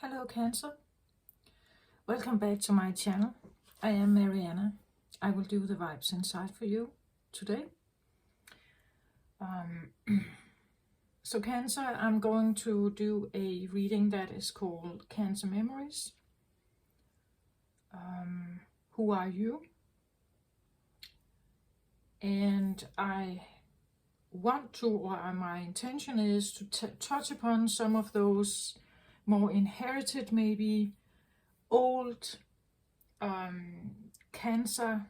Hello Cancer, welcome back to my channel. I am Mariana. I will do the vibes inside for you today. So Cancer, I'm going to do a reading that is called Cancer Memories. Who are you? And I want to, or my intention is to touch upon some of those more inherited, maybe old cancer,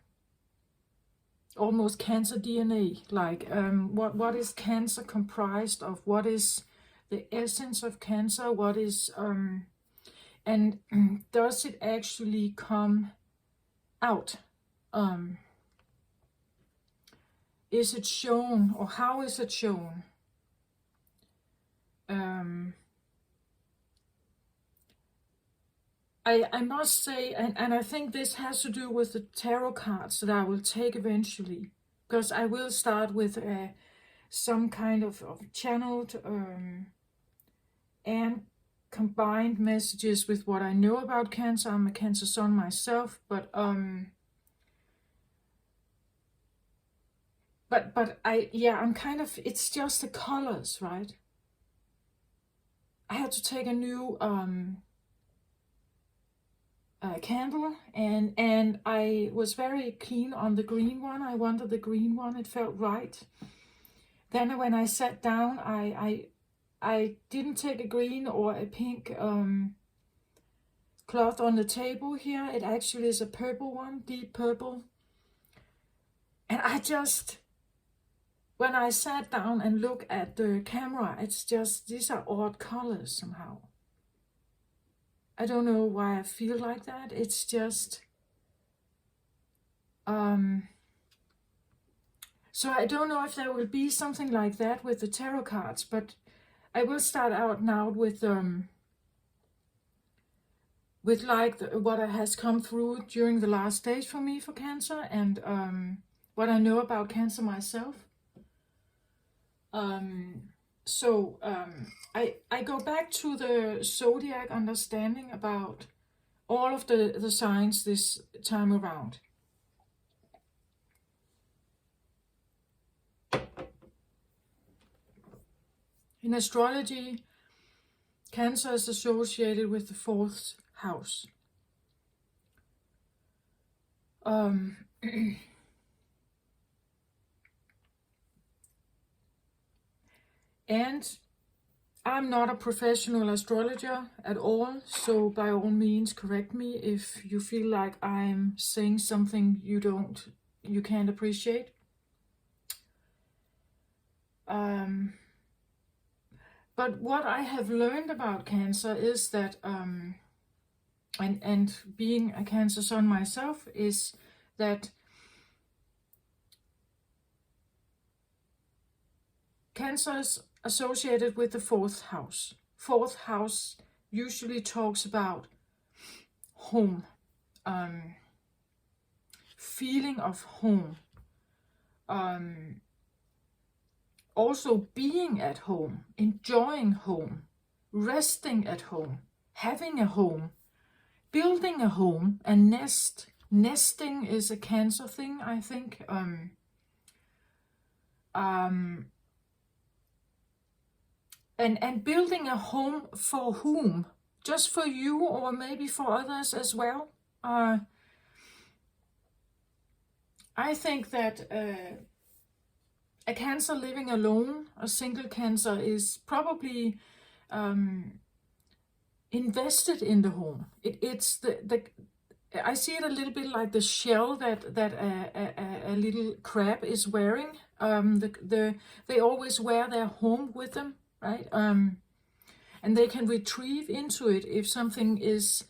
almost cancer DNA, like what is cancer comprised of, what is the essence of cancer, what is and does it actually come out, is it shown, or how is it shown? I must say, and I think this has to do with the tarot cards that I will take eventually, because I will start with some kind of channeled and combined messages with what I know about Cancer. I'm a Cancer Sun myself, but I'm kind of, it's just the colors, right? I had to take a new candle, and I was very keen on the green one. I wanted the green one, it felt right. Then when I sat down, I didn't take a green or a pink cloth on the table here. It actually is a purple one, deep purple. And I just, when I sat down and looked at the camera, it's just, these are odd colors somehow. I don't know why I feel like that. It's just, so I don't know if there will be something like that with the tarot cards, but I will start out now with like what has come through during the last days for me for Cancer, and what I know about Cancer myself. I go back to the zodiac understanding about all of the signs this time around. In astrology, Cancer is associated with the 4th house. And I'm not a professional astrologer at all, so by all means correct me if you feel like I'm saying something you can't appreciate. But what I have learned about Cancer is that, and being a Cancer Sun myself, is that Cancer is associated with the 4th house. 4th house usually talks about home, feeling of home, also being at home, enjoying home, resting at home, having a home, building a home, a nest. Nesting is a Cancer thing, I think. And building a home for whom? Just for you, or maybe for others as well? I think that a Cancer living alone, a single Cancer, is probably invested in the home. It's the I see it a little bit like the shell that a little crab is wearing. They always wear their home with them, right? And they can retrieve into it if something is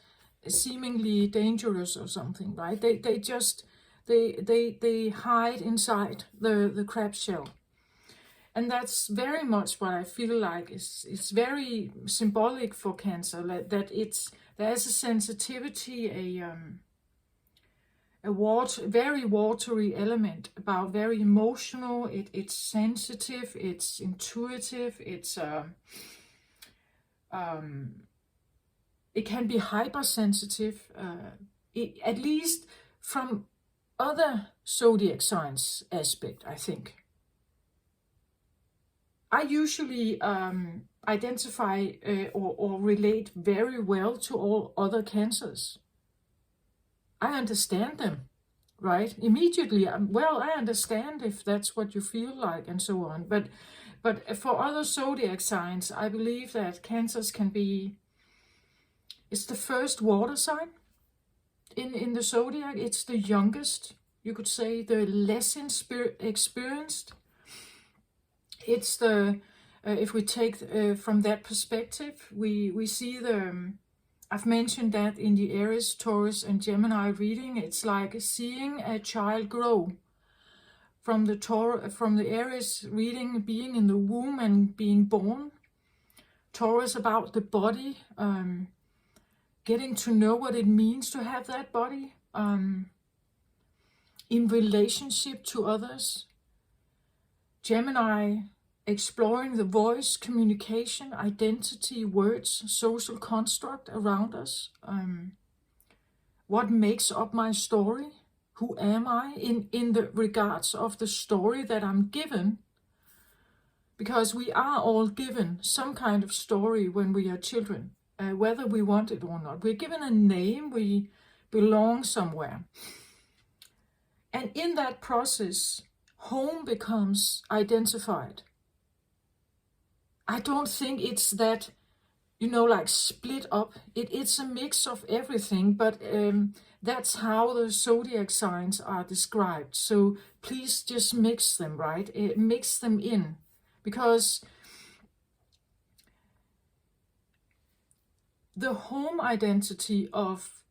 seemingly dangerous or something, right? They just they hide inside the crab shell. And that's very much what I feel like it's very symbolic for Cancer, that there's a sensitivity, very watery element, about very emotional. It's sensitive, it's intuitive, it's It can be hypersensitive, at least from other zodiac signs aspect, I think. I usually identify or relate very well to all other cancers. I understand them, right? Immediately, I understand if that's what you feel like and so on. But for other zodiac signs, I believe that cancers can be, it's the first water sign in the zodiac. It's the youngest, you could say, the less experienced. It's the, if we take from that perspective, we see the, I've mentioned that in the Aries, Taurus, and Gemini reading. It's like seeing a child grow. From the Aries reading, being in the womb and being born. Taurus about the body, getting to know what it means to have that body, in relationship to others. Gemini, exploring the voice, communication, identity, words, social construct around us. What makes up my story? Who am I in the regards of the story that I'm given? Because we are all given some kind of story when we are children, whether we want it or not. We're given a name, we belong somewhere. And in that process, home becomes identified. I don't think it's that, like split up. It's a mix of everything, but that's how the zodiac signs are described. So please just mix them, right? Mix them in. Because the home identity of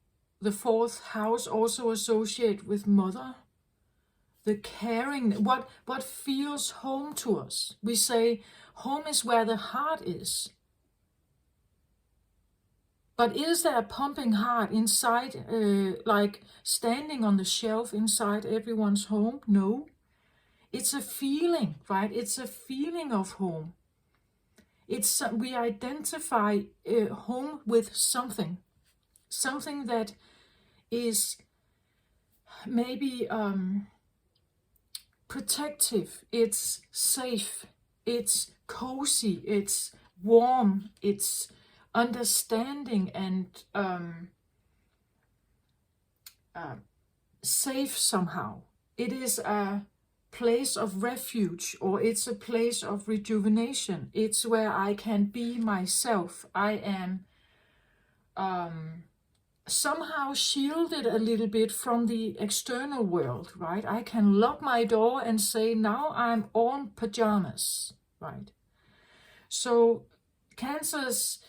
the fourth house also associate with mother, the caring, what feels home to us. We say home is where the heart is. But is there a pumping heart inside, like standing on the shelf inside everyone's home? No. It's a feeling, right? It's a feeling of home. We identify home with something that is maybe protective. It's safe. It's cozy. It's warm. It's understanding and safe somehow. It is a place of refuge, or it's a place of rejuvenation. It's where I can be myself. I am somehow shielded a little bit from the external world, right? I can lock my door and say, now I'm on pajamas, right? So Cancers,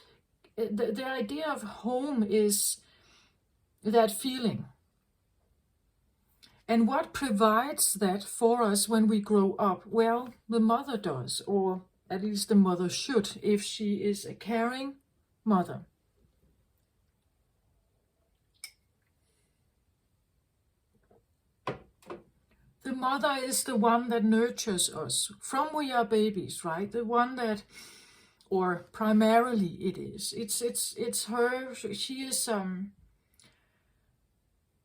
the idea of home is that feeling. And what provides that for us when we grow up? Well, the mother does, or at least the mother should, if she is a caring mother. The mother is the one that nurtures us from we are babies, right? The one that, or primarily it is. It's her. She is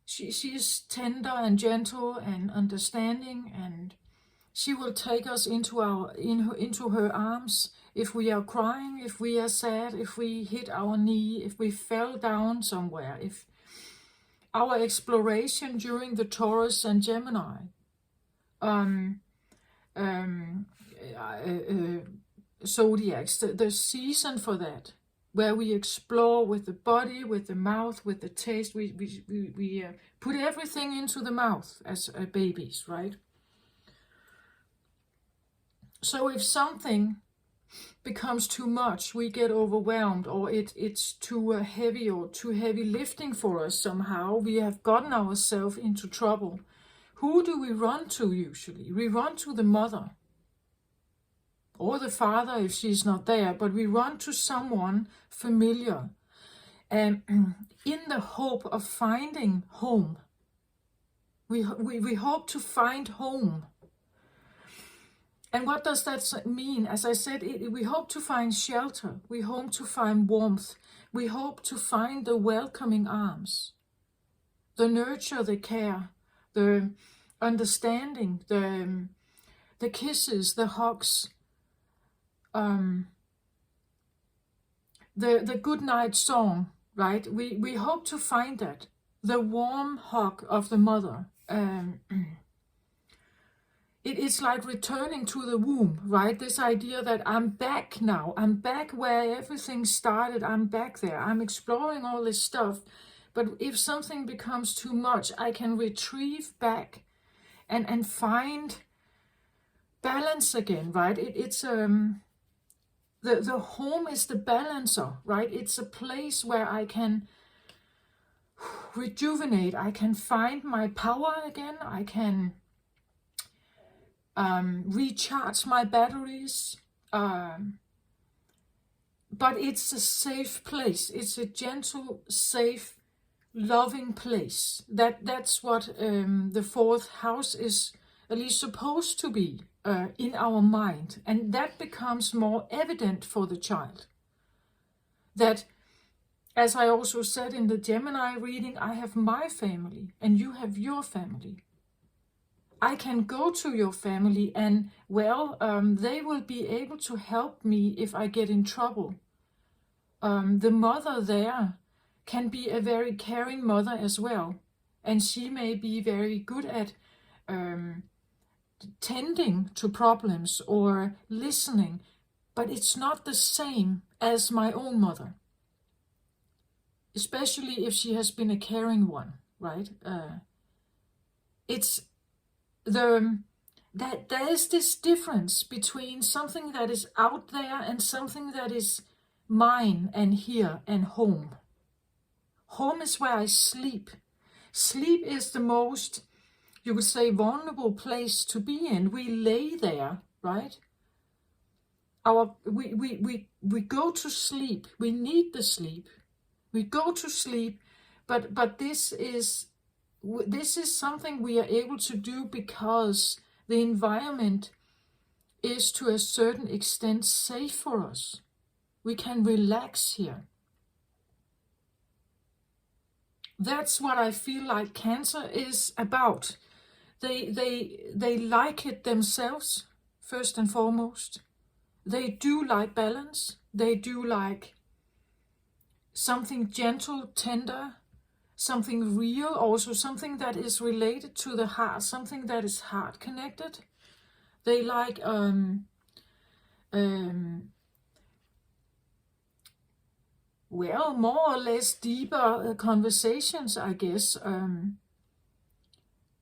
She is tender and gentle and understanding, and she will take us into her arms if we are crying, if we are sad, if we hit our knee, if we fell down somewhere, if our exploration during the Taurus and Gemini zodiacs, the season for that, where we explore with the body, with the mouth, with the taste. We put everything into the mouth as babies, right? So if something becomes too much, we get overwhelmed, or it's too heavy or too heavy lifting for us somehow, we have gotten ourselves into trouble. Who do we run to usually? We run to the mother. Or the father if she's not there, but we run to someone familiar, and in the hope of finding home. We hope to find home. And what does that mean? As I said, we hope to find shelter. We hope to find warmth. We hope to find the welcoming arms, the nurture, the care, the understanding, the kisses, the hugs, the good night song, right? We hope to find that, the warm hug of the mother. It's like returning to the womb, right? This idea that I'm back now. I'm back where everything started. I'm back there. I'm exploring all this stuff. But if something becomes too much, I can retrieve back and find balance again, right? It's the home is the balancer, right? It's a place where I can rejuvenate. I can find my power again. I can recharge my batteries, but it's a safe place. It's a gentle, safe, loving place. That's what the fourth house is at least supposed to be in our mind, and that becomes more evident for the child. That, as I also said in the Gemini reading, I have my family and you have your family. I can go to your family and, well, they will be able to help me if I get in trouble. The mother there can be a very caring mother as well. And she may be very good at tending to problems or listening, but it's not the same as my own mother. Especially if she has been a caring one, right? It's that there is this difference between something that is out there and something that is mine and here and home. Home is where I sleep. Sleep is the most, you could say, vulnerable place to be in. We lay there, right? We go to sleep. We need the sleep. We go to sleep, but this is something we are able to do because the environment is to a certain extent safe for us. We can relax here. That's what I feel like Cancer is about. They like it themselves, first and foremost. They do like balance. They do like something gentle, tender, something real, also something that is related to the heart, something that is heart connected. They like well, more or less deeper conversations, I guess.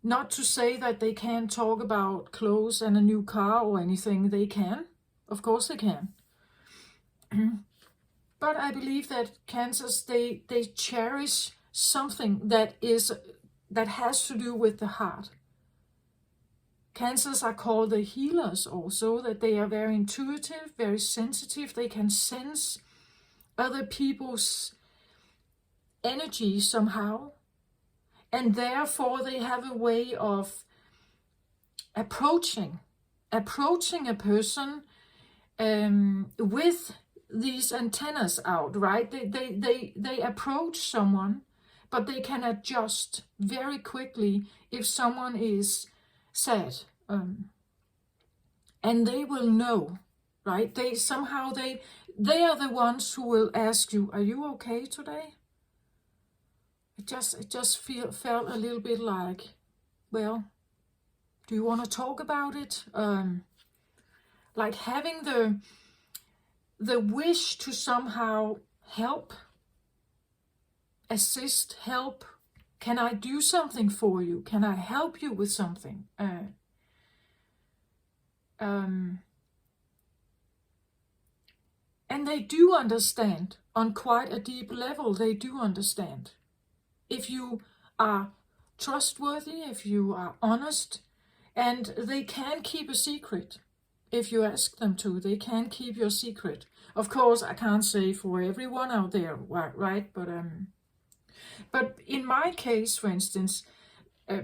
Not to say that they can't talk about clothes and a new car or anything. They can. Of course they can. But I believe that Cancers, they cherish something that has to do with the heart. Cancers are called the healers also, that they are very intuitive, very sensitive. They can sense other people's energy somehow. And therefore they have a way of approaching a person with these antennas out, right? They approach someone, but they can adjust very quickly if someone is sad. And they will know, right? They are the ones who will ask you, are you okay today? It just felt a little bit like, well, do you want to talk about it? Like having the wish to somehow help, assist, help. Can I do something for you? Can I help you with something? And they do understand on quite a deep level. They do understand. If you are trustworthy, if you are honest, and they can keep a secret. If you ask them to, they can keep your secret. Of course, I can't say for everyone out there, right? But in my case, for instance,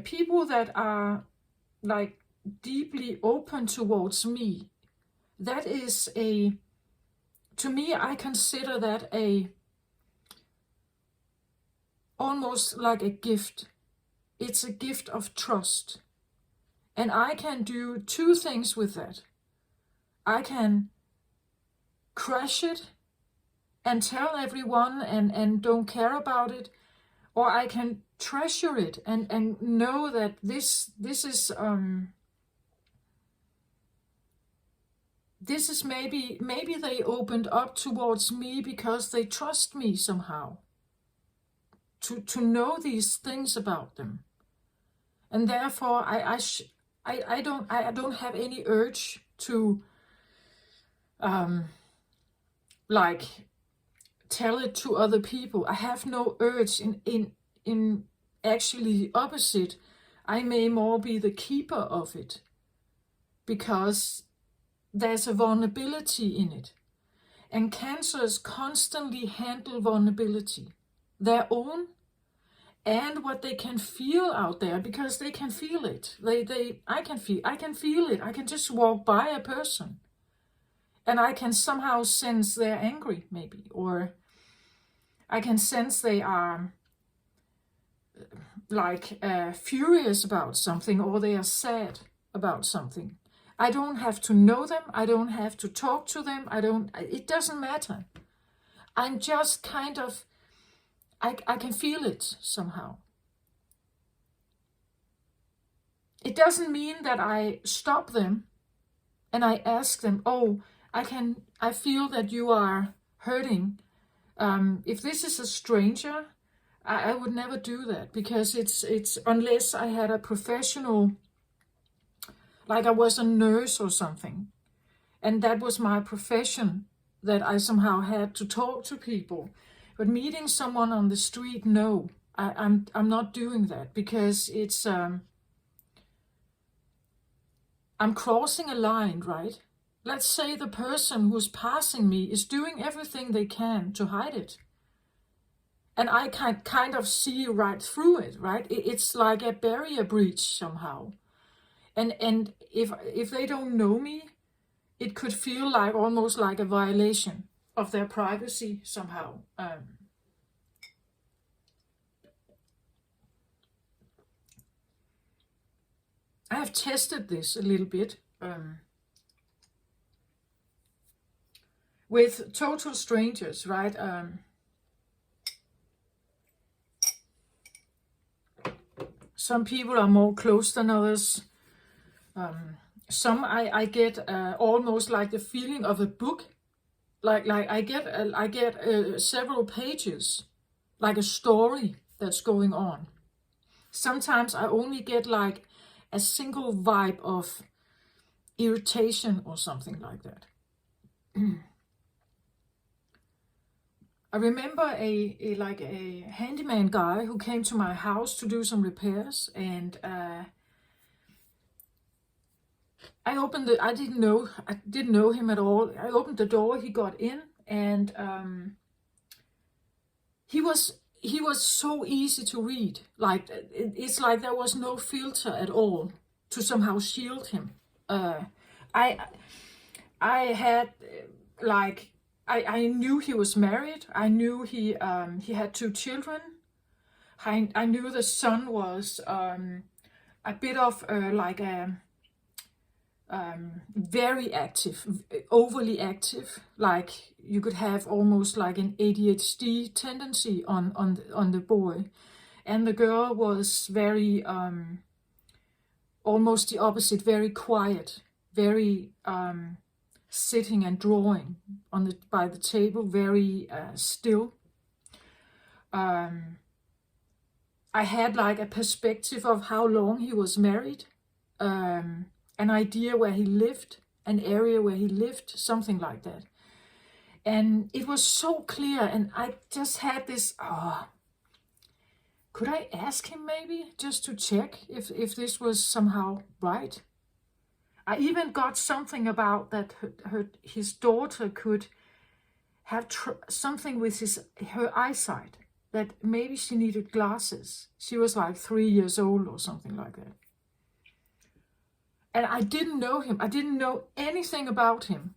people that are like deeply open towards me, that is to me, I consider that almost like a gift. It's a gift of trust. And I can do two things with that. I can crush it and tell everyone and don't care about it, or I can treasure it and know that this is maybe they opened up towards me because they trust me somehow. To know these things about them, and therefore I don't have any urge to like tell it to other people. I have no urge in actually the opposite. I may more be the keeper of it because there's a vulnerability in it. And cancers constantly handle vulnerability, their own and what they can feel out there, because they can feel it. I can feel it. I can just walk by a person and I can somehow sense they're angry, maybe, or I can sense they are like furious about something, or they are sad about something. I don't have to know them. I don't have to talk to them. It doesn't matter. I'm just kind of, I can feel it somehow. It doesn't mean that I stop them and I ask them, oh, I feel that you are hurting. If this is a stranger, I would never do that, because it's unless I had a professional, like I was a nurse or something, and that was my profession, that I somehow had to talk to people. But meeting someone on the street, no, I'm not doing that, because it's I'm crossing a line, right? Let's say the person who's passing me is doing everything they can to hide it, and I can kind of see right through it, right? It's like a barrier breach somehow. And if they don't know me, it could feel like almost like a violation of their privacy somehow. I have tested this a little bit with total strangers, right? Some people are more close than others. Some I get almost like the feeling of a book. Like I get several pages, like a story that's going on. Sometimes I only get like a single vibe of irritation or something like that. I remember a handyman guy who came to my house to do some repairs, and I didn't know him at all. I opened the door, he got in, and he was so easy to read. Like it's like there was no filter at all to somehow shield him. I had like I knew he was married. I knew he had 2 children. I knew the son was a bit of like a very active, overly active. Like you could have almost like an ADHD tendency on the boy, and the girl was very almost the opposite, very quiet, very sitting and drawing by the table, very still. I had like a perspective of how long he was married, an idea where he lived, an area where he lived, something like that. And it was so clear, and I just had this, could I ask him maybe just to check if this was somehow right? I even got something about that his daughter could have something with her eyesight, that maybe she needed glasses. She was like 3 years old or something like that. And I didn't know him. I didn't know anything about him.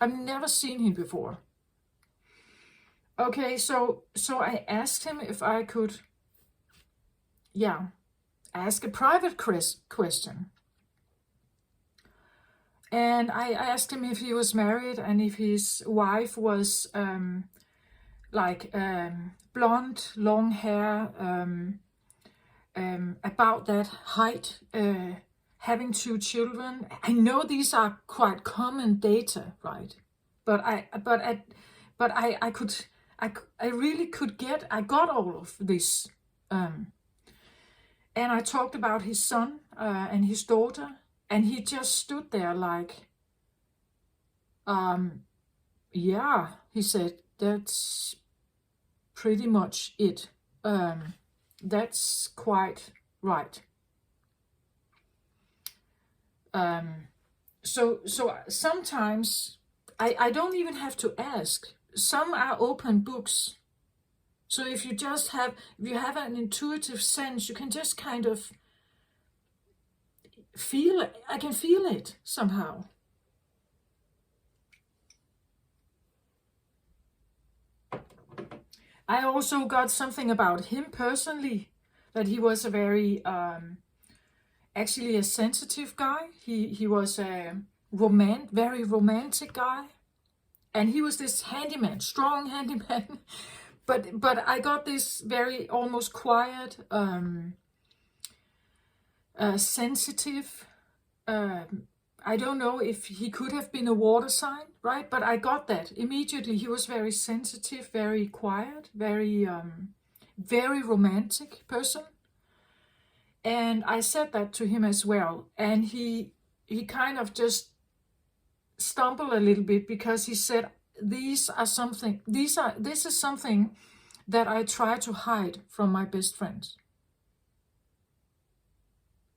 I've never seen him before. Okay, so I asked him if I could, ask a private question. And I asked him if he was married and if his wife was blonde, long hair, about that height, having 2 children. I know these are quite common data, right? But I got all of this. And I talked about his son and his daughter, and he just stood there like, yeah, he said, that's pretty much it. That's quite right. So sometimes I don't even have to ask. Some are open books. So if you have an intuitive sense, you can just kind of feel it. I can feel it somehow. I also got something about him personally, that he was a very, actually a sensitive guy. He was a very romantic guy. And he was this handyman, strong handyman. But I got this very almost quiet, sensitive. I don't know if he could have been a water sign, right? But I got that immediately. He was very sensitive, very quiet, very romantic person. And I said that to him as well. And he kind of just stumbled a little bit, because he said, this is something that I try to hide from my best friends.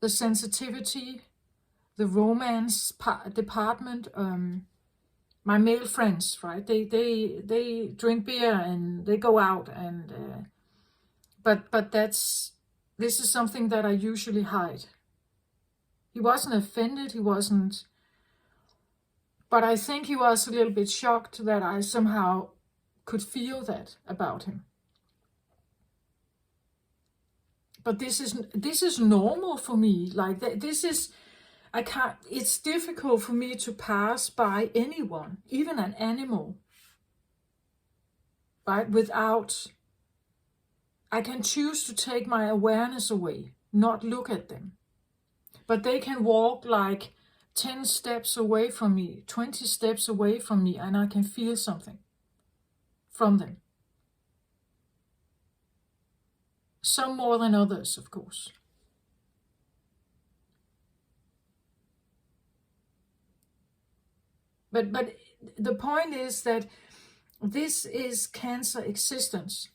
The sensitivity, the romance department, my male friends, right? They drink beer and they go out, and but this is something that I usually hide. He wasn't offended, but I think he was a little bit shocked that I somehow could feel that about him. But this is normal for me. Like it's difficult for me to pass by anyone, even an animal, right? I can choose to take my awareness away, not look at them. But they can walk like 10 steps away from me, 20 steps away from me, and I can feel something from them. Some more than others, of course. But the point is that this is Cancer existence.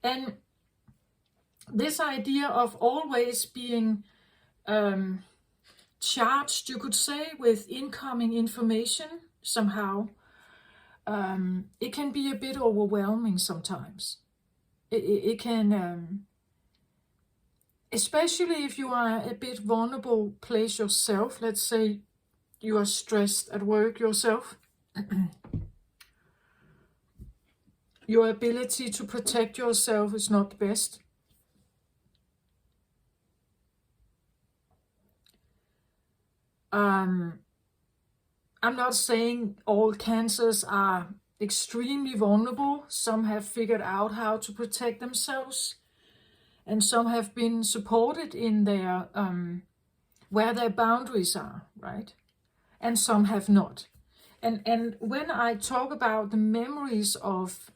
And this idea of always being charged, you could say, with incoming information somehow, it can be a bit overwhelming sometimes. It can, especially if you are a bit vulnerable place yourself. Let's say you are stressed at work yourself. Your ability to protect yourself is not the best. I'm not saying all cancers are extremely vulnerable. Some have figured out how to protect themselves, and some have been supported in their where their boundaries are, right? And some have not. And when I talk about the memories of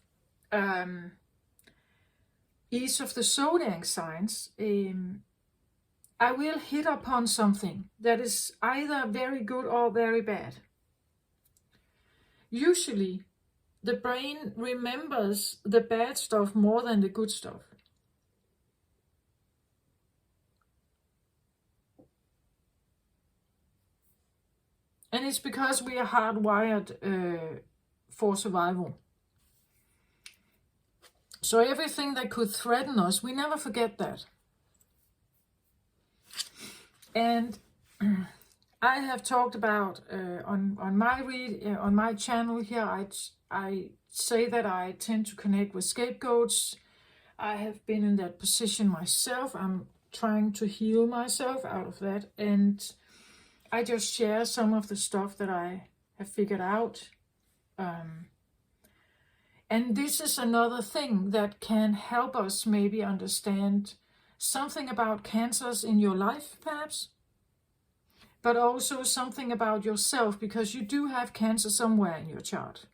each of the zodiac signs, I will hit upon something that is either very good or very bad. Usually, the brain remembers the bad stuff more than the good stuff. And it's because we are hardwired for survival. So everything that could threaten us, we never forget that. And I have talked about on my channel here. I say that I tend to connect with scapegoats. I have been in that position myself. I'm trying to heal myself out of that, and I just share some of the stuff that I have figured out. And this is another thing that can help us maybe understand something about cancers in your life, perhaps, but also something about yourself, because you do have cancer somewhere in your chart.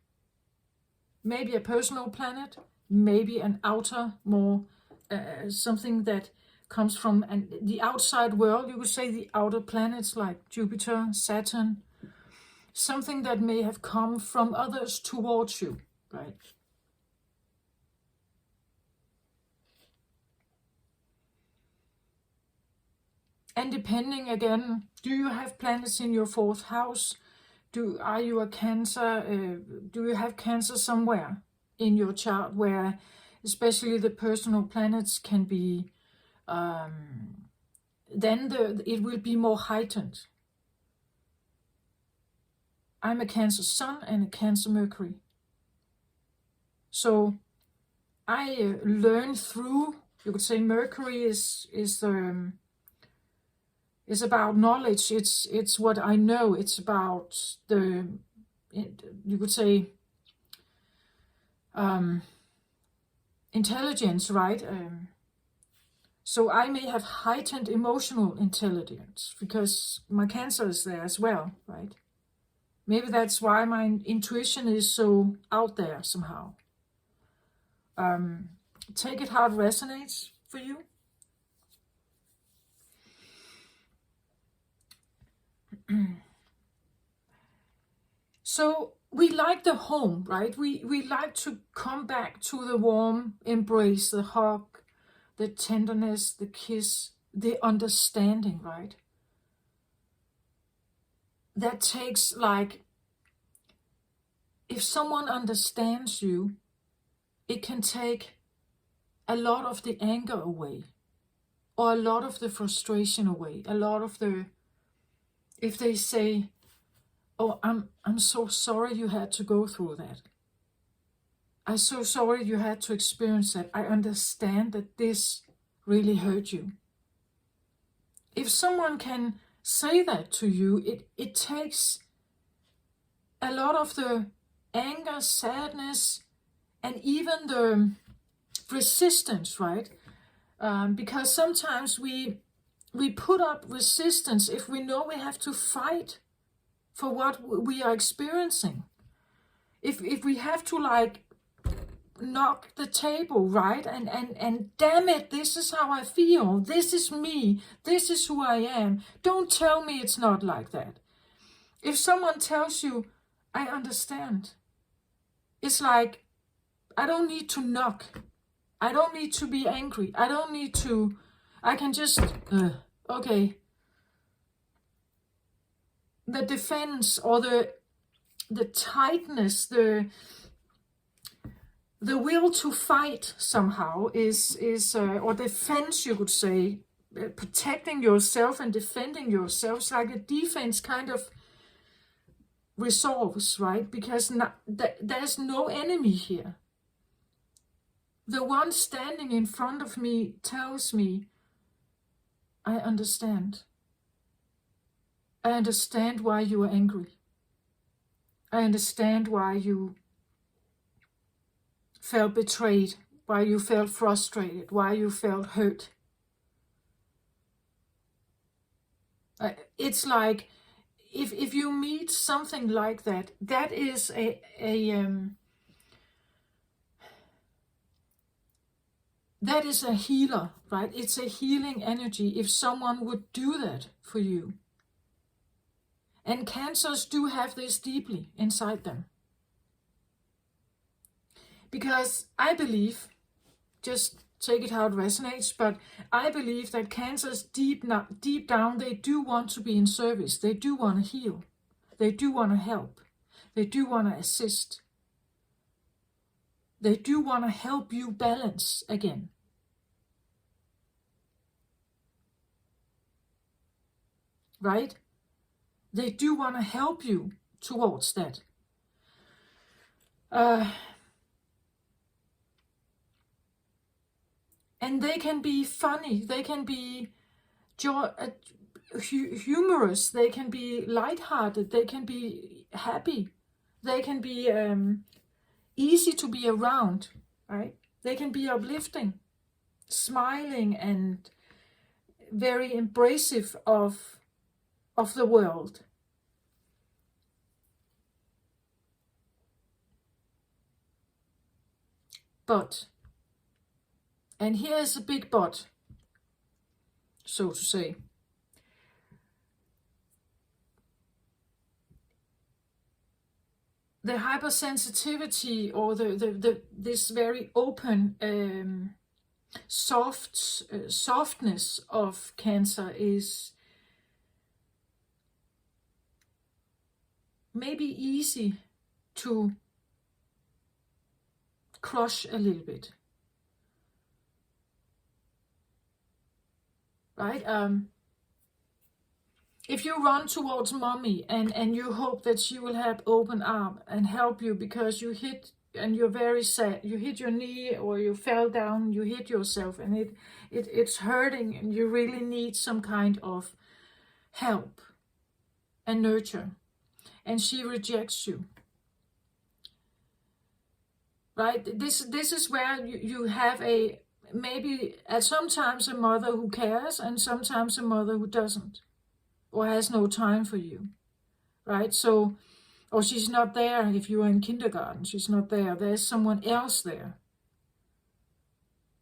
Maybe a personal planet, maybe an outer, more something that comes from the outside world. You could say the outer planets like Jupiter, Saturn, something that may have come from others towards you, right? And depending again, do you have planets in your 4th house? Are you a Cancer? Do you have Cancer somewhere in your chart where especially the personal planets can be, then it will be more heightened. I'm a Cancer Sun and a Cancer Mercury. So I learn through, you could say Mercury is about knowledge. It's what I know. It's about you could say intelligence, right? So I may have heightened emotional intelligence because my Cancer is there as well, right? Maybe that's why my intuition is so out there somehow. Take it how it resonates for you. So we like the home, right? We like to come back to the warm embrace, the hug, the tenderness, the kiss, the understanding, right? That takes, like, if someone understands you, it can take a lot of the anger away, or a lot of the frustration away, a lot of the, if they say, oh, I'm so sorry you had to go through that. I'm so sorry you had to experience that. I understand that this really hurt you. If someone can say that to you, it takes a lot of the anger, sadness, and even the resistance, right? Because sometimes we put up resistance if we know we have to fight for what we are experiencing. If we have to, like, knock the table, right? And damn it, this is how I feel. This is me. This is who I am. Don't tell me it's not like that. If someone tells you, I understand, it's like, I don't need to knock. I don't need to be angry. I can just, okay. The defense, or the tightness, the will to fight somehow is or defense, you could say, protecting yourself and defending yourself. It's like a defense kind of resolves, right? Because there's no enemy here. The one standing in front of me tells me, I understand. I understand why you are angry. I understand why you felt betrayed, why you felt frustrated, why you felt hurt. It's like, if you meet something like that, that is that is a healer, right? It's a healing energy if someone would do that for you. And cancers do have this deeply inside them. Because I believe, just take it how it resonates, but I believe that cancers deep down, they do want to be in service. They do want to heal. They do want to help. They do want to assist. They do want to help you balance again. Right? They do want to help you towards that. And they can be funny, they can be humorous, they can be lighthearted, they can be happy, they can be easy to be around, right? They can be uplifting, smiling, and very embracive of the world. But, and here is a big but, so to say. The hypersensitivity, or this very open, softness of Cancer is maybe easy to crush a little bit, right? If you run towards mommy and you hope that she will have open arm and help you because you hit and you're very sad, you hit your knee or you fell down, you hit yourself and it's hurting and you really need some kind of help and nurture, and she rejects you, right? This is where you have maybe at sometimes a mother who cares and sometimes a mother who doesn't, or has no time for you, right? So, or she's not there. If you are in kindergarten, she's not there. There's someone else there.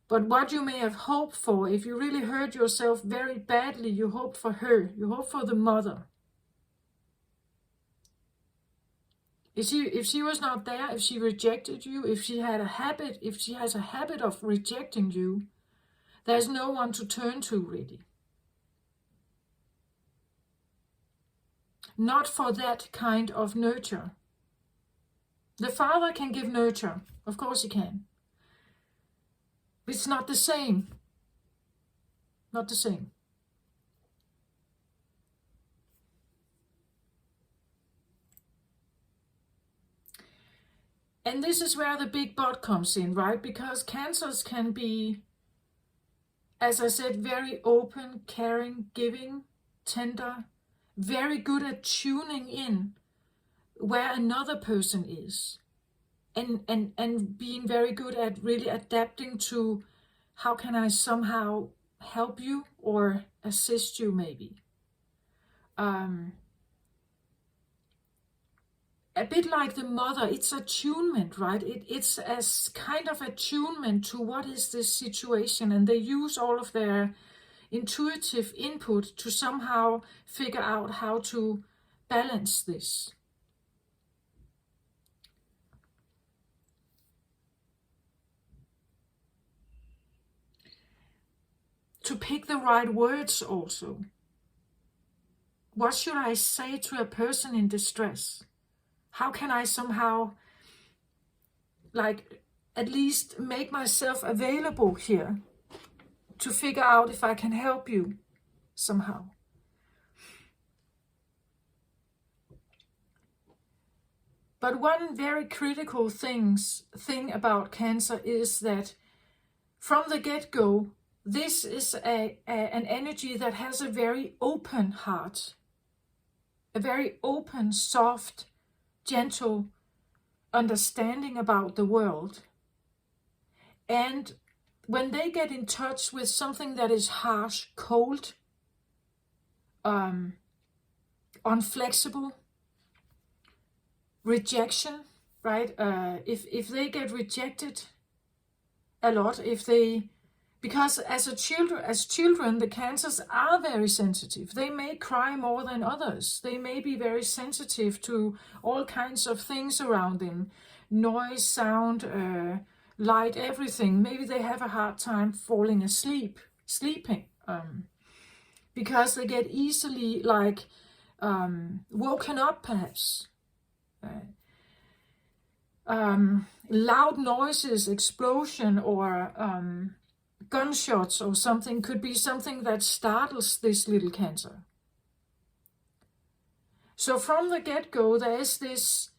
But what you may have hoped for, if you really hurt yourself very badly, you hoped for her, you hoped for the mother. If she was not there, if she rejected you, if she has a habit of rejecting you, there's no one to turn to really. Not for that kind of nurture. The father can give nurture, of course he can. But it's not the same. Not the same. And this is where the big but comes in, right? Because Cancers can be, as I said, very open, caring, giving, tender, very good at tuning in where another person is, and being very good at really adapting to how can I somehow help you or assist you maybe. A bit like the mother, it's attunement, right? It's as kind of attunement to what is this situation, and they use all of their intuitive input to somehow figure out how to balance this. To pick the right words also. What should I say to a person in distress? How can I somehow, like, at least make myself available here to figure out if I can help you somehow? But one very critical thing about Cancer is that from the get-go, this is an energy that has a very open heart, a very open, soft, gentle understanding about the world. And when they get in touch with something that is harsh, cold, unflexible, rejection, right? If they get rejected a lot, because as children, the Cancers are very sensitive. They may cry more than others. They may be very sensitive to all kinds of things around them, noise, sound, light, everything. Maybe they have a hard time falling asleep, because they get easily woken up, perhaps. loud noises, explosion, or gunshots or something could be something that startles this little cancer. So from the get-go, there is this,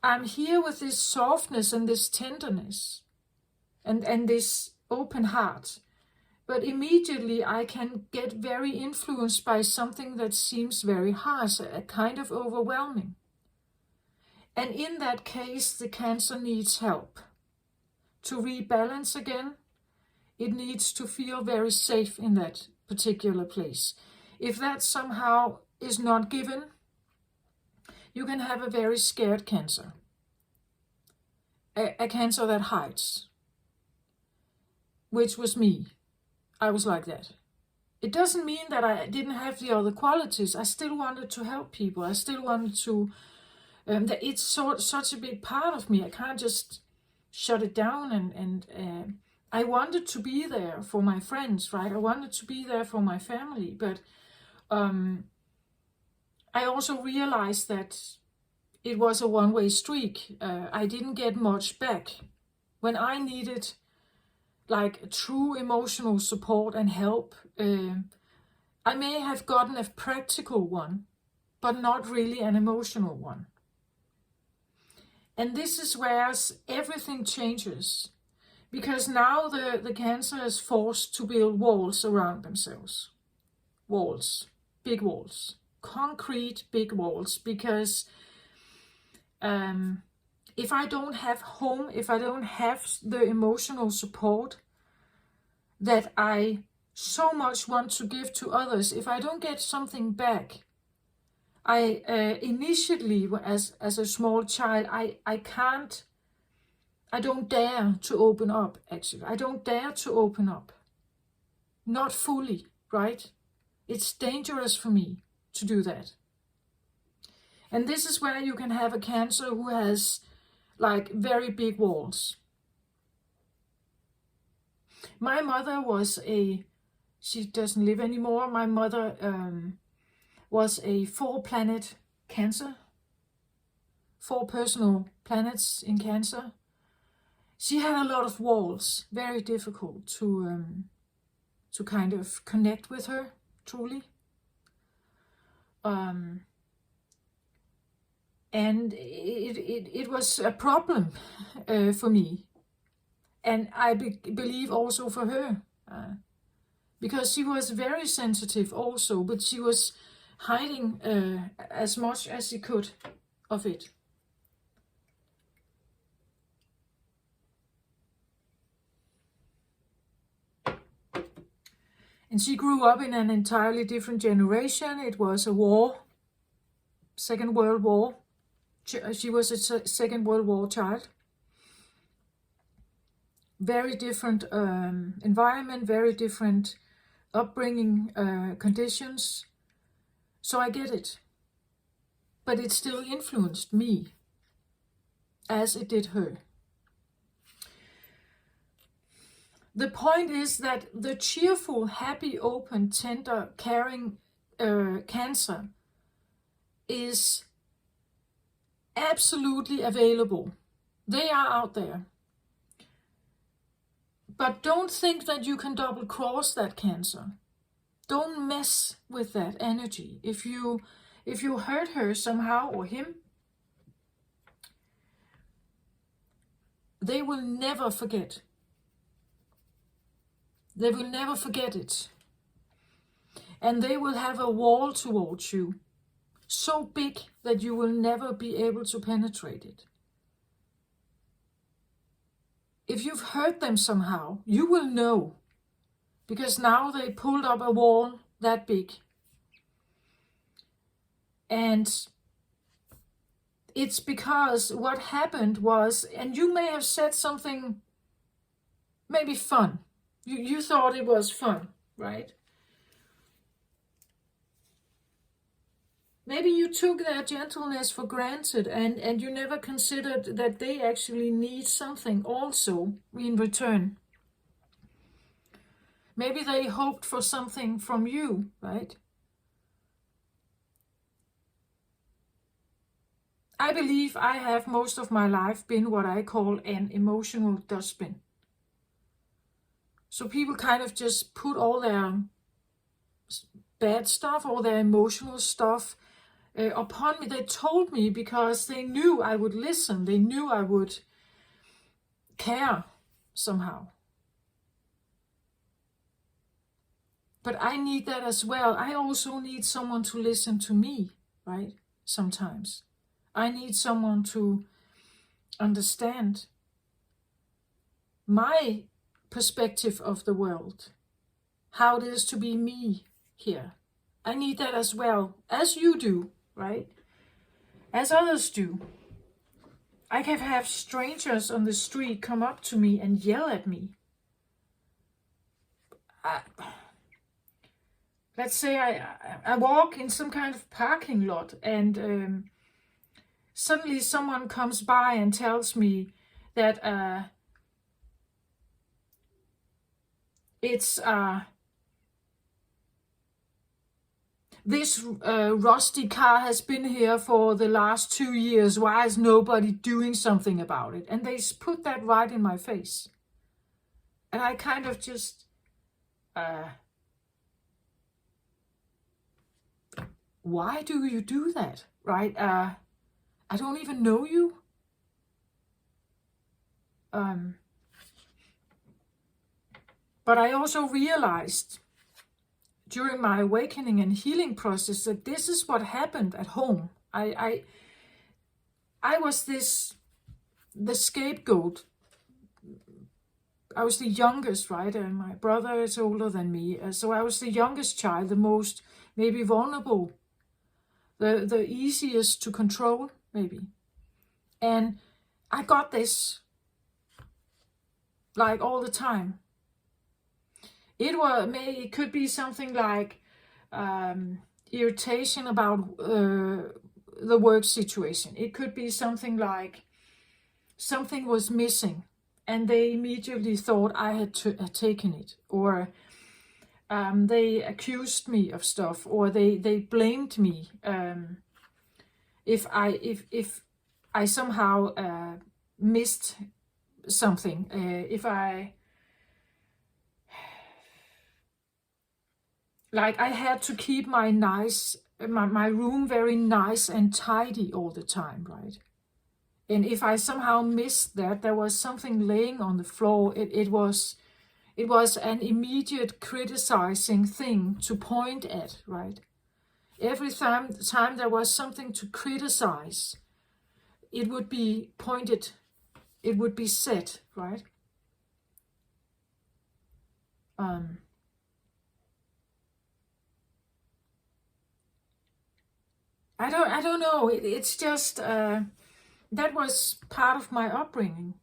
I'm here with this softness and this tenderness and this open heart. But immediately I can get very influenced by something that seems very harsh, a kind of overwhelming. And in that case, the cancer needs help. To rebalance again, it needs to feel very safe in that particular place. If that somehow is not given, you can have a very scared cancer. A cancer that hides. Which was me. I was like that. It doesn't mean that I didn't have the other qualities. I still wanted to help people. I still wanted to, that it's such a big part of me. I can't just shut it down and I wanted to be there for my friends, right? I wanted to be there for my family, but I also realized that it was a one-way streak. I didn't get much back. When I needed like true emotional support and help, I may have gotten a practical one, but not really an emotional one. And this is where everything changes, because now the cancer is forced to build walls around themselves. Walls, big walls, concrete big walls, because if I don't have home, if I don't have the emotional support that I so much want to give to others, if I don't get something back, I initially, as a small child, I don't dare to open up, actually. I don't dare to open up. Not fully, right? It's dangerous for me to do that. And this is where you can have a cancer who has like very big walls. My mother was she doesn't live anymore. My mother was a 4-planet Cancer. 4 personal planets in Cancer. She had a lot of walls, very difficult to kind of connect with her, truly. And it was a problem for me. And I believe also for her. Because she was very sensitive also, but she was hiding as much as she could of it. And she grew up in an entirely different generation. It was a war, Second World War. She was a Second World War child. Very different environment, very different upbringing conditions. So I get it. But it still influenced me as it did her. The point is that the cheerful, happy, open, tender, caring cancer is absolutely available. They are out there. But don't think that you can double cross that cancer. Don't mess with that energy. If you hurt her somehow or him, they will never forget. They will never forget it. And they will have a wall towards you, so big that you will never be able to penetrate it. If you've hurt them somehow, you will know. Because now they pulled up a wall that big. And it's because what happened was, and you may have said something maybe fun. You thought it was fun, right? Maybe you took their gentleness for granted and you never considered that they actually need something also in return. Maybe they hoped for something from you, right? I believe I have most of my life been what I call an emotional dustbin. So people kind of just put all their bad stuff, all their emotional stuff upon me. They told me because they knew I would listen. They knew I would care somehow. But I need that as well. I also need someone to listen to me, right? Sometimes. I need someone to understand my perspective of the world, how it is to be me here. I need that as well, as you do, right? As others do. I can have strangers on the street come up to me and yell at me. Let's say I walk in some kind of parking lot and suddenly someone comes by and tells me that it's this rusty car has been here for the last 2 years. Why is nobody doing something about it? And they put that right in my face. And I kind of just why do you do that, right? I don't even know you. But I also realized during my awakening and healing process that this is what happened at home. I was the scapegoat. I was the youngest, right? And my brother is older than me. So I was the youngest child, the most maybe vulnerable, the easiest to control, maybe. And I got this like all the time. It could be something like irritation about the work situation. It could be something like something was missing and they immediately thought I had taken it, or they accused me of stuff, or they blamed me if I somehow missed something, if I had to keep my room very nice and tidy all the time, right? And if I somehow missed that, there was something laying on the floor, it was an immediate criticizing thing to point at, right? Every time there was something to criticize, it would be pointed, it would be said, right? I don't know. It's just that was part of my upbringing.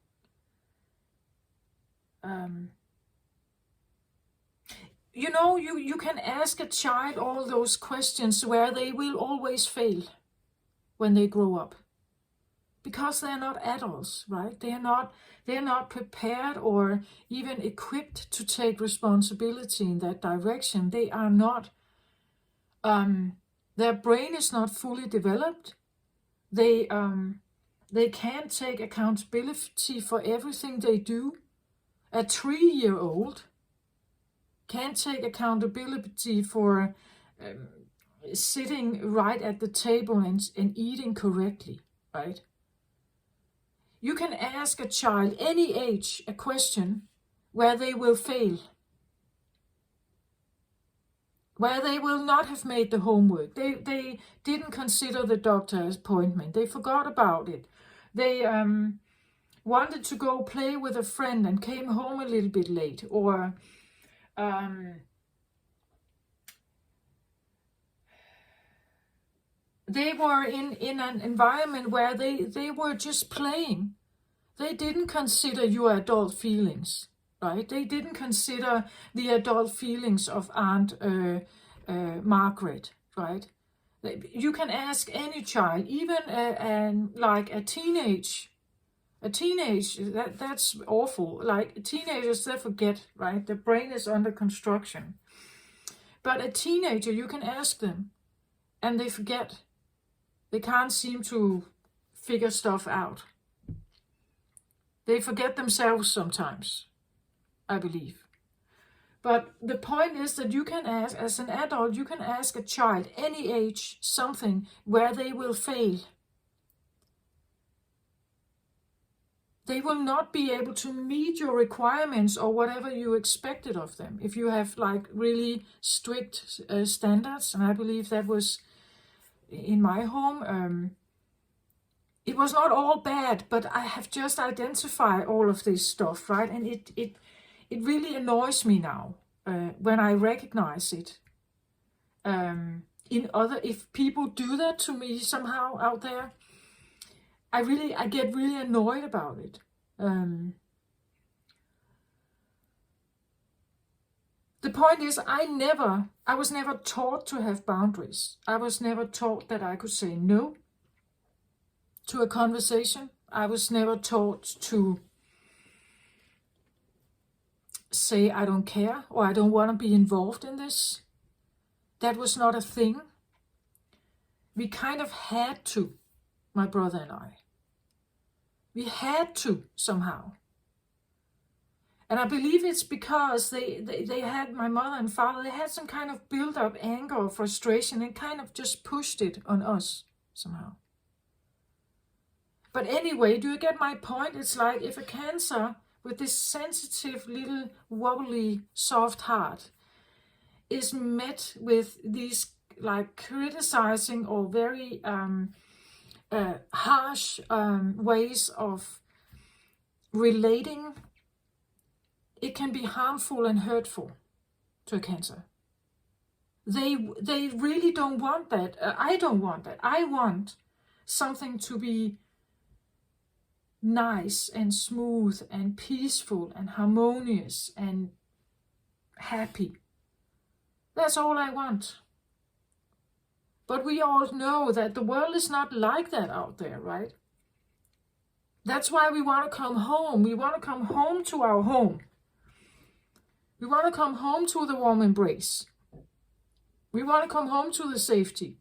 You know, you can ask a child all those questions where they will always fail when they grow up, because they're not adults, right? They're not prepared or even equipped to take responsibility in that direction. They are not. Their brain is not fully developed. They can't take accountability for everything they do. A 3-year-old can't take accountability for sitting right at the table and eating correctly, right? You can ask a child, any age, a question where they will fail, where they will not have made the homework. They didn't consider the doctor's appointment. They forgot about it. They wanted to go play with a friend and came home a little bit late, or they were in an environment where they were just playing. They didn't consider your adult feelings, right? They didn't consider the adult feelings of Aunt Margaret, right? You can ask any child, even like a teenage. That's awful. Like teenagers, they forget, right? The brain is under construction. But a teenager, you can ask them, and they forget. They can't seem to figure stuff out. They forget themselves sometimes, I believe. But the point is that you can ask, as an adult, you can ask a child, any age, something where they will fail. They will not be able to meet your requirements or whatever you expected of them if you have like really strict standards. And I believe that was in my home. It was not all bad, but I have just identified all of this stuff, right? And it really annoys me now when I recognize it. If people do that to me somehow out there, I get really annoyed about it. The point is, I was never taught to have boundaries. I was never taught that I could say no to a conversation. I was never taught to say I don't care or I don't want to be involved in this. That was not a thing. We kind of had to, my brother and I. We had to somehow. And I believe it's because they had, my mother and father, they had some kind of built-up anger or frustration and kind of just pushed it on us somehow. But anyway, do you get my point? It's like if a Cancer with this sensitive little wobbly soft heart is met with these like criticizing or very harsh ways of relating, it can be harmful and hurtful to a Cancer. They really don't want that. I don't want that. I want something to be nice and smooth and peaceful and harmonious and happy. That's all I want. But we all know that the world is not like that out there, right? That's why we want to come home. We want to come home to our home. We want to come home to the warm embrace. We want to come home to the safety,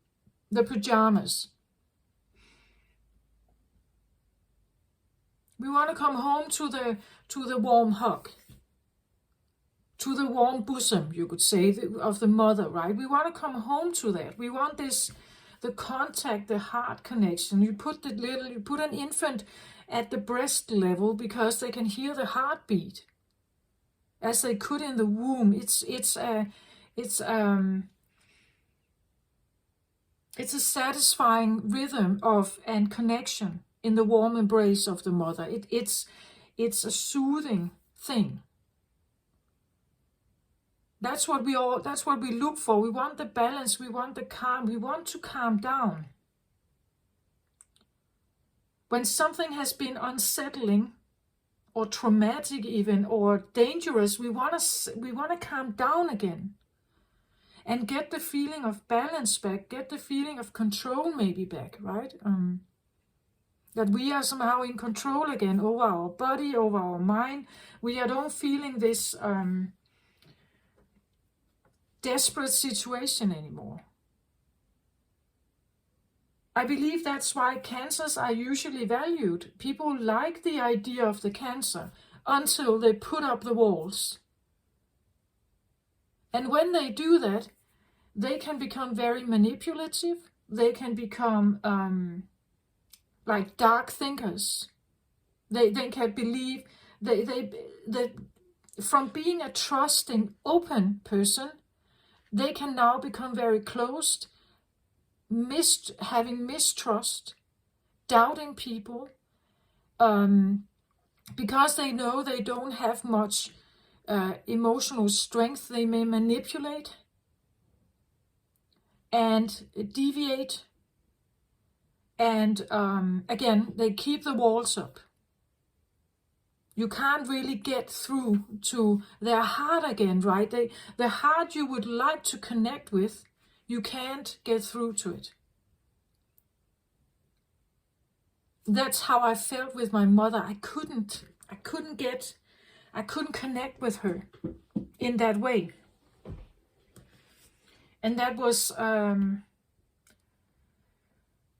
the pajamas. We want to come home to the warm hug, to the warm bosom, you could say, of the mother, right? We want to come home to that. We want the contact, the heart connection. You put an infant at the breast level because they can hear the heartbeat as they could in the womb. It's a satisfying rhythm and connection in the warm embrace of the mother. It's a soothing thing. That's what we look for. We want the balance, we want the calm, we want to calm down. When something has been unsettling or traumatic even or dangerous, we want to calm down again and get the feeling of balance back, get the feeling of control maybe back, right? That we are somehow in control again over our body, over our mind. We are not feeling this desperate situation anymore. I believe that's why Cancers are usually valued. People like the idea of the Cancer until they put up the walls. And when they do that, they can become very manipulative. They can become like dark thinkers. They can believe that from being a trusting, open person, they can now become very closed, having mistrust, doubting people, because they know they don't have much emotional strength. They may manipulate and deviate, and again, they keep the walls up. You can't really get through to their heart again, right? The heart you would like to connect with, you can't get through to it. That's how I felt with my mother. I couldn't connect with her in that way. And that was,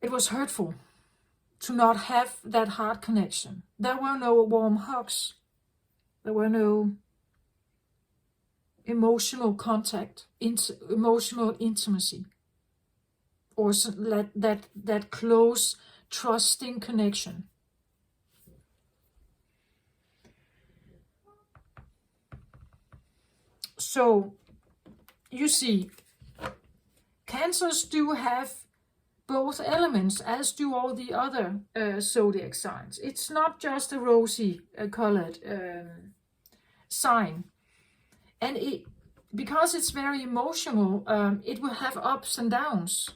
it was hurtful. to not have that heart connection. There were no warm hugs. There were no emotional contact, emotional intimacy, or that close, trusting connection. So, you see, Cancers do have both elements, as do all the other zodiac signs. It's not just a rosy colored sign. And because it's very emotional, it will have ups and downs.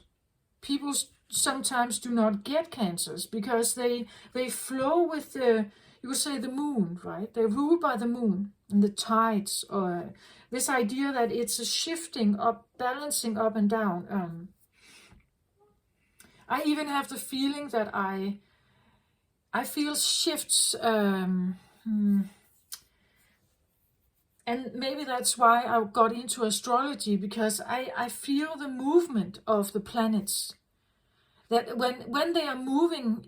People sometimes do not get Cancers because they flow with the, you would say, the moon, right? They're ruled by the moon and the tides, or this idea that it's a shifting up, balancing up and down. I even have the feeling that I feel shifts, and maybe that's why I got into astrology, because I feel the movement of the planets. That when they are moving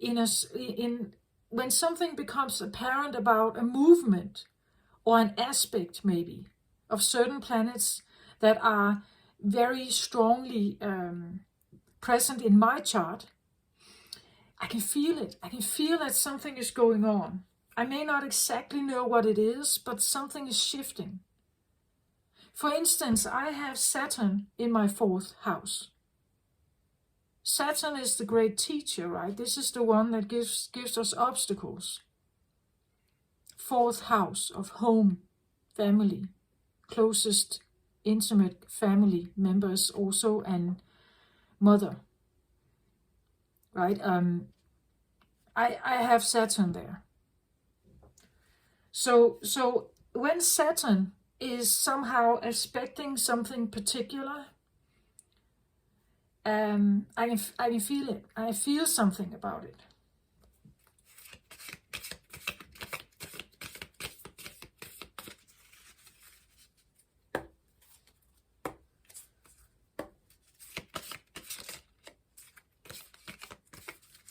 when something becomes apparent about a movement or an aspect maybe of certain planets that are very strongly present in my chart, I can feel it. I can feel that something is going on. I may not exactly know what it is, but something is shifting. For instance, I have Saturn in my 4th house. Saturn is the great teacher, right? This is the one that gives us obstacles. 4th house of home, family, closest intimate family members also, and mother, right? I have Saturn there. So when Saturn is somehow aspecting something particular, I can feel it. I feel something about it.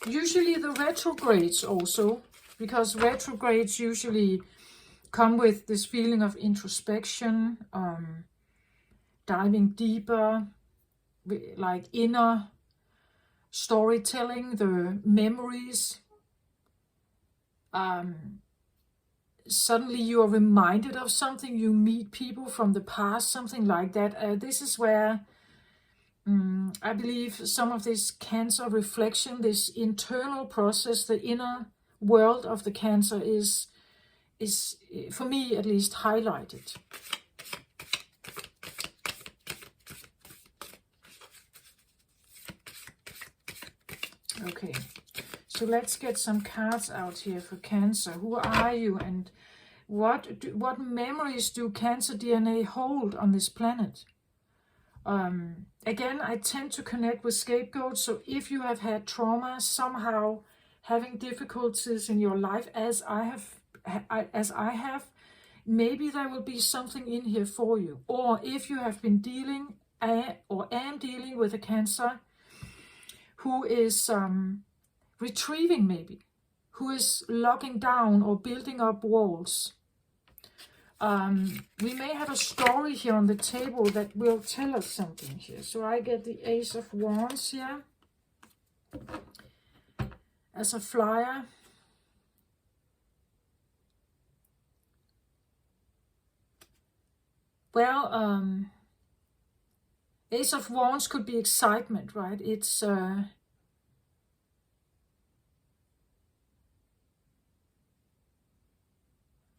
Usually the retrogrades also, because retrogrades usually come with this feeling of introspection, diving deeper, like inner storytelling, the memories. Suddenly you are reminded of something, you meet people from the past, something like that. This is where I believe some of this Cancer reflection, this internal process, the inner world of the Cancer is for me at least highlighted. Okay, so let's get some cards out here for Cancer. Who are you, and what memories do Cancer DNA hold on this planet? Again, I tend to connect with scapegoats, so if you have had trauma, somehow having difficulties in your life, as I have, maybe there will be something in here for you. Or if you have been dealing or am dealing with a Cancer who is retrieving maybe, who is locking down or building up walls. We may have a story here on the table that will tell us something here. So I get the Ace of Wands here as a flyer. Well, Ace of Wands could be excitement, right? It's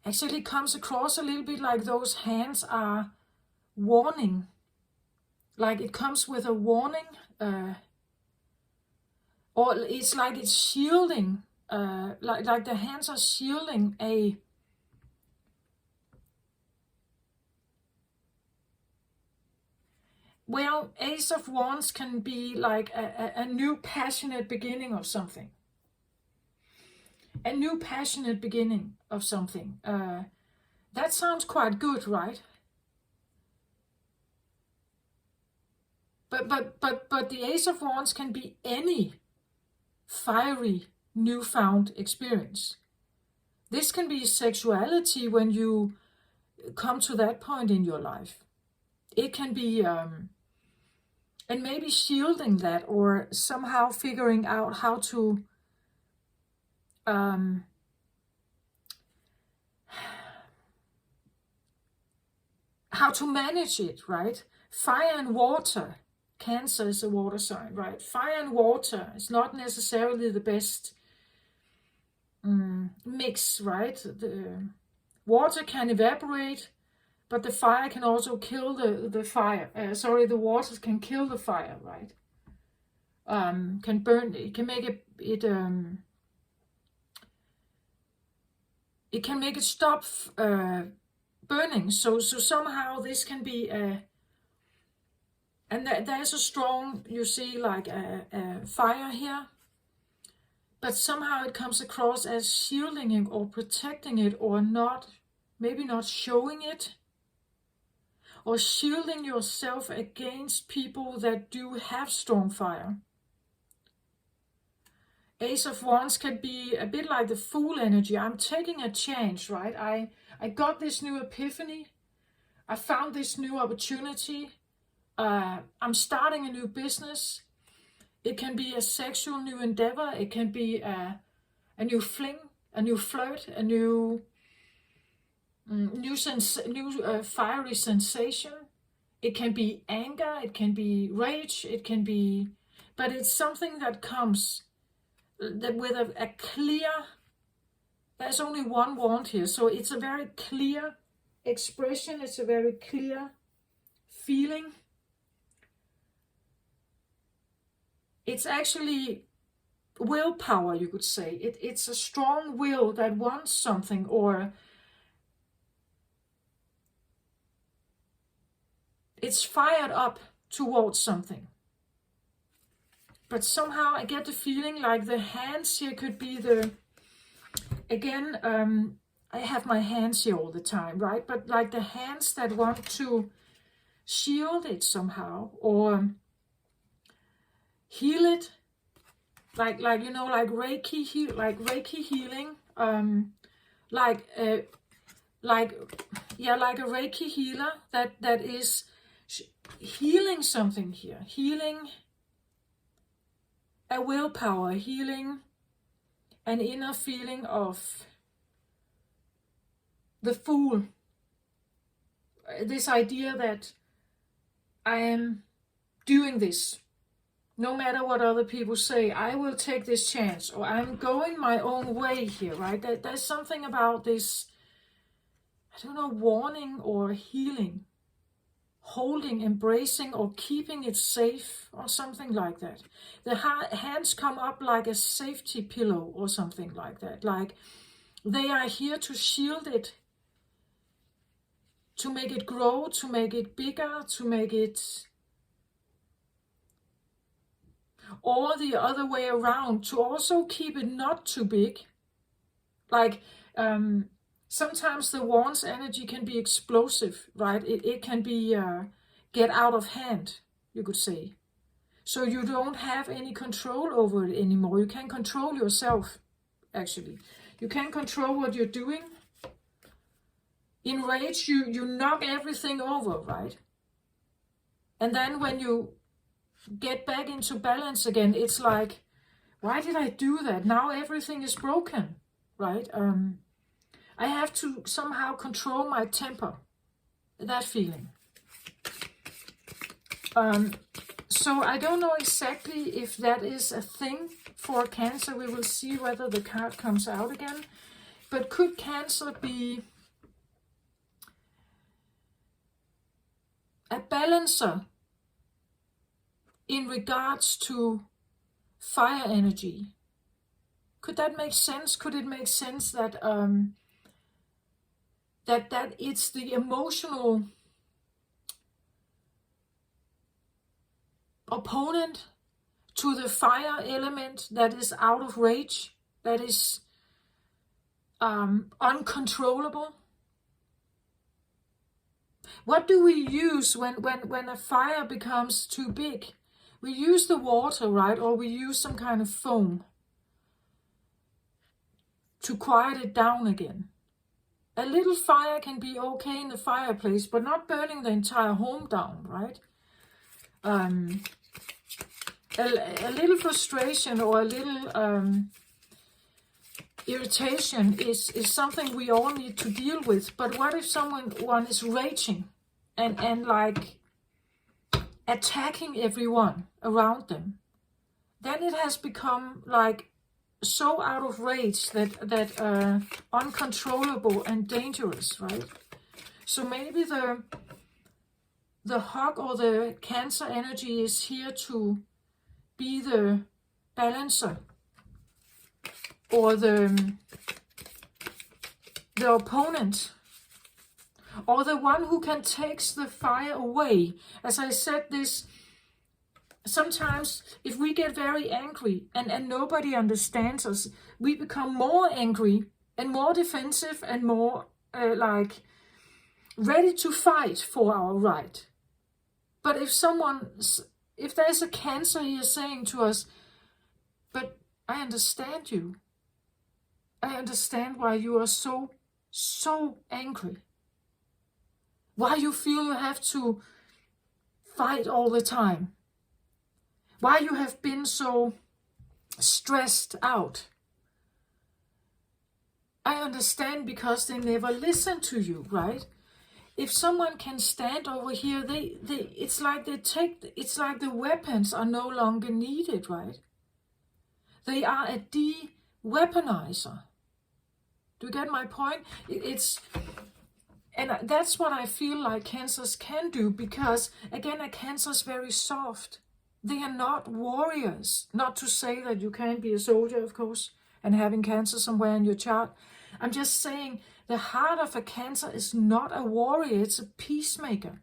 actually comes across a little bit like those hands are warning. Like it comes with a warning, or it's like it's shielding, like the hands are shielding a well, Ace of Wands can be like a new passionate beginning of something. A new passionate beginning of something. That sounds quite good, right? But the Ace of Wands can be any fiery newfound experience. This can be sexuality when you come to that point in your life. It can be, and maybe shielding that, or somehow figuring out how to manage it, right? Fire and water. Cancer is a water sign, right? Fire and water is not necessarily the best mix, right? The water can evaporate, but the fire can also kill the fire. The water can kill the fire, right? Can burn. It can make it can make it stop burning. So somehow this can be and there's a strong, you see, like a fire here, but somehow it comes across as shielding it or protecting it, or not, maybe not showing it, or shielding yourself against people that do have strong fire. Ace of Wands can be a bit like the Fool energy. I'm taking a chance, right? I got this new epiphany. I found this new opportunity. I'm starting a new business. It can be a sexual new endeavor. It can be a new fling, a new flirt, a new fiery sensation. It can be anger. It can be rage. It can be, but it's something that comes with a clear. There's only one wand here, so it's a very clear expression. It's a very clear feeling. It's actually willpower, you could say. It's a strong will that wants something, or it's fired up towards something. But somehow I get the feeling like the hands here could be the, again, I have my hands here all the time, right? But like the hands that want to shield it somehow, or heal it, like you know, like Reiki healing, like a Reiki healer that is healing something here, healing a willpower, healing an inner feeling of the Fool. This idea that I am doing this. No matter what other people say, I will take this chance, or I'm going my own way here, right? There's something about this, I don't know, warning or healing, holding, embracing, or keeping it safe, or something like that. The hands come up like a safety pillow or something like that. Like they are here to shield it, to make it grow, to make it bigger, to make it, or the other way around, to also keep it not too big. Like sometimes the wand's energy can be explosive, right? It can be get out of hand, you could say. So you don't have any control over it anymore. You can control yourself, actually. You can control what you're doing. In rage, you knock everything over, right? And then when you get back into balance again, it's like, why did I do that? Now everything is broken, right? I have to somehow control my temper, that feeling. So I don't know exactly if that is a thing for Cancer. We will see whether the card comes out again. But could Cancer be a balancer in regards to fire energy? Could that make sense? Could it make sense that that it's the emotional opponent to the fire element that is out of rage, that is uncontrollable? What do we use when a fire becomes too big? We use the water, right? Or we use some kind of foam. to quiet it down again. A little fire can be okay in the fireplace, but not burning the entire home down, right? A little frustration or a little irritation is something we all need to deal with. But what if someone is raging and like attacking everyone around them? Then it has become like so out of rage that uncontrollable and dangerous, right? So maybe the hog or the Cancer energy is here to be the balancer or the opponent, or the one who can take the fire away. As I said, this sometimes if we get very angry and nobody understands us, we become more angry and more defensive and more like ready to fight for our right. But if there's a Cancer here saying to us, but I understand you. I understand why you are so angry. Why you feel you have to fight all the time. Why you have been so stressed out. I understand, because they never listen to you, right? If someone can stand over here, it's like the weapons are no longer needed, right? They are a de-weaponizer. Do you get my point? And that's what I feel like Cancers can do, because again, a Cancer is very soft. They are not warriors. Not to say that you can't be a soldier, of course, and having Cancer somewhere in your chart. I'm just saying the heart of a Cancer is not a warrior, it's a peacemaker.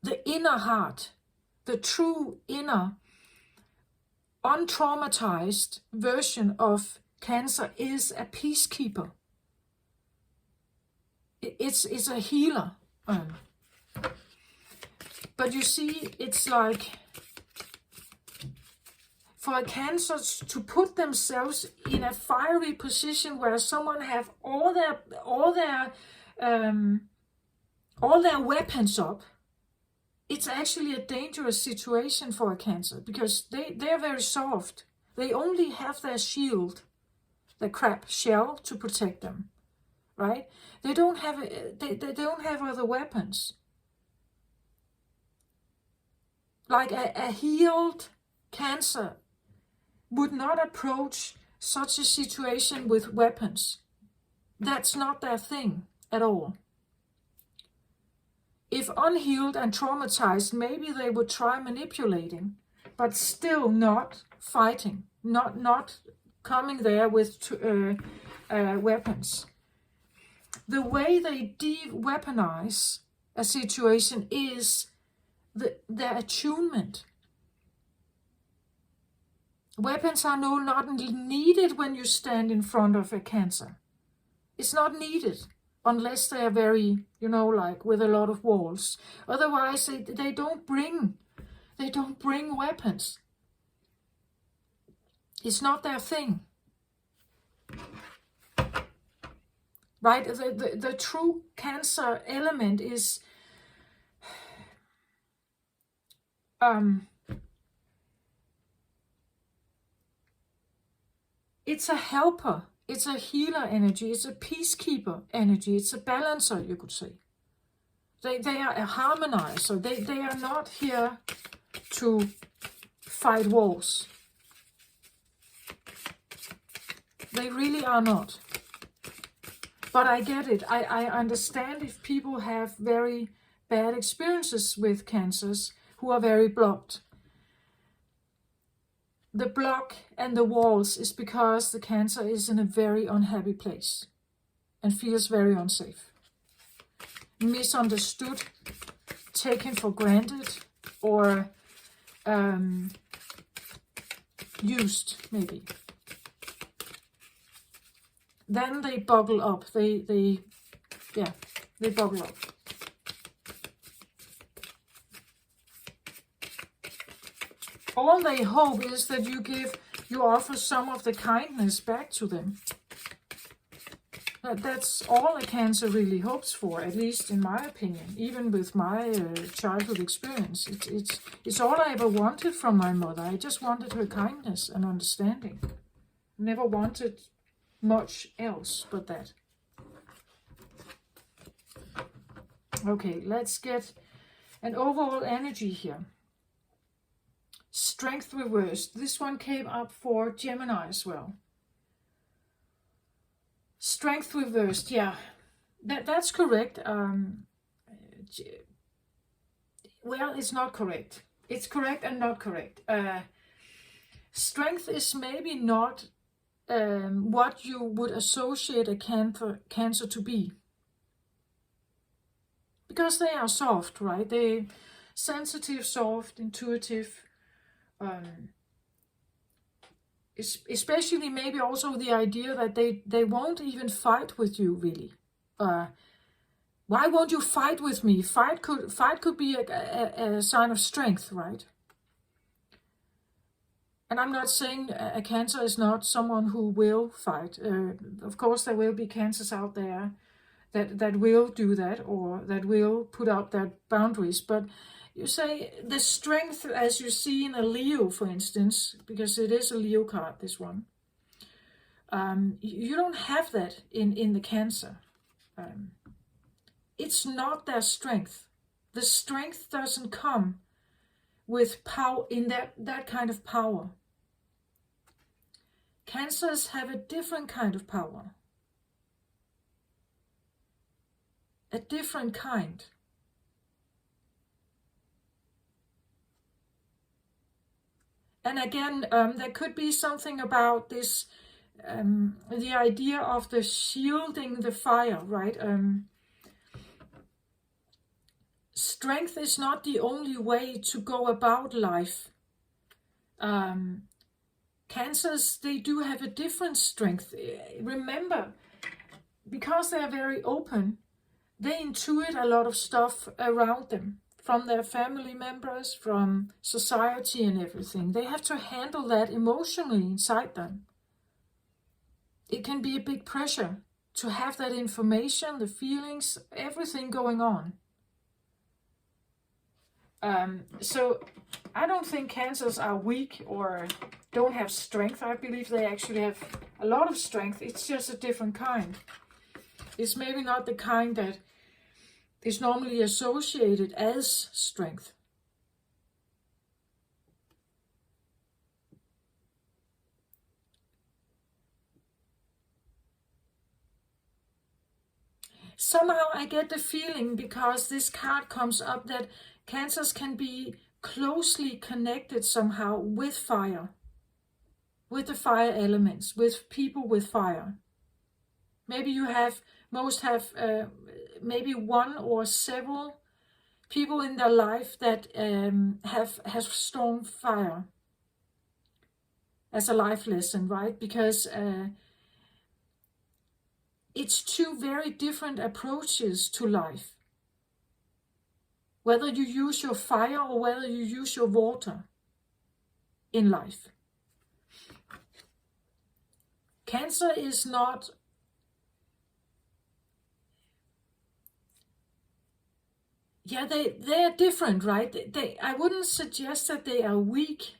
The inner heart, the true inner, untraumatized version of Cancer is a peacekeeper. It's a healer. But you see, it's like for a Cancer to put themselves in a fiery position where someone have all their weapons up, it's actually a dangerous situation for a Cancer, because they're very soft. They only have their shield, the crab shell, to protect them, right? They don't have other weapons. Like a healed Cancer would not approach such a situation with weapons. That's not their thing at all. If unhealed and traumatized, maybe they would try manipulating, but still not fighting, not coming there with weapons. The way they de-weaponize a situation is their attunement. Weapons are not needed when you stand in front of a Cancer. It's not needed unless they are very, like with a lot of walls. Otherwise, they don't bring weapons. It's not their thing. Right? The true Cancer element is it's a helper, it's a healer energy, it's a peacekeeper energy, it's a balancer, you could say. They are a harmonizer. They are not here to fight wars. They really are not. But I get it. I understand if people have very bad experiences with Cancers who are very blocked. The block and the walls is because the Cancer is in a very unhappy place and feels very unsafe. Misunderstood, taken for granted, or used, maybe. Then they bubble up. They bubble up. All they hope is that you give you offer some of the kindness back to them. That's all a Cancer really hopes for, at least in my opinion, even with my childhood experience. It's all I ever wanted from my mother. I just wanted her kindness and understanding. Never wanted much else but that. Okay, let's get an overall energy here. Strength reversed. This one came up for Gemini as well. Strength reversed, yeah, that's correct. Well, it's not correct. It's correct and not correct. Strength is maybe not what you would associate a Cancer to be. Because they are soft, right? They're sensitive, soft, intuitive. Especially maybe also the idea that they won't even fight with you, really. Why won't you fight with me? Fight could be a sign of strength, right? And I'm not saying a Cancer is not someone who will fight. Of course, there will be Cancers out there that will do that, or that will put up their boundaries. But you say the strength, as you see in a Leo, for instance, because it is a Leo card, this one. You don't have that in the Cancer. It's not their strength. The strength doesn't come with power, in that kind of power. Cancers have a different kind of power. A different kind. And again, there could be something about this, the idea of the shielding the fire, right? Strength is not the only way to go about life. Cancers, they do have a different strength. Remember, because they are very open, they intuit a lot of stuff around them. From their family members, from society and everything. They have to handle that emotionally inside them. It can be a big pressure to have that information, the feelings, everything going on. So I don't think Cancers are weak or don't have strength. I believe they actually have a lot of strength. It's just a different kind. It's maybe not the kind that is normally associated as strength. Somehow I get the feeling, because this card comes up, that Cancers can be closely connected somehow with fire. With the fire elements, with people with fire. Maybe you most have maybe one or several people in their life that have strong fire as a life lesson, right? Because it's two very different approaches to life. Whether you use your fire or whether you use your water in life. Cancer is not... Yeah, they are different, right? I wouldn't suggest that they are weak.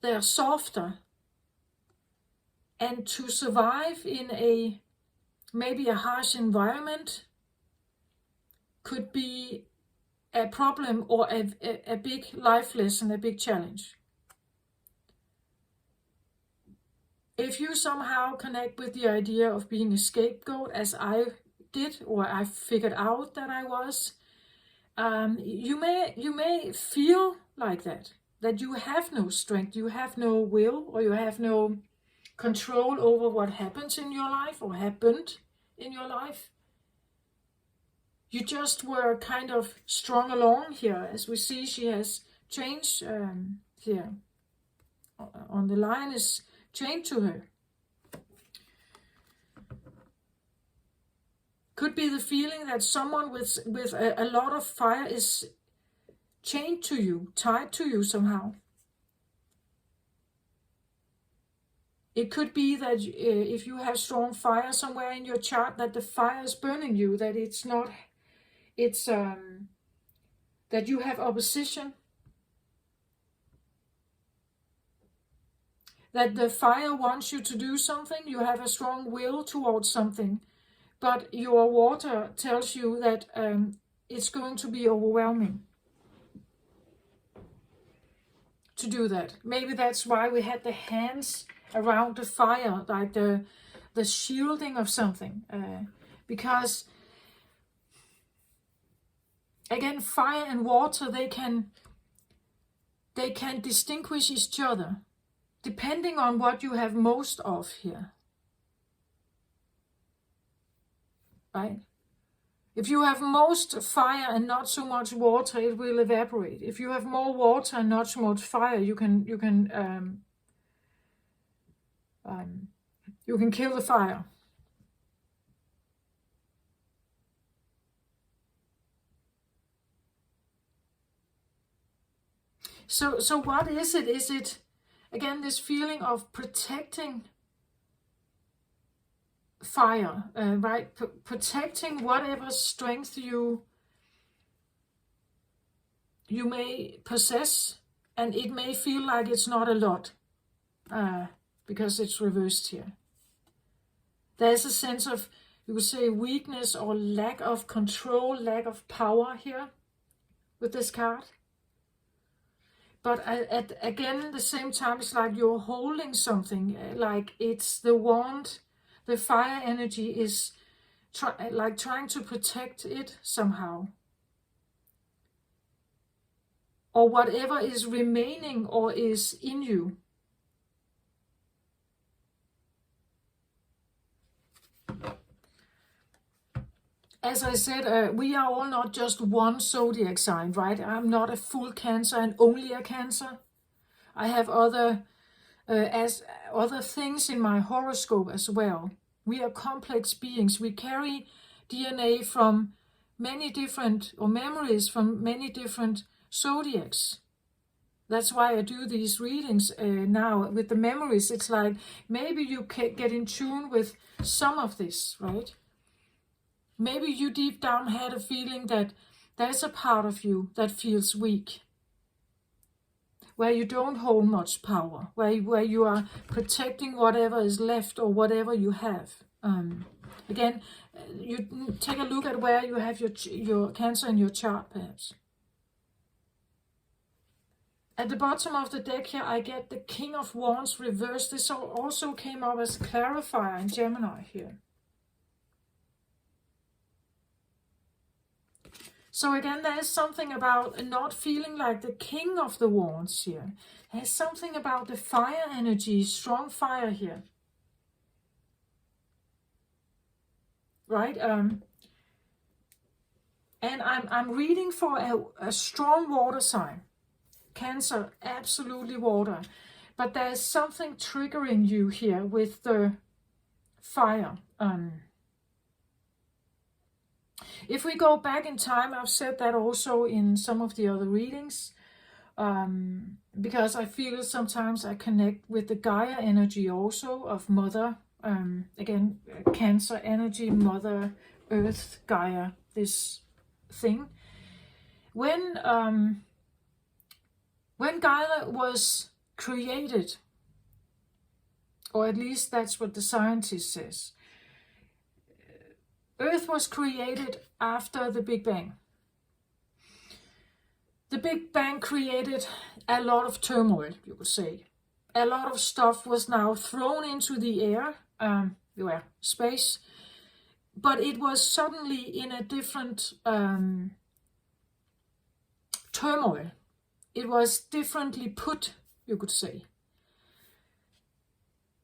They are softer. And to survive in maybe a harsh environment could be a problem or a big life lesson, a big challenge. If you somehow connect with the idea of being a scapegoat, as I did, or I figured out that I was, you may feel like that you have no strength, you have no will, or you have no control over what happens in your life or happened in your life. You just were kind of strung along here. As we see, she has changed here. On the line is chained to her. Could be the feeling that someone with a lot of fire is chained to you, tied to you somehow. It could be that if you have strong fire somewhere in your chart, that the fire is burning you, that that you have opposition, that the fire wants you to do something, you have a strong will towards something, but your water tells you that it's going to be overwhelming to do that. Maybe that's why we had the hands around the fire, like the shielding of something, because again, fire and water, they can distinguish each other depending on what you have most of here, right? If you have most fire and not so much water, it will evaporate. If you have more water and not so much fire, you can kill the fire. So what is it? Is it, again, this feeling of protecting fire, right? Protecting whatever strength you may possess, and it may feel like it's not a lot, because it's reversed here. There's a sense of, you could say, weakness or lack of control, lack of power here with this card. But at the same time, it's like you're holding something, like it's the wand, the fire energy is trying to protect it somehow. Or whatever is remaining or is in you. As I said, we are all not just one zodiac sign, right? I'm not a full Cancer and only a Cancer. I have other things in my horoscope as well. We are complex beings. We carry DNA from many different, or memories from many different zodiacs. That's why I do these readings now with the memories. It's like maybe you can get in tune with some of this, right? Maybe you deep down had a feeling that there's a part of you that feels weak, where you don't hold much power, where you are protecting whatever is left or whatever you have. Again, you take a look at where you have your Cancer in your chart, perhaps. At the bottom of the deck here, I get the King of Wands reversed. This also came up as clarifier in Gemini here. So again, there is something about not feeling like the King of the Wands here. There's something about the fire energy, strong fire here. Right? And I'm reading for a strong water sign. Cancer, absolutely water. But there's something triggering you here with the fire. If we go back in time, I've said that also in some of the other readings, because I feel sometimes I connect with the Gaia energy also of Mother, again, Cancer energy, Mother, Earth, Gaia, this thing. When Gaia was created, or at least that's what the scientist says, Earth was created after the Big Bang. The Big Bang created a lot of turmoil, you could say. A lot of stuff was now thrown into the air, space, but it was suddenly in a different turmoil. It was differently put, you could say.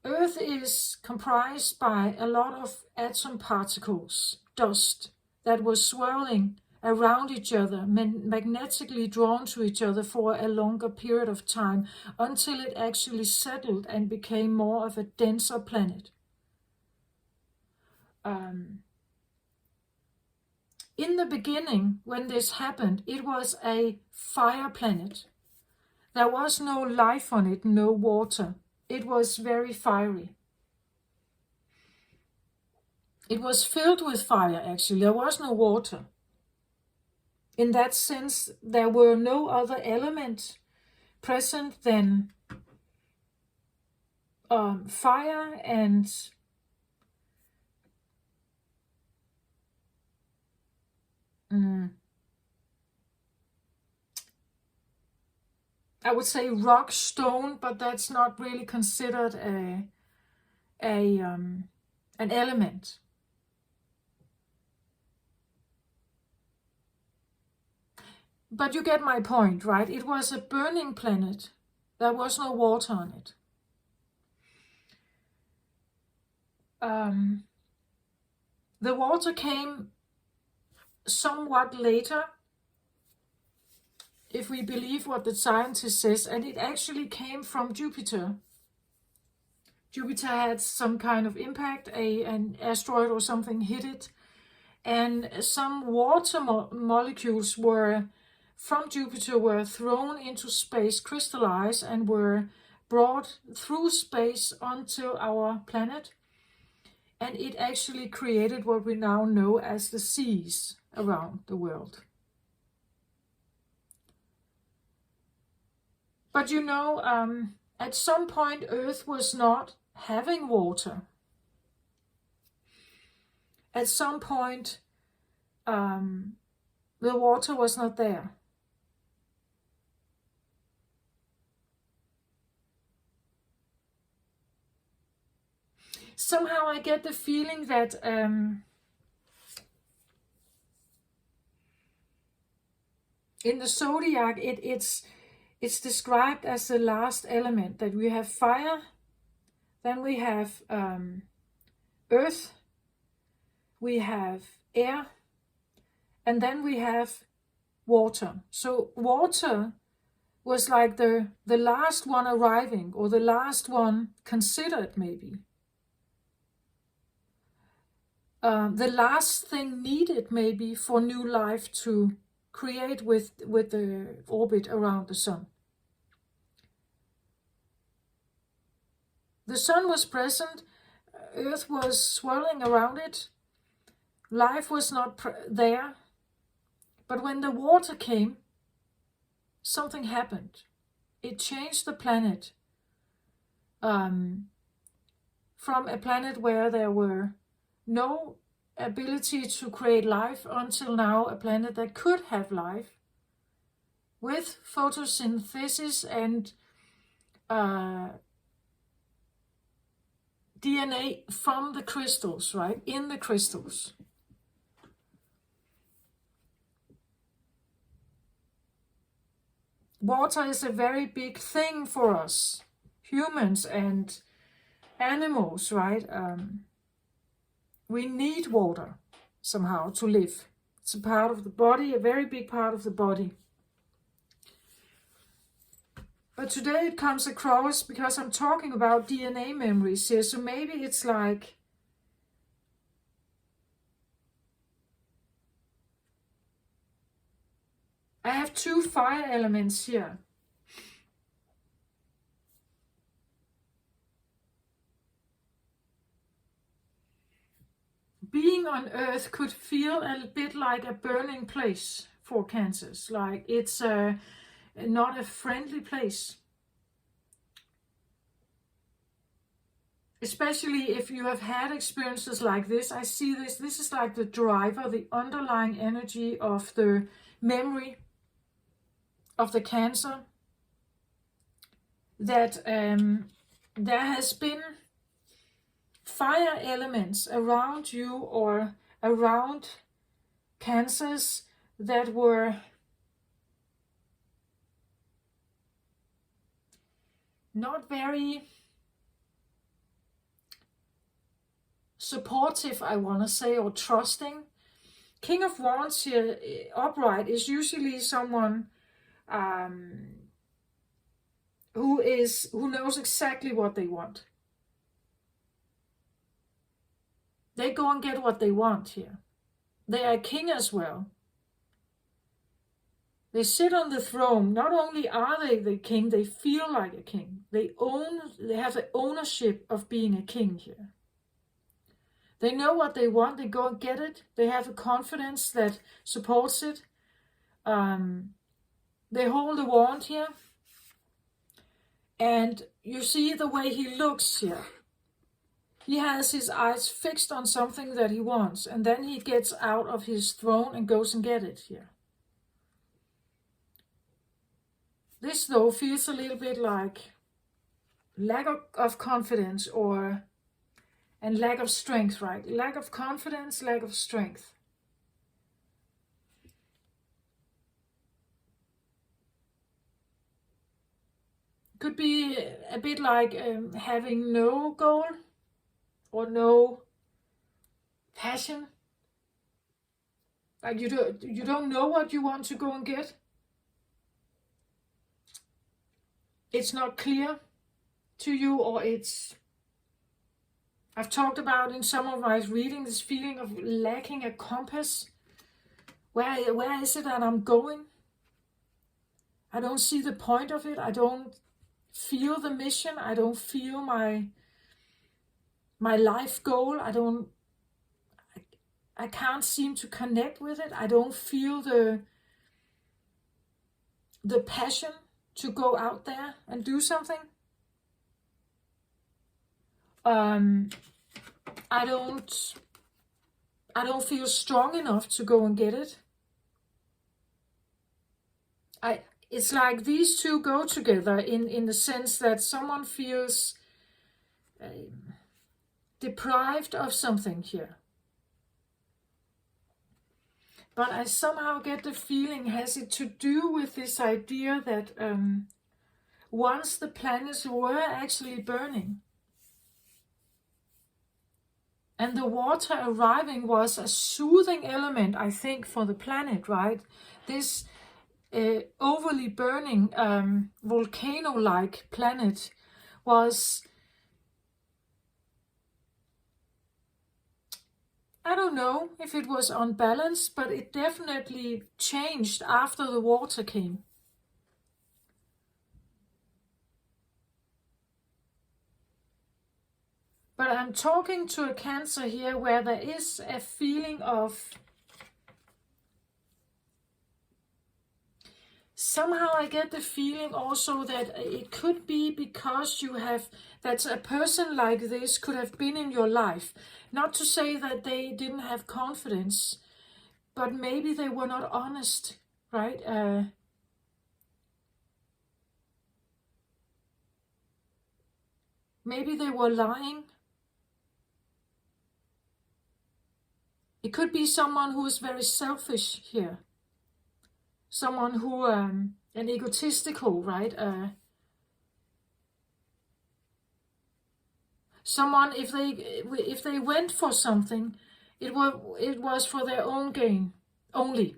Earth is comprised by a lot of atom particles, dust, that was swirling around each other, magnetically drawn to each other for a longer period of time, until it actually settled and became more of a denser planet. In the beginning, when this happened, it was a fire planet. There was no life on it, no water. it was very fiery. It was filled with fire, actually. There was no water. In that sense, there were no other elements present than fire and I would say rock, stone, but that's not really considered an element. But you get my point, right? It was a burning planet. There was no water on it. The water came somewhat later, if we believe what the scientist says, and it actually came from Jupiter. Jupiter had some kind of impact, an asteroid or something hit it, and some water molecules from Jupiter were thrown into space, crystallized, and were brought through space onto our planet. And it actually created what we now know as the seas around the world. But you know, at some point Earth was not having water. At some point, the water was not there. Somehow I get the feeling that in the zodiac, it's described as the last element, that we have fire, then we have earth, we have air, and then we have water. So water was like the last one arriving, or the last one considered maybe. The last thing needed maybe for new life to create with the orbit around the sun. The sun was present, Earth was swirling around it, life was not there, but when the water came, something happened. It changed the planet from a planet where there were no ability to create life until now a planet that could have life with photosynthesis and DNA from the crystals, right? In the crystals. Water is a very big thing for us, humans and animals, right? We need water somehow to live. It's a part of the body, a very big part of the body. But today it comes across because I'm talking about DNA memories here. So maybe it's like I have two fire elements here. Being on Earth could feel a bit like a burning place for Cancers. Like it's not a friendly place. Especially if you have had experiences like this. I see this is like the driver, the underlying energy of the memory of the Cancer. That there has been fire elements around you or around Cancers that were not very supportive, I want to say, or trusting. King of Wands here, upright, is usually someone who knows exactly what they want. They go and get what they want here. They are king as well. They sit on the throne. Not only are they the king, they feel like a king. They have the ownership of being a king here. They know what they want. They go and get it. They have a confidence that supports it. They hold the wand here. And you see the way he looks here. He has his eyes fixed on something that he wants. And then he gets out of his throne and goes and gets it here. This, though, feels a little bit like lack of confidence and lack of strength, right? Lack of confidence, lack of strength. Could be a bit like having no goal or no passion. Like you don't know what you want to go and get. It's not clear to you, or I've talked about in some of my readings this feeling of lacking a compass. Where is it that I'm going? I don't see the point of it. I don't feel the mission. I don't feel my life goal. I can't seem to connect with it. I don't feel the passion to go out there and do something. I don't feel strong enough to go and get it. It's like these two go together in the sense that someone feels deprived of something here. But I somehow get the feeling, has it to do with this idea that once the planets were actually burning, and the water arriving was a soothing element, I think, for the planet, right? This overly burning volcano-like planet was, I don't know if it was unbalanced, but it definitely changed after the water came. But I'm talking to a Cancer here where there is a feeling of, somehow I get the feeling also that it could be because that a person like this could have been in your life. Not to say that they didn't have confidence, but maybe they were not honest, right? Maybe they were lying. It could be someone who is very selfish here. Someone who, an egotistical, right? Someone, if they went for something, it was for their own gain only.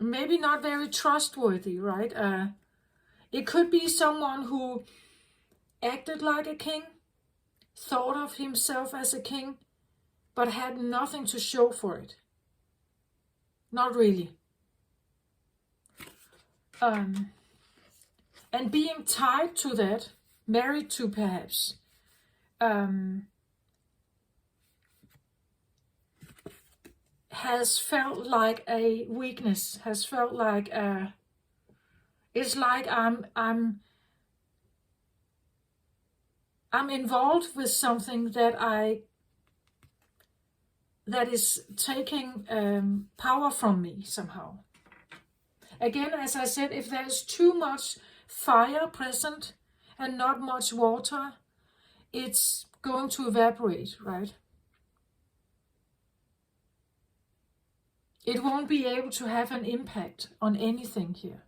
Maybe not very trustworthy, right? It could be someone who acted like a king, thought of himself as a king, but had nothing to show for it. Not really. And being tied to that, married to perhaps, has felt like a weakness, has felt like it's like I'm involved with something that is taking power from me somehow. Again, as I said, if there's too much fire present and not much water, it's going to evaporate, right? It won't be able to have an impact on anything here.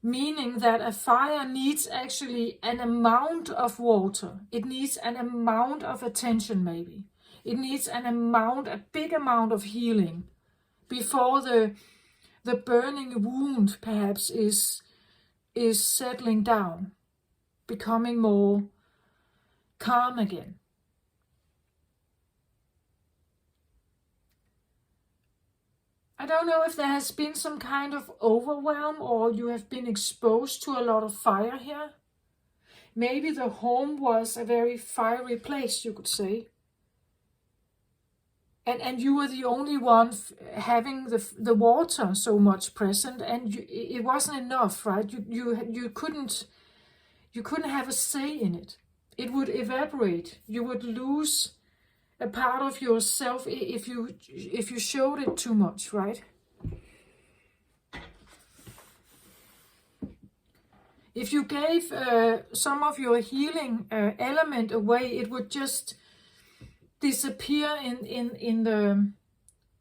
Meaning that a fire needs actually an amount of water. It needs an amount of attention maybe. It needs a big amount of healing before the burning wound perhaps is settling down, becoming more calm again. I don't know if there has been some kind of overwhelm or you have been exposed to a lot of fire here. Maybe the home was a very fiery place, you could say. And you were the only one having the water so much present, and it wasn't enough, right? You couldn't have a say in it. It would evaporate. You would lose a part of yourself if you showed it too much, right? If you gave some of your healing element away, it would just disappear in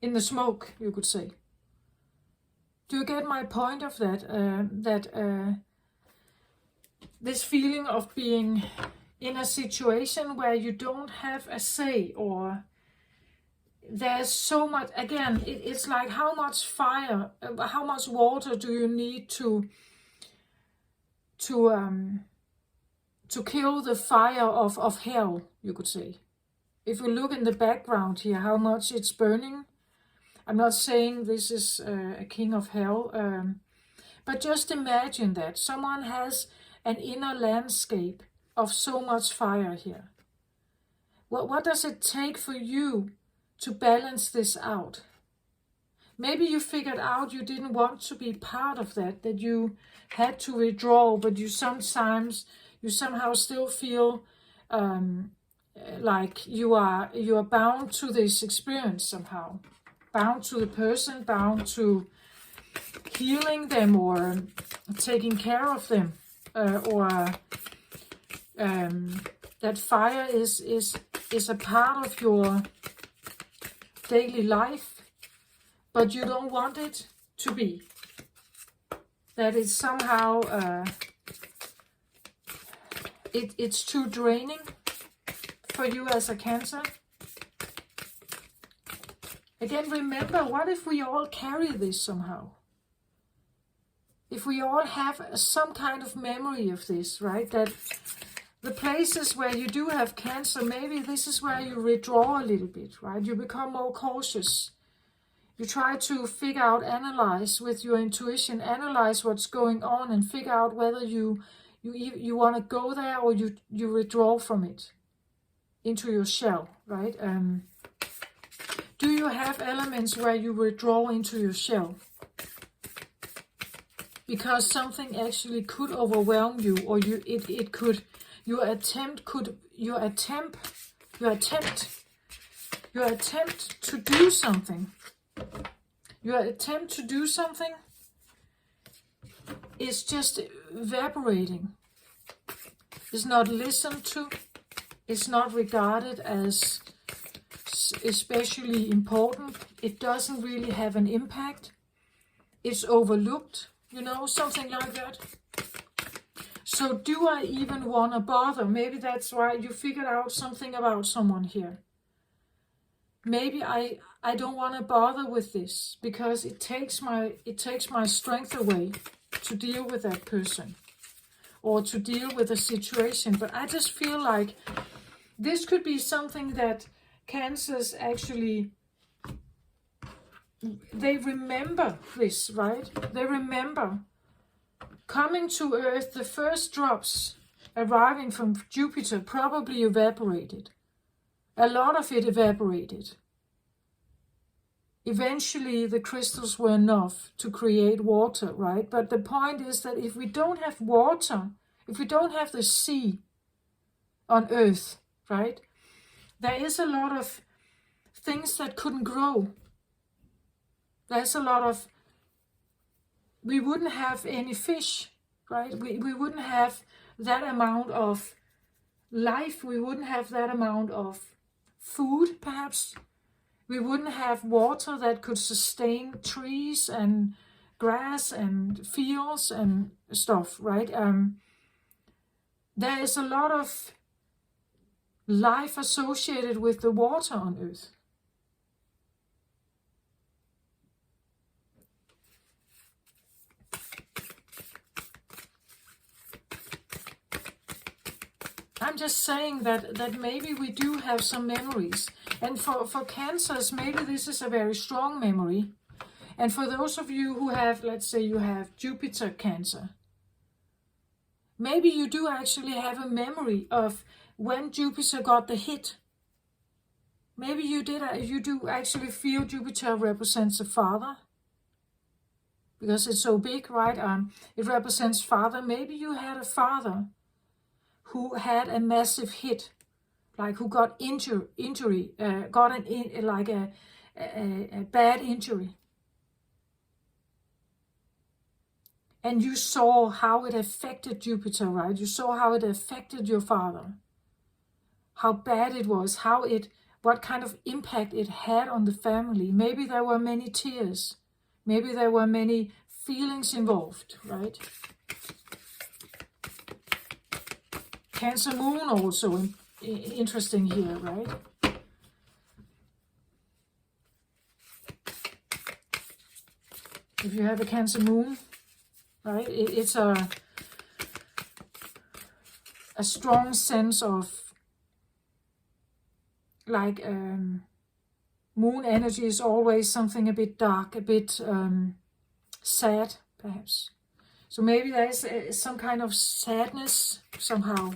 the smoke, you could say. Do you get my point of that? This feeling of being in a situation where you don't have a say, or there's so much, again, it's like how much fire, how much water do you need to kill the fire of hell, you could say. If you look in the background here, how much it's burning. I'm not saying this is a king of hell, but just imagine that someone has an inner landscape of so much fire here. What does it take for you to balance this out? Maybe you figured out you didn't want to be part of that you had to withdraw, but you somehow still feel like you are bound to this experience somehow, bound to the person, bound to healing them or taking care of them, or that fire is a part of your daily life, but you don't want it to be. That is somehow it's too draining for you as a Cancer. Again, remember, what if we all carry this somehow? If we all have some kind of memory of this, right? That the places where you do have Cancer, maybe this is where you withdraw a little bit, right? You become more cautious. You try to figure out, analyze with your intuition, analyze what's going on and figure out whether you want to go there or you withdraw from it into your shell, right? Do you have elements where you withdraw into your shell? Because something actually could overwhelm you, or your attempt to do something. Your attempt to do something is just evaporating. It's not listened to. It's not regarded as especially important. It doesn't really have an impact. It's overlooked, something like that. So do I even want to bother? Maybe that's why you figured out something about someone here. Maybe I don't want to bother with this because it takes my strength away to deal with that person or to deal with a situation. But I just feel like this could be something that Cancers actually, they remember this, right? They remember coming to Earth, the first drops arriving from Jupiter probably evaporated. A lot of it evaporated. Eventually, the crystals were enough to create water, right? But the point is that if we don't have water, if we don't have the sea on Earth, right? There is a lot of things that couldn't grow. There's a lot of, we wouldn't have any fish, right? We wouldn't have that amount of life. We wouldn't have that amount of food, perhaps. We wouldn't have water that could sustain trees and grass and fields and stuff, right? There is a lot of life associated with the water on Earth. I'm just saying that maybe we do have some memories. And for Cancers, maybe this is a very strong memory. And for those of you who have, let's say you have Jupiter Cancer, maybe you do actually have a memory of when Jupiter got the hit. Maybe you do actually feel Jupiter represents a father, because it's so big, right? It represents father. Maybe you had a father who had a massive hit, like who got injury, got a bad injury. And you saw how it affected Jupiter, right? You saw how it affected your father, how bad it was, what kind of impact it had on the family. Maybe there were many tears. Maybe there were many feelings involved, right? Cancer Moon also interesting here, right? If you have a Cancer Moon, right, it's a strong sense of, like, moon energy is always something a bit dark, a bit sad, perhaps. So maybe there's some kind of sadness somehow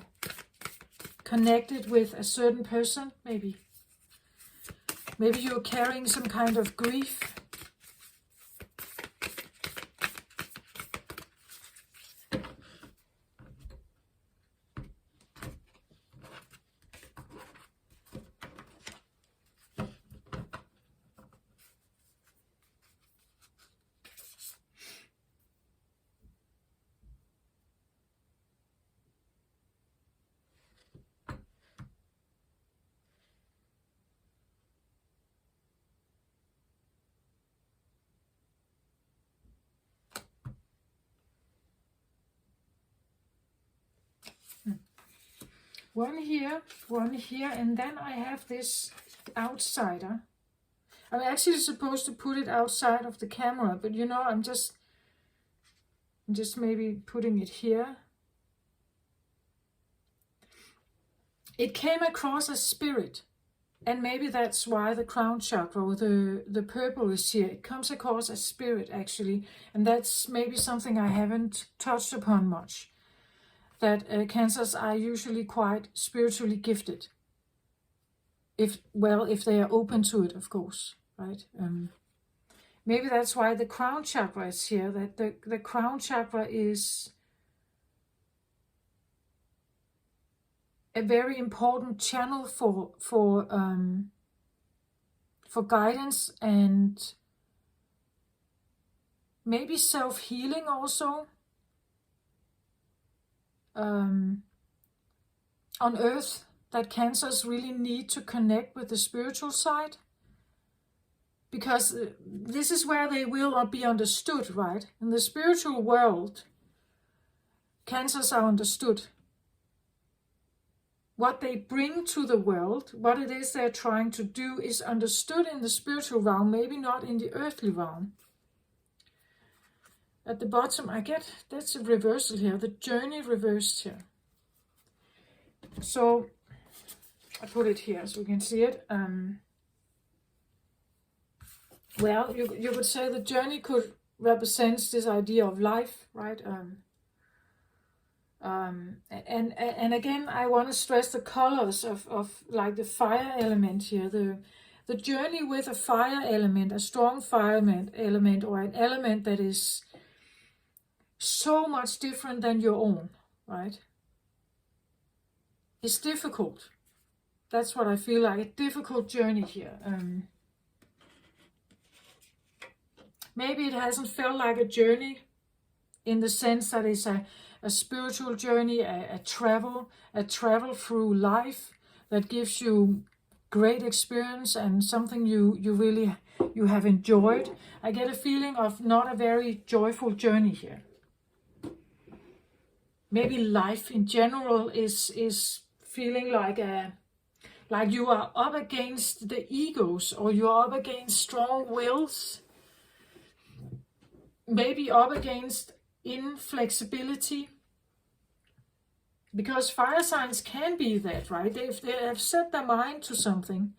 connected with a certain person, maybe. Maybe you're carrying some kind of grief. One here, and then I have this outsider. I'm actually supposed to put it outside of the camera, but you know, I'm just maybe putting it here. It came across as spirit, and maybe that's why the crown chakra, or the purple is here. It comes across as spirit, actually, and that's maybe something I haven't touched upon much. That Cancers are usually quite spiritually gifted, if they are open to it, of course, right? Maybe that's why the crown chakra is here. That the crown chakra is a very important channel for guidance and maybe self-healing also. On Earth, that Cancers really need to connect with the spiritual side, because this is where they will not be understood, right? In the spiritual world, Cancers are understood. What they bring to the world, what it is they're trying to do, is understood in the spiritual realm, maybe not in the earthly realm. At the bottom, that's a reversal here, the journey reversed here. So I put it here so we can see it. Well, you could say the journey could represent this idea of life, right? And again, I want to stress the colors of like the fire element here. The journey with a fire element, a strong fire element, or an element that is so much different than your own, right? It's difficult. That's what I feel like, a difficult journey here. Maybe it hasn't felt like a journey in the sense that it's a spiritual journey, a travel through life that gives you great experience and something you really have enjoyed. I get a feeling of not a very joyful journey here. Maybe life in general is feeling like you are up against the egos, or you are up against strong wills, maybe up against inflexibility, because fire signs can be that, right? If they have set their mind to something,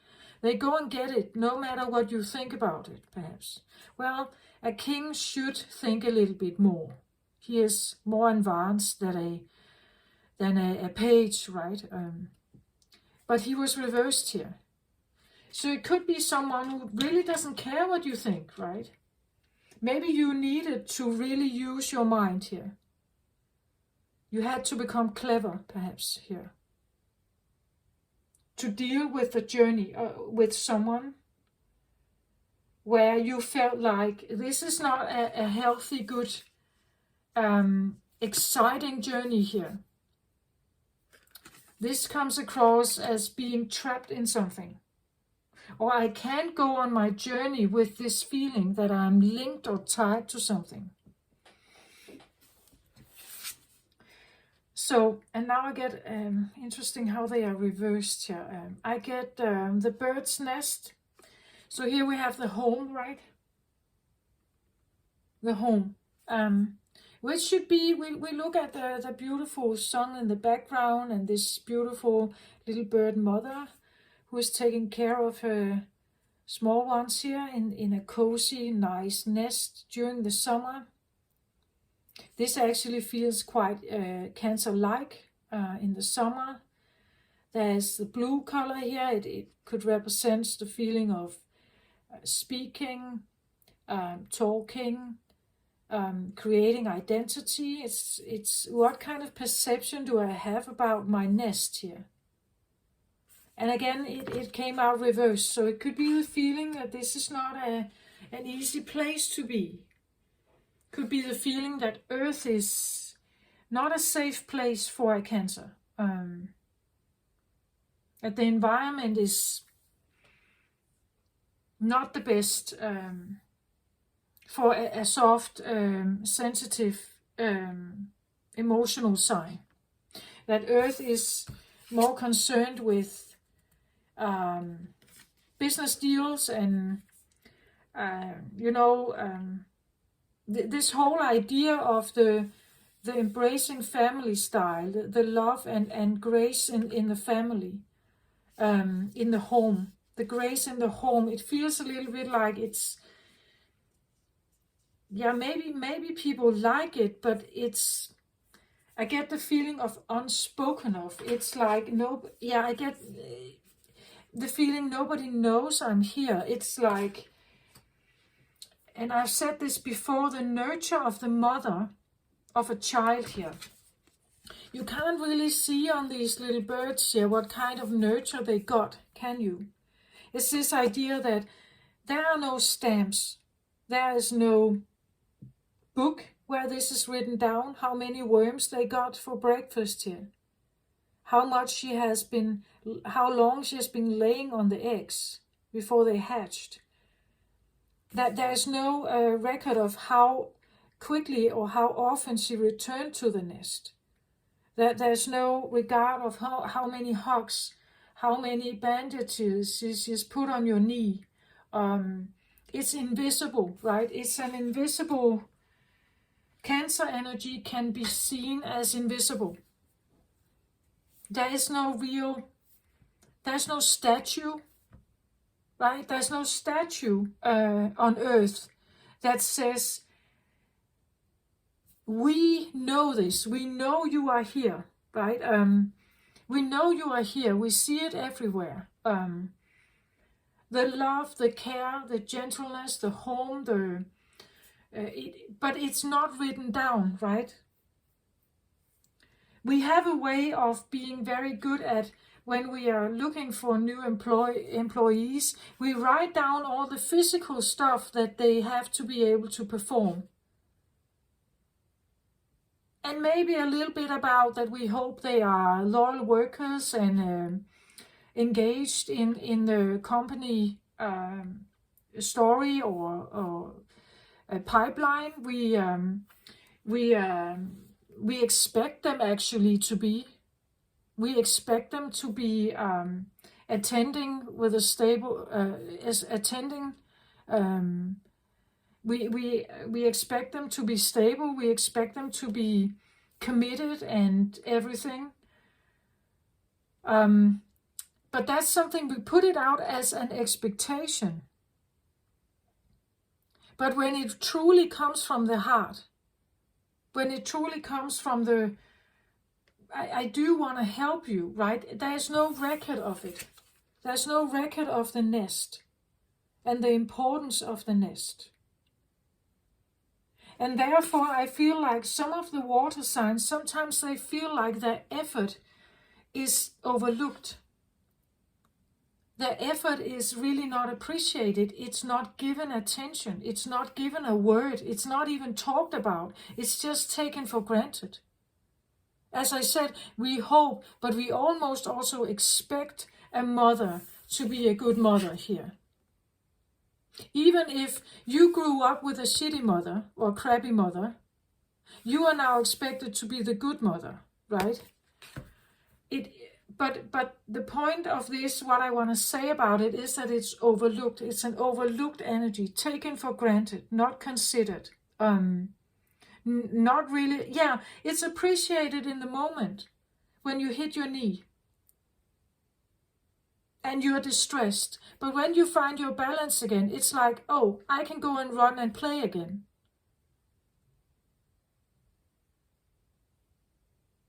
They go and get it, no matter what you think about it, perhaps. Well, a king should think a little bit more. He is more advanced than a page, right? But he was reversed here. So it could be someone who really doesn't care what you think, right? Maybe you needed to really use your mind here. You had to become clever, perhaps, here. To deal with the journey with someone where you felt like this is not a healthy, good, exciting journey here. This comes across as being trapped in something. Or I can't go on my journey with this feeling that I'm linked or tied to something. So, and now I get, interesting how they are reversed here. I get the bird's nest. So here we have the home, right? The home. Which should be, we look at the beautiful sun in the background and this beautiful little bird mother who is taking care of her small ones here in a cozy, nice nest during the summer. This actually feels quite Cancer-like in the summer. There's the blue color here. It could represent the feeling of speaking, talking, creating identity. It's what kind of perception do I have about my nest here? And again, it came out reversed. So it could be the feeling that this is not an easy place to be. Could be the feeling that Earth is not a safe place for a Cancer. That the environment is not the best for a soft, sensitive, emotional sign. That Earth is more concerned with business deals and, this whole idea of the embracing family style, the love and grace in the family, in the home, the grace in the home. It feels a little bit like it's, yeah, maybe people like it, but it's, I get the feeling of unspoken of. It's like, I get the feeling nobody knows I'm here. It's like, and I've said this before, the nurture of the mother of a child here. You can't really see on these little birds here what kind of nurture they got, can you? It's this idea that there are no stamps. There is no book where this is written down, how many worms they got for breakfast here. How long she has been laying on the eggs before they hatched. That there is no record of how quickly or how often she returned to the nest. That there's no regard of how many hugs, how many bandages she's put on your knee. It's invisible, right? It's an invisible. Cancer energy can be seen as invisible. There's no statue, right? There's no statue on Earth that says, we know this, we know you are here, right? We know you are here, we see it everywhere. The love, the care, the gentleness, the home, but it's not written down, right? We have a way of being very good at, when we are looking for new employees, we write down all the physical stuff that they have to be able to perform. And maybe a little bit about that we hope they are loyal workers and engaged in the company story or a pipeline. We expect them actually to be. We expect them to be attending with a stable, we expect them to be stable. We expect them to be committed and everything. But But that's something we put it out as an expectation. But when it truly comes from the heart, when it truly comes from the, I do want to help you, right? There's no record of it. There's no record of the nest and the importance of the nest. And therefore, I feel like some of the water signs, sometimes they feel like their effort is overlooked. Their effort is really not appreciated. It's not given attention. It's not given a word. It's not even talked about. It's just taken for granted. As I said, we hope, but we almost also expect a mother to be a good mother here. Even if you grew up with a shitty mother or crappy mother, you are now expected to be the good mother, right? But the point of this, what I want to say about it, is that it's overlooked. It's an overlooked energy, taken for granted, not considered. Not really, yeah, it's appreciated in the moment when you hit your knee and you're distressed. But when you find your balance again, it's like, oh, I can go and run and play again.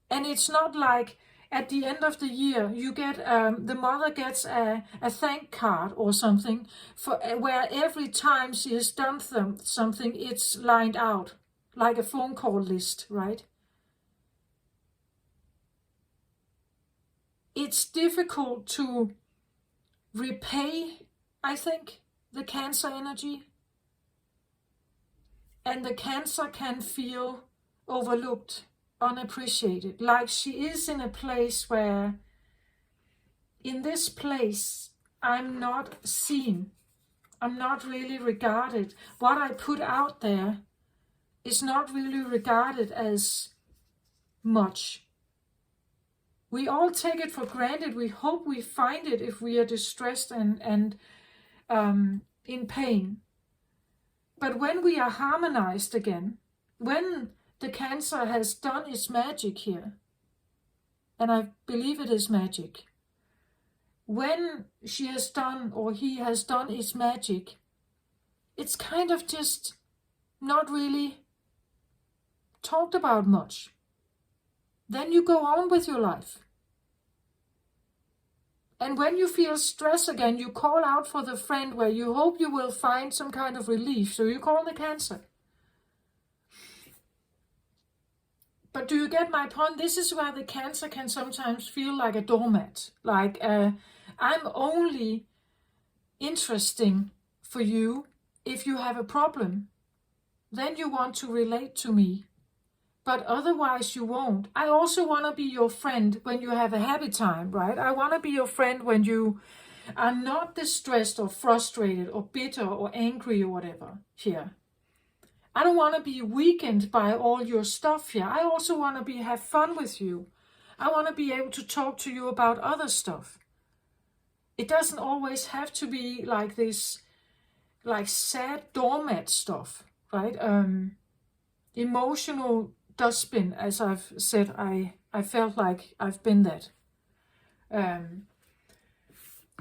And it's not like at the end of the year, you get the mother gets a thank card or something for where every time she has done something, it's lined out like a phone call list, right? It's difficult to repay, I think, the Cancer energy. And the Cancer can feel overlooked, unappreciated, like she is in a place where, in this place, I'm not seen. I'm not really regarded. What I put out there is not really regarded as much. We all take it for granted. We hope we find it if we are distressed and in pain. But when we are harmonized again, when the Cancer has done its magic here, and I believe it is magic, when she has done or he has done his magic, it's kind of just not really talked about much. Then you go on with your life. And when you feel stress again, you call out for the friend where you hope you will find some kind of relief. So you call the Cancer. But do you get my point? This is where the Cancer can sometimes feel like a doormat. Like I'm only interesting for you if you have a problem. Then you want to relate to me. But otherwise you won't. I also want to be your friend when you have a happy time, right? I want to be your friend when you are not distressed or frustrated or bitter or angry or whatever here. I don't want to be weakened by all your stuff here. I also want to have fun with you. I want to be able to talk to you about other stuff. It doesn't always have to be like this, like sad doormat stuff, right? Emotional dustbin, as I've said, I felt like I've been that.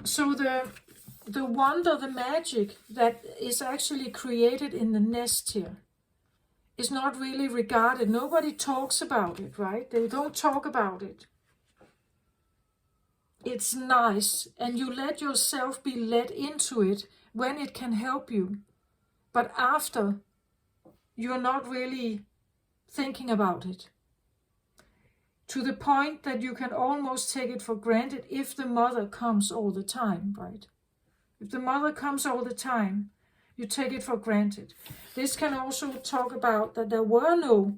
So the wonder, the magic that is actually created in the nest here is not really regarded. Nobody talks about it, right? They don't talk about it. It's nice, and you let yourself be led into it when it can help you. But after, you're not really thinking about it. To the point that you can almost take it for granted if the mother comes all the time, right? If the mother comes all the time, you take it for granted. This can also talk about that there were no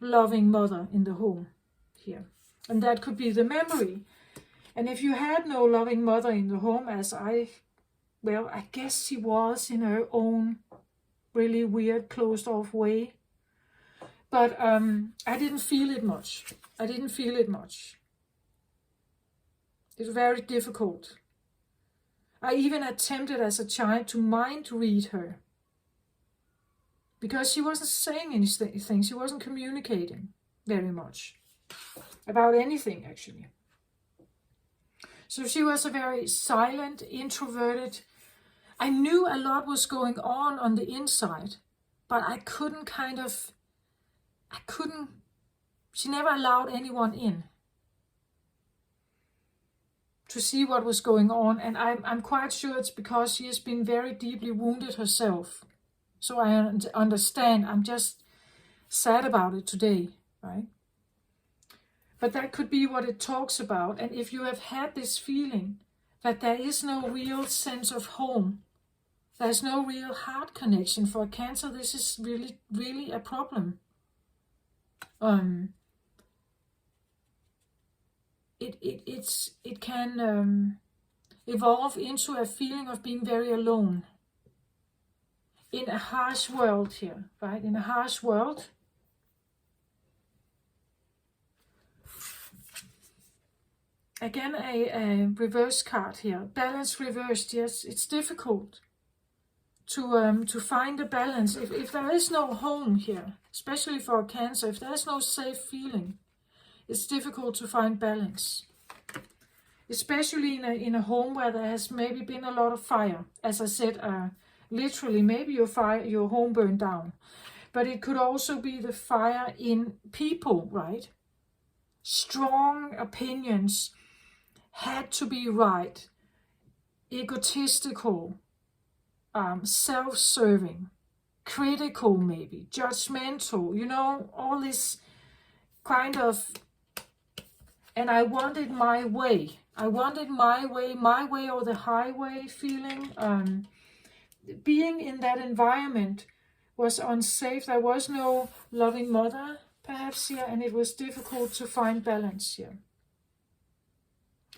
loving mother in the home here. And that could be the memory. And if you had no loving mother in the home, as I guess she was in her own really weird, closed off way. But I didn't feel it much. It's very difficult. I even attempted as a child to mind read her. Because she wasn't saying anything. She wasn't communicating very much. About anything, actually. So she was a very silent, introverted. I knew a lot was going on the inside, but I couldn't she never allowed anyone in to see what was going on. And I'm quite sure it's because she has been very deeply wounded herself. So I understand. I'm just sad about it today, right? But that could be what it talks about. And if you have had this feeling that there is no real sense of home, there's no real heart connection for Cancer, this is really, really a problem. It can evolve into a feeling of being very alone in a harsh world here, right? In a harsh world. Again, a reverse card here. Balance reversed. Yes, it's difficult to find a balance. If there is no home here, especially for a Cancer, if there is no safe feeling, it's difficult to find balance. Especially in a home where there has maybe been a lot of fire. As I said, literally, maybe your home burned down. But it could also be the fire in people, right? Strong opinions, had to be right, egotistical, self-serving, critical maybe, judgmental, you know, all this kind of, and I wanted my way. I wanted my way or the highway feeling. Being in that environment was unsafe. There was no loving mother, perhaps, here, and it was difficult to find balance here.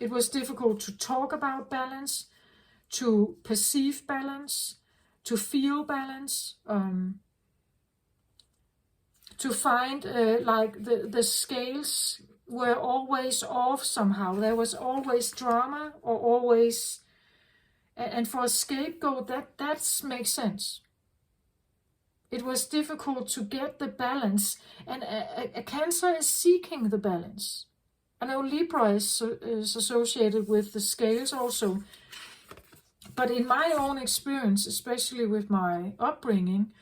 It was difficult to talk about balance, to perceive balance, to feel balance, to find like the scales were always off somehow. There was always drama or always, and for a scapegoat, that makes sense. It was difficult to get the balance, and a Cancer is seeking the balance. I know Libra is associated with the scales also, but in my own experience, especially with my upbringing,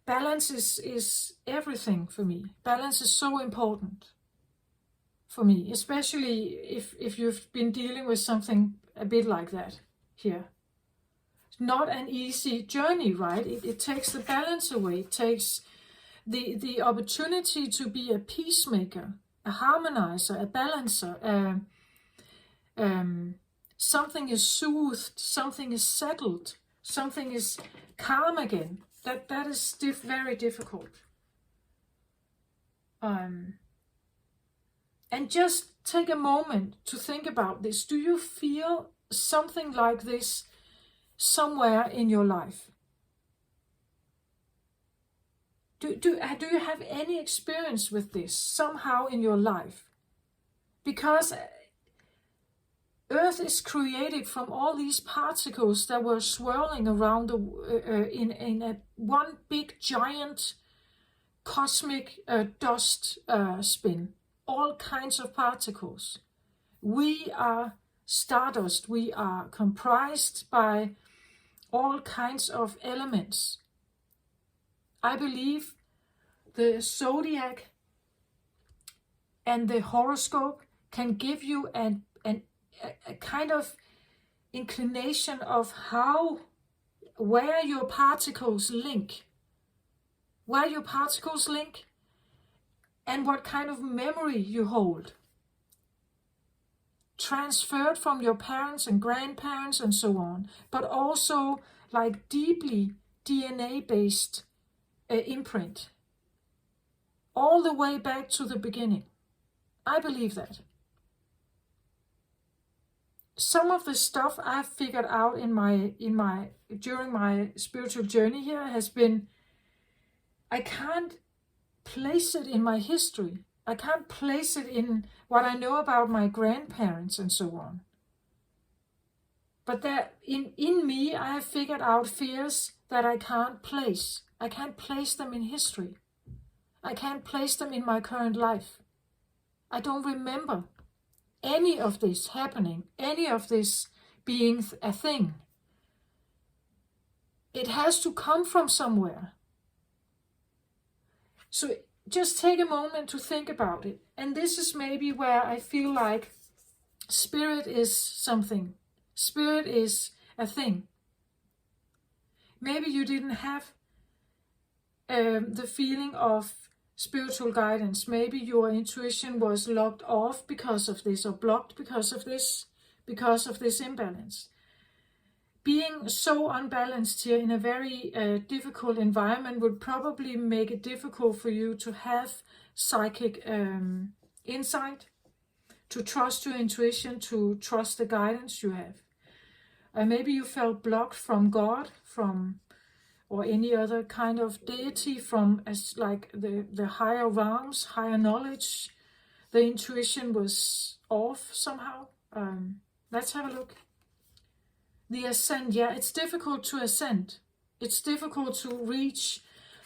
balance is everything for me. Balance is so important for me, especially if you've been dealing with something a bit like that here. It's not an easy journey, right? It takes the balance away. It takes the opportunity to be a peacemaker, a harmonizer, a balancer. Something is soothed, something is settled, something is calm again. That is very difficult. And just take a moment to think about this. Do you feel something like this somewhere in your life? Do you have any experience with this somehow in your life? Because Earth is created from all these particles that were swirling around in a one big giant cosmic dust spin. All kinds of particles. We are stardust. We are comprised by all kinds of elements. I believe the zodiac and the horoscope can give you a kind of inclination of where your particles link. Where your particles link and what kind of memory you hold. Transferred from your parents and grandparents and so on, but also like deeply DNA-based imprint. All the way back to the beginning. I believe that. Some of the stuff I've figured out during my spiritual journey here has been, I can't place it in my history. I can't place it in what I know about my grandparents and so on. But that in me, I have figured out fears that I can't place. I can't place them in history. I can't place them in my current life. I don't remember any of this happening, any of this being a thing. It has to come from somewhere. So just take a moment to think about it. And this is maybe where I feel like spirit is something. Spirit is a thing. Maybe you didn't have the feeling of spiritual guidance. Maybe your intuition was locked off because of this, or blocked because of this imbalance. Being so unbalanced here in a very difficult environment would probably make it difficult for you to have psychic insight, to trust your intuition, to trust the guidance you have. Maybe you felt blocked from God, or any other kind of deity, from like the higher realms, higher knowledge. The intuition was off somehow. Let's have a look. The ascent, yeah, it's difficult to ascend. It's difficult to reach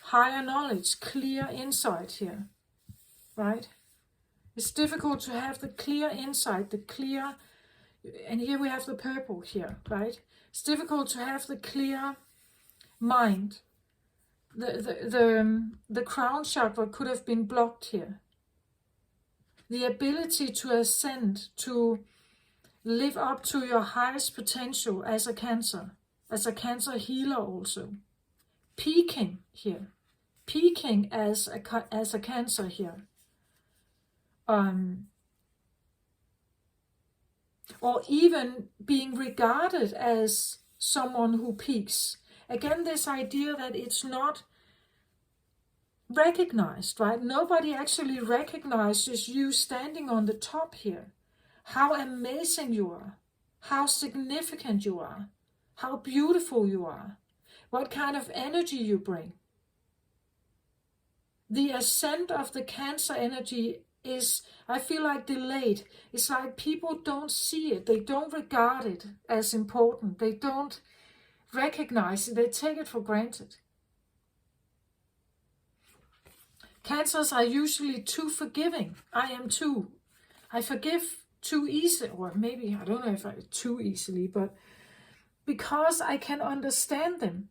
higher knowledge, clear insight here, right? It's difficult to have the clear insight, the clear, and here we have the purple here, right? It's difficult to have the clear mind. The crown chakra could have been blocked here. The ability to ascend, to live up to your highest potential as a Cancer healer also. Peaking here. Peaking as a Cancer here. Or even being regarded as someone who peaks. Again, this idea that it's not recognized, right? Nobody actually recognizes you standing on the top here. How amazing you are. How significant you are. How beautiful you are. What kind of energy you bring. The ascent of the Cancer energy is, I feel like, delayed. It's like people don't see it. They don't regard it as important. They don't recognize it. They take it for granted. Cancers are usually too forgiving. I am too. I forgive too easily, or maybe, I don't know if I too easily, but because I can understand them.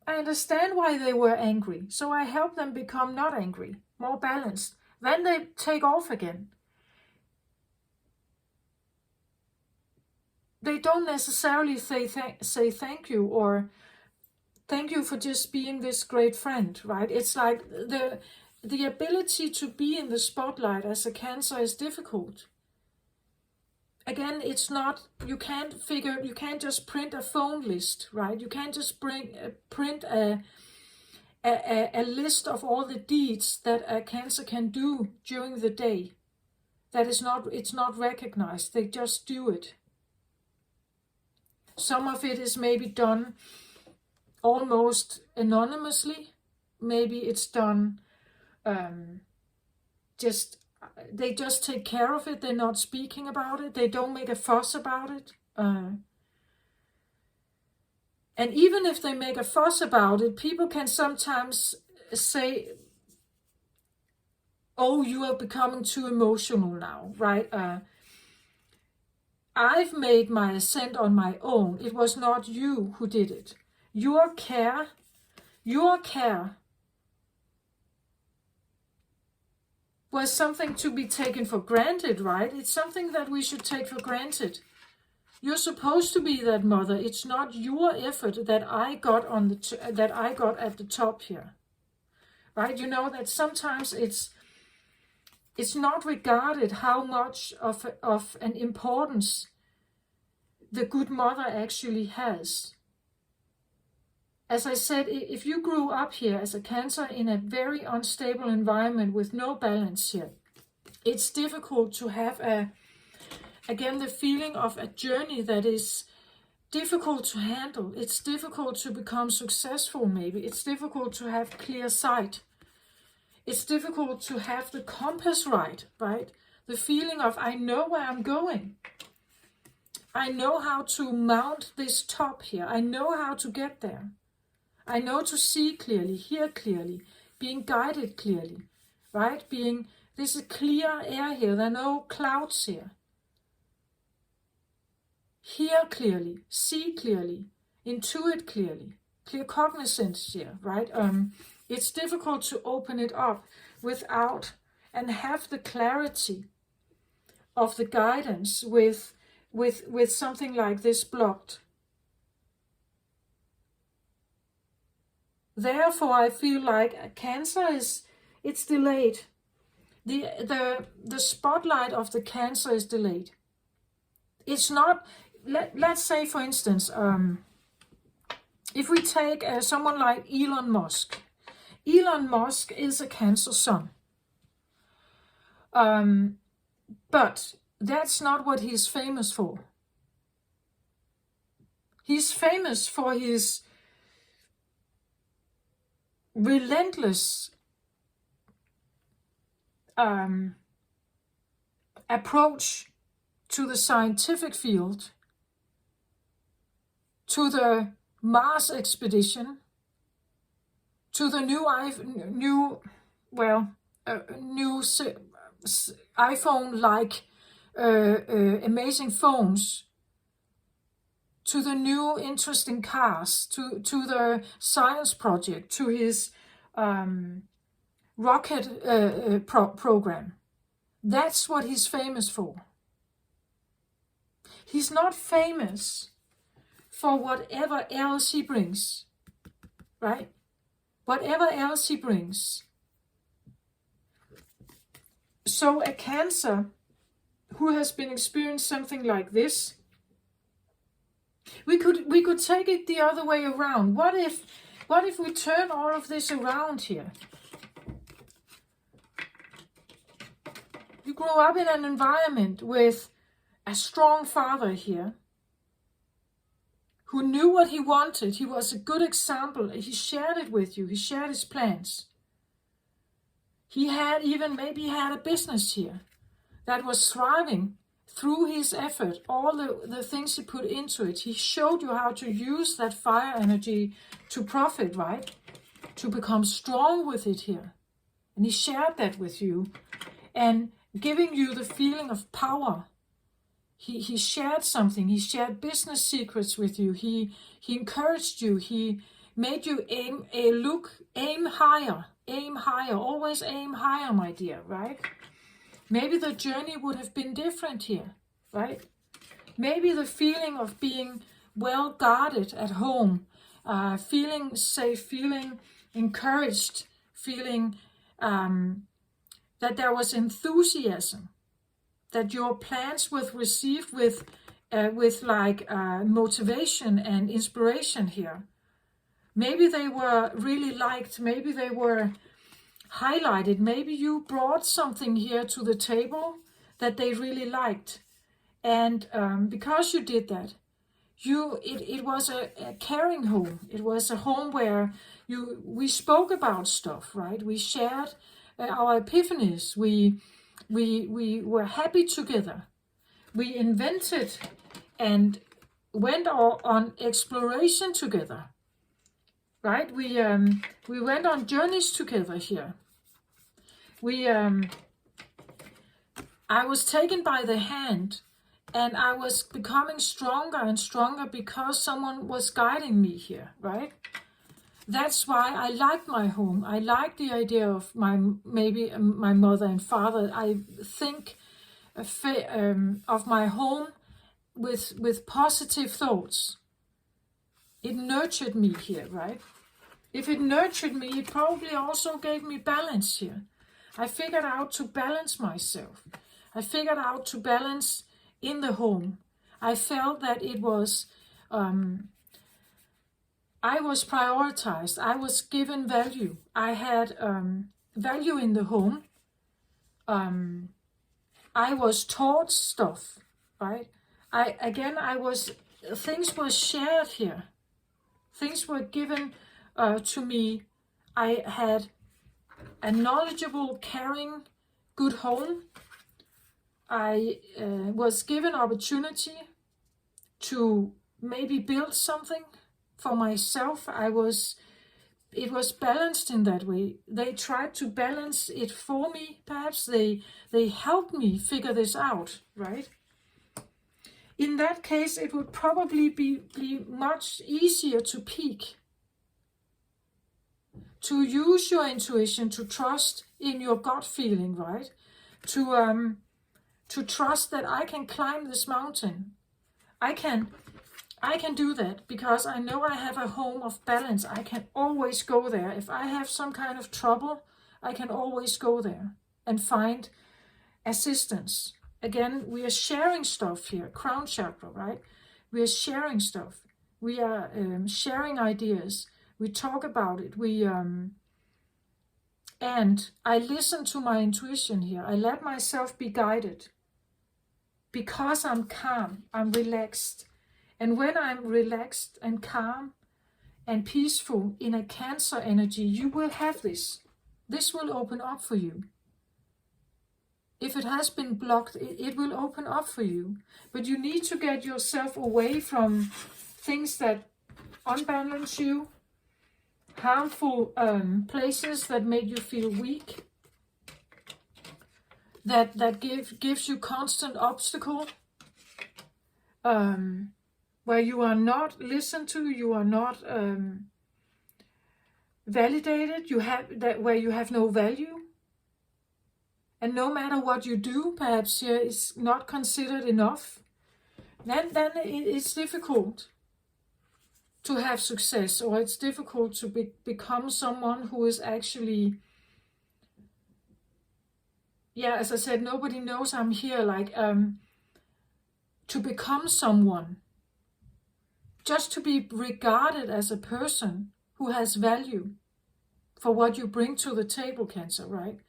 I understand why they were angry, so I help them become not angry, more balanced. Then they take off again. They don't necessarily say thank you, or thank you for just being this great friend, right? It's like the ability to be in the spotlight as a Cancer is difficult. Again, it's not, you can't just print a phone list, right? You can't just print a list of all the deeds that a Cancer can do during the day. It's not recognized. They just do it. Some of it is maybe done almost anonymously. Maybe it's done they just take care of it. They're not speaking about it. They don't make a fuss about it. And even if they make a fuss about it, people can sometimes say, oh, you are becoming too emotional now, right? I've made my ascent on my own. It was not you who did it. Your care was something to be taken for granted, right? It's something that we should take for granted. You're supposed to be that mother. It's not your effort that I got at the top here, right? You know that sometimes it's not regarded how much of an importance the good mother actually has. As I said, if you grew up here as a Cancer in a very unstable environment with no balance here, it's difficult to have again, the feeling of a journey that is difficult to handle. It's difficult to become successful, maybe. It's difficult to have clear sight. It's difficult to have the compass right? The feeling of, I know where I'm going. I know how to mount this top here. I know how to get there. I know to see clearly, hear clearly, being guided clearly, right? Being This is clear air here. There are no clouds here. Hear clearly, see clearly, intuit clearly, clear cognizance here, right? It's difficult to open it up without and have the clarity of the guidance with something like this blocked. Therefore, I feel like Cancer it's delayed. The spotlight of the Cancer is delayed. It's not. Let's say, for instance, if we take someone like Elon Musk. Elon Musk is a Cancer sun. But that's not what he's famous for. He's famous for his relentless approach to the scientific field, to the Mars expedition, to the new iPhone-like amazing phones, to the new interesting cars, to the science project, to his rocket program. That's what he's famous for. He's not famous for whatever else he brings, right? Whatever else he brings. So a Cancer who has been experiencing something like this, we could take it the other way around. What if we turn all of this around here? You grew up in an environment with a strong father here who knew what he wanted. He was a good example. He shared it with you. He shared his plans. He had maybe had a business here that was thriving through his effort, all the things he put into it. He showed you how to use that fire energy to profit, right? To become strong with it here. And he shared that with you. And giving you the feeling of power. He shared something. He shared business secrets with you. He encouraged you. He made you aim higher. Aim higher. Always aim higher, my dear, right? Maybe the journey would have been different here, right? Maybe the feeling of being well guarded at home, feeling safe, feeling encouraged, feeling that there was enthusiasm, that your plans were received with motivation and inspiration here. Maybe they were really liked. Maybe they were highlighted. Maybe you brought something here to the table that they really liked. And because you did that, it was a caring home. It was a home where we spoke about stuff, right? We shared our epiphanies. We were happy together. We invented and went on exploration together, right? We went on journeys together here. I was taken by the hand, and I was becoming stronger and stronger because someone was guiding me here, right? That's why I liked my home. I liked the idea of my mother and father. I think of my home with positive thoughts. It nurtured me here, right? If it nurtured me, it probably also gave me balance here. I figured out to balance myself. I figured out to balance in the home. I felt that it was I was prioritized. I was given value. I had value in the home. I was taught stuff, right? Things were shared here. Things were given to me. I had a knowledgeable, caring, good home. I was given opportunity to maybe build something for myself. I was it was balanced in that way. They tried to balance it for me, perhaps. They helped me figure this out, right? In that case, it would probably be much easier to peak, to use your intuition, to trust in your gut feeling, right? To trust that I can climb this mountain. I can do that because I know I have a home of balance. I can always go there. If I have some kind of trouble, I can always go there and find assistance. Again, we are sharing stuff here, crown chakra, right? We are sharing stuff. We are sharing ideas. We talk about it. And I listen to my intuition here. I let myself be guided because I'm calm, I'm relaxed. And when I'm relaxed and calm and peaceful in a Cancer energy, you will have this. This will open up for you. If it has been blocked, it will open up for you. But you need to get yourself away from things that unbalance you, harmful places that make you feel weak, that gives you constant obstacle, where you are not listened to, you are not validated, where you have no value. And no matter what you do, perhaps here is not considered enough, then it's difficult to have success, or it's difficult to become someone who is actually, yeah, as I said, nobody knows I'm here, like, to become someone, just to be regarded as a person who has value for what you bring to the table, Cancer, right?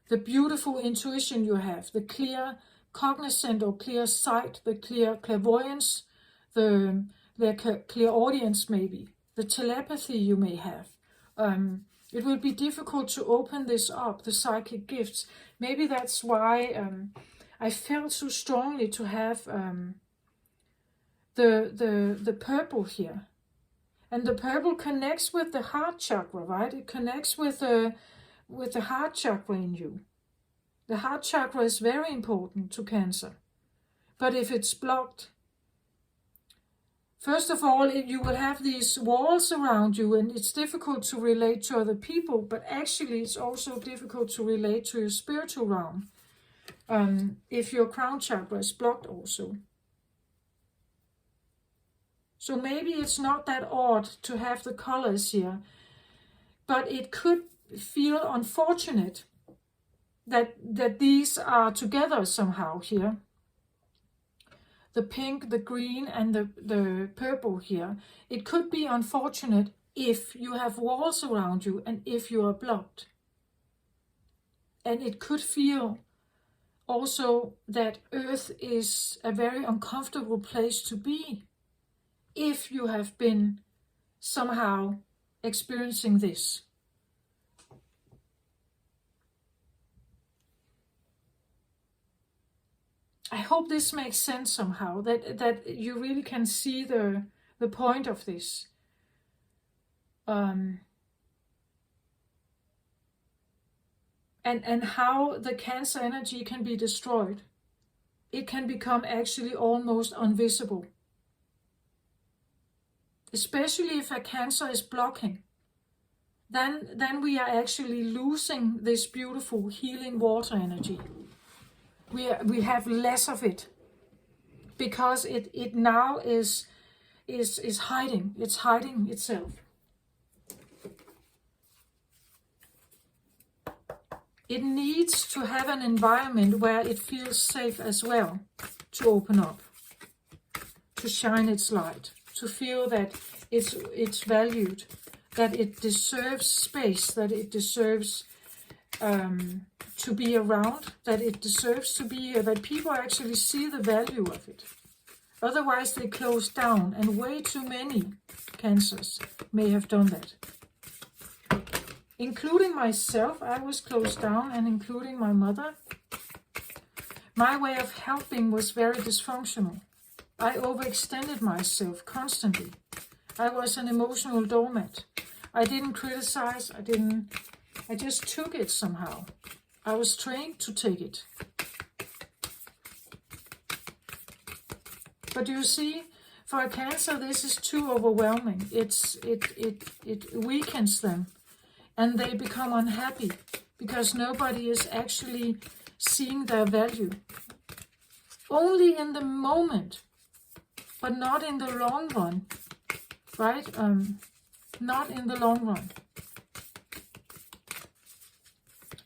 The beautiful intuition you have, the clear cognizant or clear sight, the clear clairvoyance, the clairaudience maybe, the telepathy you may have. It will be difficult to open this up, the psychic gifts. Maybe that's why I felt so strongly to have the purple here. And the purple connects with the heart chakra, right? It connects with the heart chakra in you. The heart chakra is very important to Cancer. But if it's blocked, first of all, you will have these walls around you, and it's difficult to relate to other people, but actually it's also difficult to relate to your spiritual realm if your crown chakra is blocked also. So maybe it's not that odd to have the colors here, but it could feel unfortunate that these are together somehow here. The pink, the green, and the purple here. It could be unfortunate if you have walls around you and if you are blocked. And it could feel also that Earth is a very uncomfortable place to be if you have been somehow experiencing this. I hope this makes sense somehow, that you really can see the point of this. And how the Cancer energy can be destroyed. It can become actually almost invisible. Especially if a Cancer is blocking. Then we are actually losing this beautiful healing water energy. We have less of it because it now is hiding. It's hiding itself. It needs to have an environment where it feels safe as well to open up, to shine its light, to feel that it's valued, that it deserves space, that it deserves to be around, that it deserves to be here, that people actually see the value of it. Otherwise they close down, and way too many Cancers may have done that. Including myself, I was closed down, and including my mother. My way of helping was very dysfunctional. I overextended myself constantly. I was an emotional doormat. I didn't criticize. I just took it somehow. I was trained to take it. But you see, for a Cancer, this is too overwhelming. It weakens them, and they become unhappy because nobody is actually seeing their value. Only in the moment, but not in the long run, right? Not in the long run.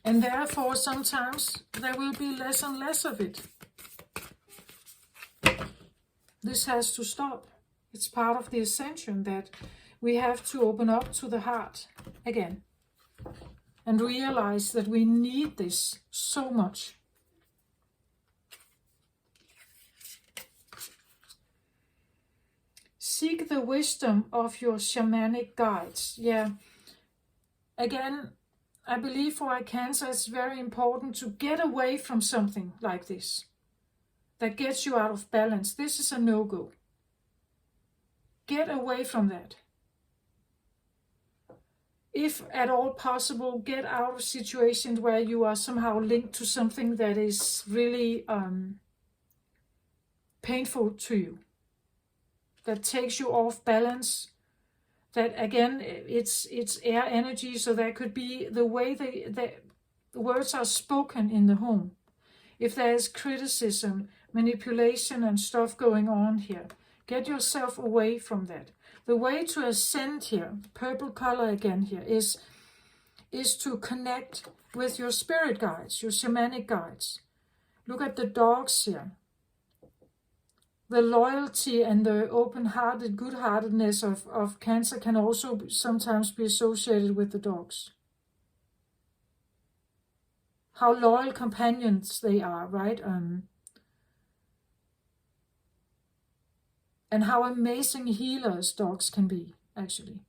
And therefore, sometimes there will be less and less of it. This has to stop. It's part of the ascension that we have to open up to the heart again and realize that we need this so much. Seek the wisdom of your shamanic guides. Yeah. Again, I believe for a Cancer it's very important to get away from something like this that gets you out of balance. This is a no-go. Get away from that. If at all possible, get out of situations where you are somehow linked to something that is really painful to you, that takes you off balance. That again, it's air energy, so that could be the way the words are spoken in the home. If there is criticism, manipulation and stuff going on here, get yourself away from that. The way to ascend here, purple color again here, is to connect with your spirit guides, your shamanic guides. Look at the dogs here. The loyalty and the open-hearted, good-heartedness of Cancer can also sometimes be associated with the dogs. How loyal companions they are, right? And how amazing healers dogs can be, actually.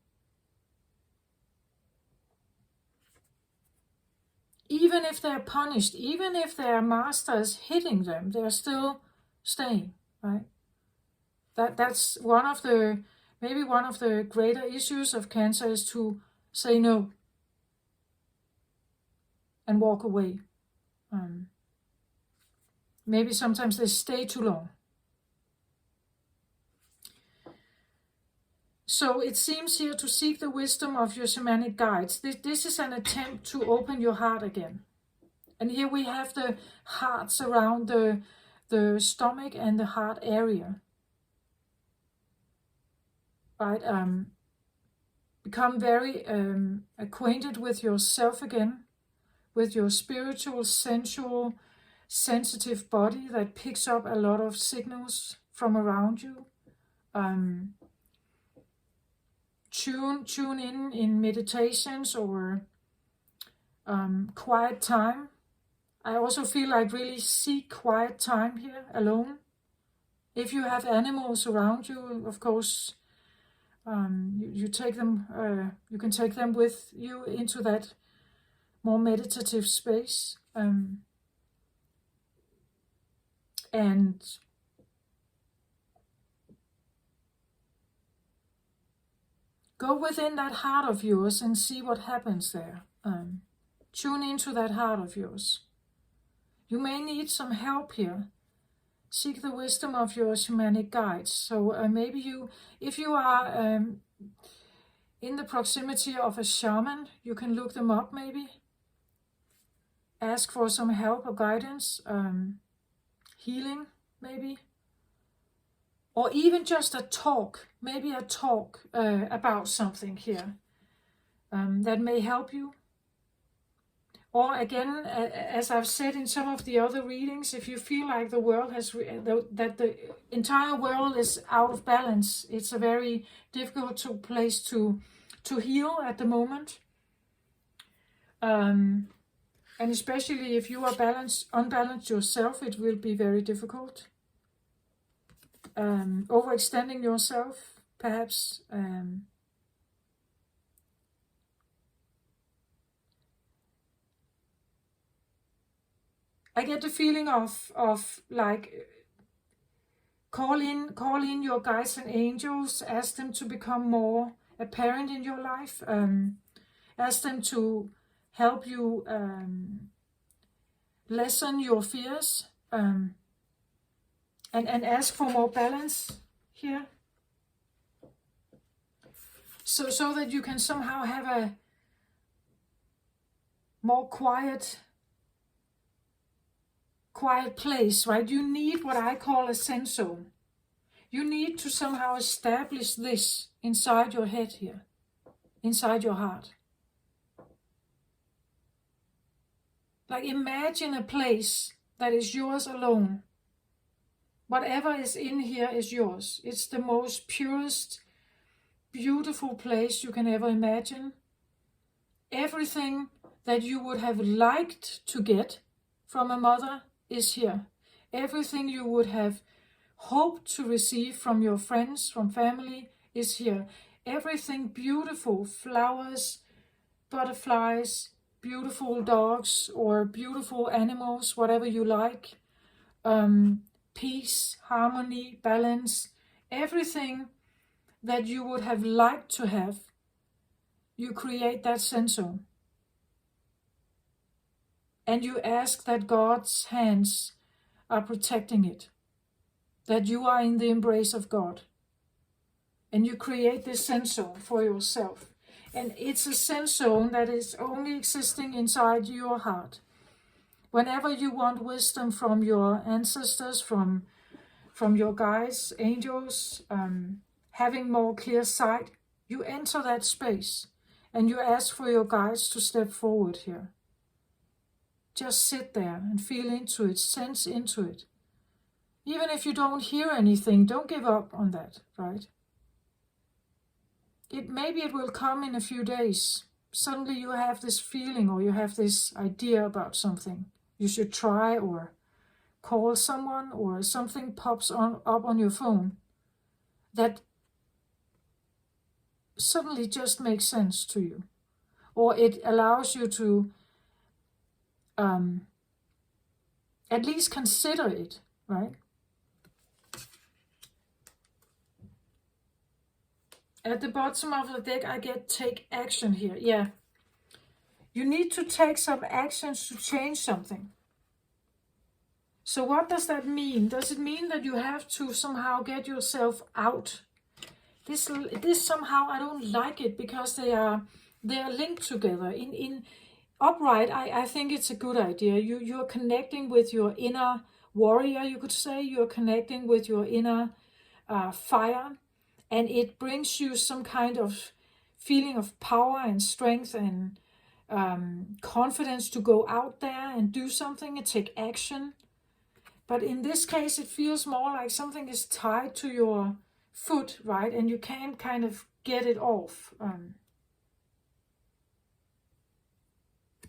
Even if they're punished, even if their master is hitting them, they're still staying, right? That's one of the, maybe one of the greater issues of Cancer is to say no and walk away. Maybe sometimes they stay too long. So it seems here to seek the wisdom of your shamanic guides. This is an attempt to open your heart again. And here we have the hearts around the stomach and the heart area. Right? Become very acquainted with yourself again, with your spiritual, sensual, sensitive body that picks up a lot of signals from around you. Tune in meditations or quiet time. I also feel like really seek quiet time here alone. If you have animals around you, of course, you take them. You can take them with you into that more meditative space, and go within that heart of yours and see what happens there. Tune into that heart of yours. You may need some help here. Seek the wisdom of your shamanic guides. So maybe you, if you are in the proximity of a shaman, you can look them up maybe. Ask for some help or guidance, healing maybe. Or even just a talk, maybe a talk about something here that may help you. Or again, as I've said in some of the other readings, if you feel like the world has, that the entire world is out of balance, it's a very difficult place to heal at the moment. And especially if you are unbalanced yourself, it will be very difficult. Overextending yourself, perhaps. I get the feeling of like call in your guides and angels, ask them to become more a parent in your life. Ask them to help you lessen your fears, and ask for more balance here. So that you can somehow have a more quiet place, right? You need what I call a sense zone. You need to somehow establish this inside your head here, inside your heart. Like, imagine a place that is yours alone. Whatever is in here is yours. It's the most purest, beautiful place you can ever imagine. Everything that you would have liked to get from a mother is here. Everything you would have hoped to receive from your friends, from family, is here. Everything beautiful, flowers, butterflies, beautiful dogs or beautiful animals, whatever you like, peace, harmony, balance, everything that you would have liked to have, you create that sense zone. And you ask that God's hands are protecting it, that you are in the embrace of God. And you create this sense zone for yourself. And it's a sense zone that is only existing inside your heart. Whenever you want wisdom from your ancestors, from your guides, angels, having more clear sight, you enter that space and you ask for your guides to step forward here. Just sit there and feel into it, sense into it. Even if you don't hear anything, don't give up on that, right? Maybe it will come in a few days. Suddenly you have this feeling or you have this idea about something you should try, or call someone, or something pops up on your phone that suddenly just makes sense to you. Or it allows you to at least consider it, right? At the bottom of the deck, I get take action here. Yeah. You need to take some actions to change something. So what does that mean? Does it mean that you have to somehow get yourself out? This somehow, I don't like it, because they are linked together. In upright, I think it's a good idea. You're connecting with your inner warrior, you could say. You're connecting with your inner fire. And it brings you some kind of feeling of power and strength and confidence to go out there and do something and take action. But in this case, it feels more like something is tied to your foot, right? And you can't kind of get it off.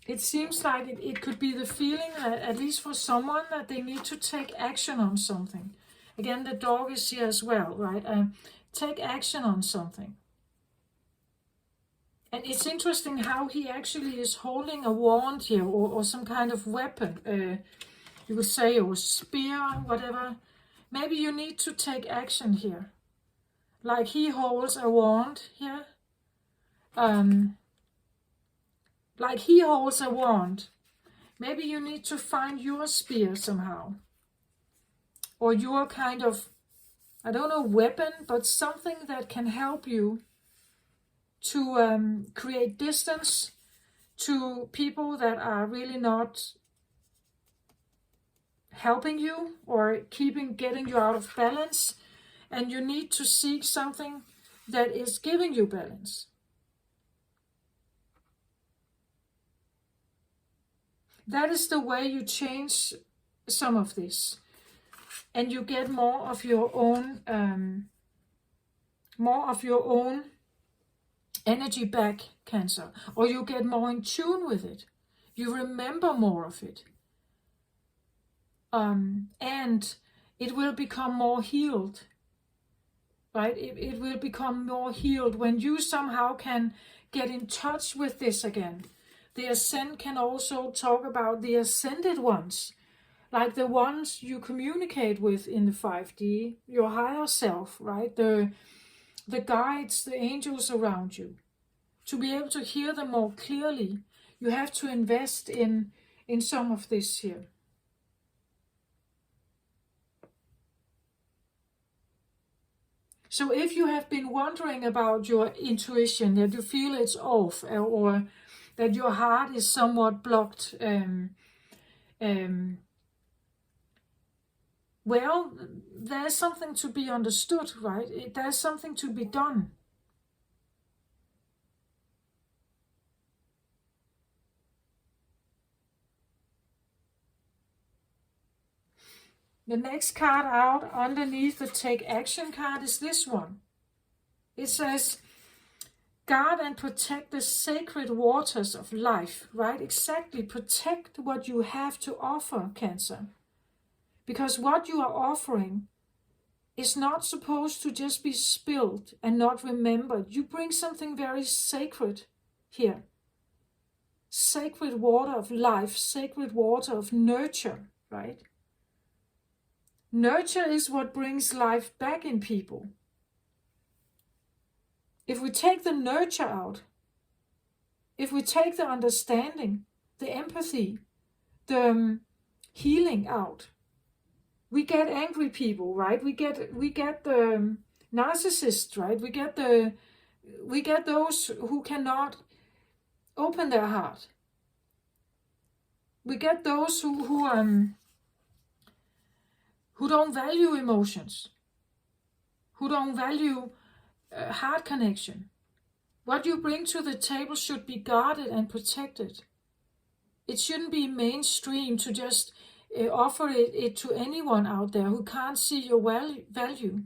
It seems like it could be the feeling, at least for someone, that they need to take action on something. Again, the dog is here as well, right? Take action on something. And it's interesting how he actually is holding a wand here, or some kind of weapon, you would say, or spear, whatever. Maybe you need to take action here. Like he holds a wand here. Like he holds a wand. Maybe you need to find your spear somehow. Or your kind of, I don't know, weapon, but something that can help you to create distance to people that are really not helping you or getting you out of balance. And you need to seek something that is giving you balance. That is the way you change some of this. And you get more of your own energy back, Cancer. Or you get more in tune with it. You remember more of it. And it will become more healed. Right? It will become more healed when you somehow can get in touch with this again. The Ascent can also talk about the ascended ones, like the ones you communicate with in the 5D, your higher self, right? The the guides, the angels around you. To be able to hear them more clearly, you have to invest in some of this here. So if you have been wondering about your intuition, that you feel it's off, or that your heart is somewhat blocked, well, there's something to be understood, right? There's something to be done. The next card out underneath the Take Action card is this one. It says, guard and protect the sacred waters of life, right? Exactly, protect what you have to offer, Cancer. Because what you are offering is not supposed to just be spilled and not remembered. You bring something very sacred here. Sacred water of life, sacred water of nurture, right? Nurture is what brings life back in people. If we take the nurture out, if we take the understanding, the empathy, the healing out, we get angry people, right? We get the narcissists, right? We get those who cannot open their heart. We get those who don't value emotions, who don't value heart connection. What you bring to the table should be guarded and protected. It shouldn't be mainstream to just offer it to anyone out there who can't see your value.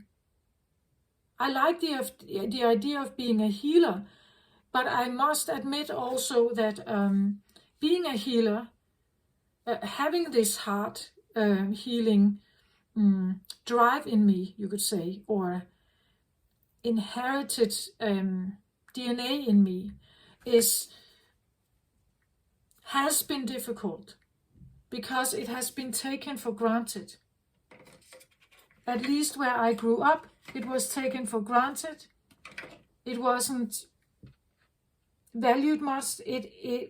I like the idea of being a healer, but I must admit also that being a healer, having this heart healing drive in me, you could say, or inherited DNA in me, has been difficult because it has been taken for granted. At least where I grew up, it was taken for granted. It wasn't valued much.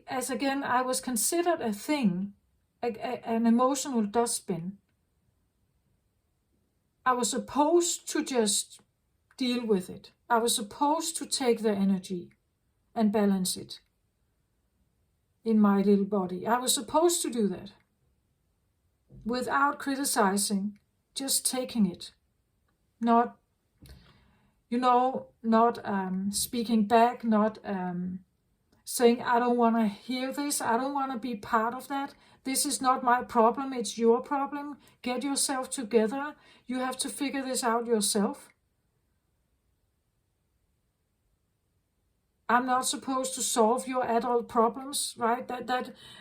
As again, I was considered a thing, an emotional dustbin. I was supposed to just deal with it. I was supposed to take the energy and balance it in my little body. I was supposed to do that without criticizing, just taking it. Not speaking back, not saying, I don't want to hear this, I don't want to be part of that. This is not my problem, it's your problem. Get yourself together. You have to figure this out yourself. I'm not supposed to solve your adult problems, right?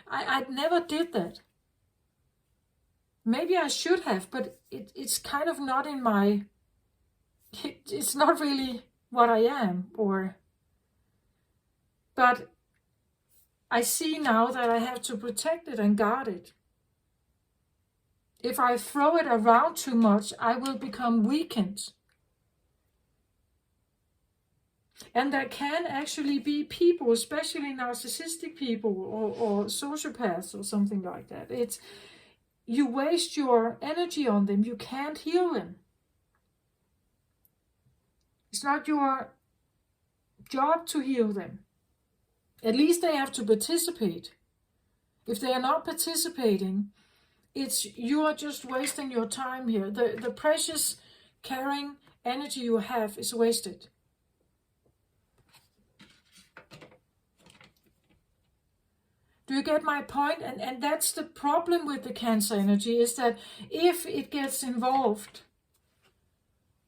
I never did that. Maybe I should have, but it's kind of not in my... It's not really what I am, but I see now that I have to protect it and guard it. If I throw it around too much, I will become weakened. And there can actually be people, especially narcissistic people or sociopaths or something like that. You waste your energy on them. You can't heal them. It's not your job to heal them. At least they have to participate. If they are not participating, you are just wasting your time here. The precious caring energy you have is wasted. Do you get my point? And that's the problem with the Cancer energy, is that if it gets involved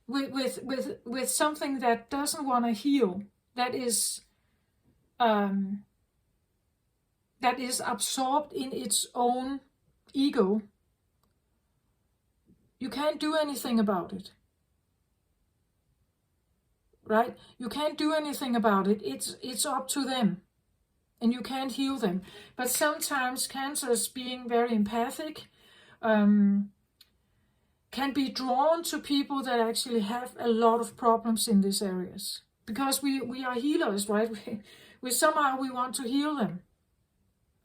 with something that doesn't want to heal, that is absorbed in its own ego, you can't do anything about it. Right? You can't do anything about it. It's up to them. And you can't heal them. But sometimes Cancers, being very empathic, can be drawn to people that actually have a lot of problems in these areas. Because we are healers, right? We somehow we want to heal them.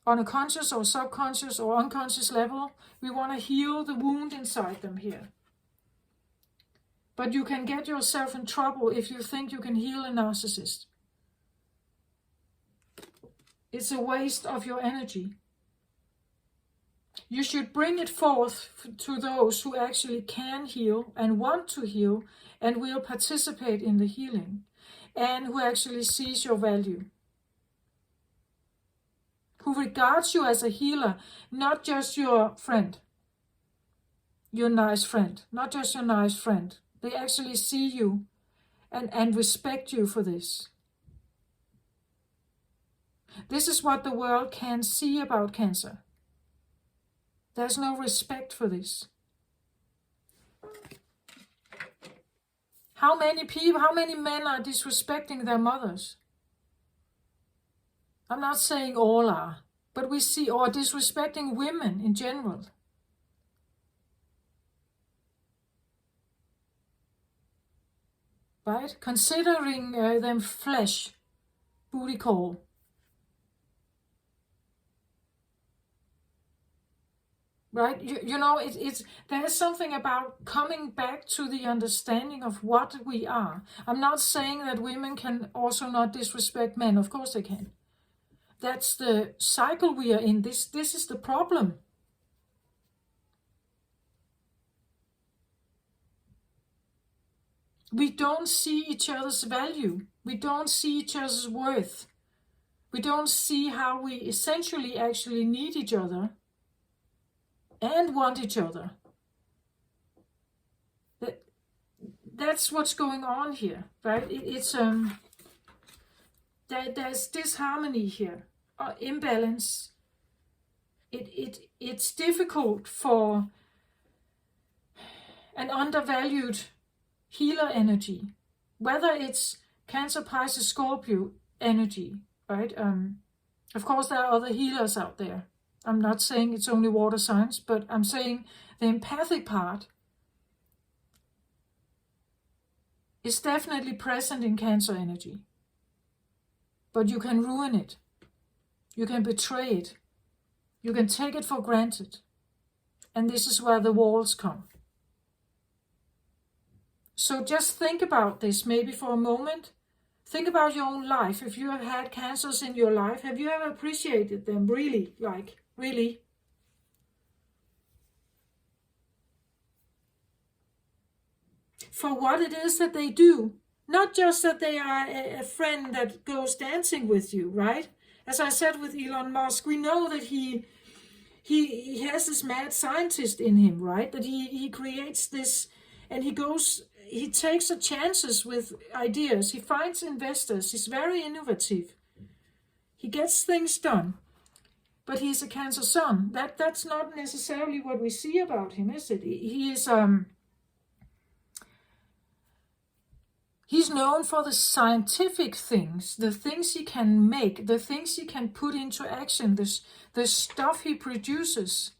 On a conscious or subconscious or unconscious level, we want to heal the wound inside them here. But you can get yourself in trouble if you think you can heal a narcissist. It's a waste of your energy. You should bring it forth to those who actually can heal and want to heal and will participate in the healing, and who actually sees your value. Who regards you as a healer, not just your friend, your nice friend, not just your nice friend. They actually see you and respect you for this. This is what the world can see about Cancer. There's no respect for this. How many men are disrespecting their mothers? I'm not saying all are, but we see, or disrespecting women in general. Right? Considering them flesh, booty call. Right? You know, there's something about coming back to the understanding of what we are. I'm not saying that women can also not disrespect men. Of course they can. That's the cycle we are in. This is the problem. We don't see each other's value. We don't see each other's worth. We don't see how we essentially actually need each other and want each other. That's what's going on here, right? There's disharmony here, imbalance. It's difficult for an undervalued healer energy, whether it's Cancer, Pisces, Scorpio energy, right? Of course, there are other healers out there. I'm not saying it's only water signs, but I'm saying the empathic part is definitely present in Cancer energy. But you can ruin it. You can betray it. You can take it for granted. And this is where the walls come. So just think about this maybe for a moment. Think about your own life. If you have had Cancers in your life, have you ever appreciated them really? Really? For what it is that they do. Not just that they are a friend that goes dancing with you, right? As I said with Elon Musk, we know that he has this mad scientist in him, right? That he creates this, and he takes the chances with ideas. He finds investors. He's very innovative. He gets things done. But he's a Cancer Sun. That's not necessarily what we see about him, is it? He's known for the scientific things, the things he can make, the things he can put into action, the stuff he produces,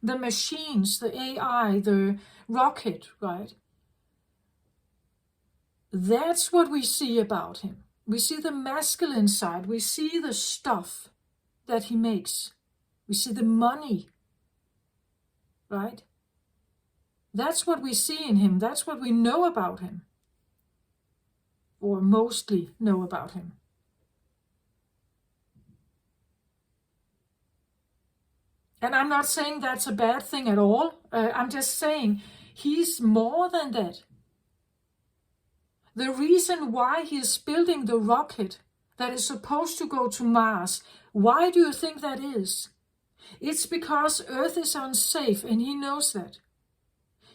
the machines, the AI, the rocket, right? That's what we see about him. We see the masculine side. We see the stuff that he makes. We see the money, right? That's what we see in him. That's what we know about him. Or mostly know about him. And I'm not saying that's a bad thing at all. I'm just saying he's more than that. The reason why he is building the rocket that is supposed to go to Mars, why do you think that is? It's because Earth is unsafe, and he knows that.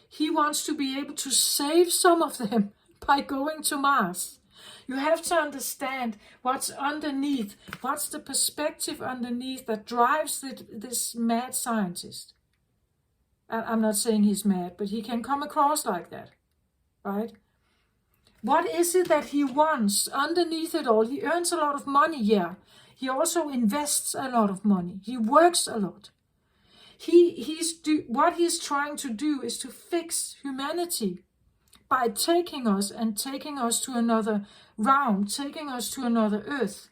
He wants to be able to save some of them by going to Mars. You have to understand what's underneath, what's the perspective underneath that drives this mad scientist. I'm not saying he's mad, but he can come across like that, right? What is it that he wants underneath it all? He earns a lot of money, yeah. He also invests a lot of money. He works a lot. What he's trying to do is to fix humanity by taking us to another realm, taking us to another Earth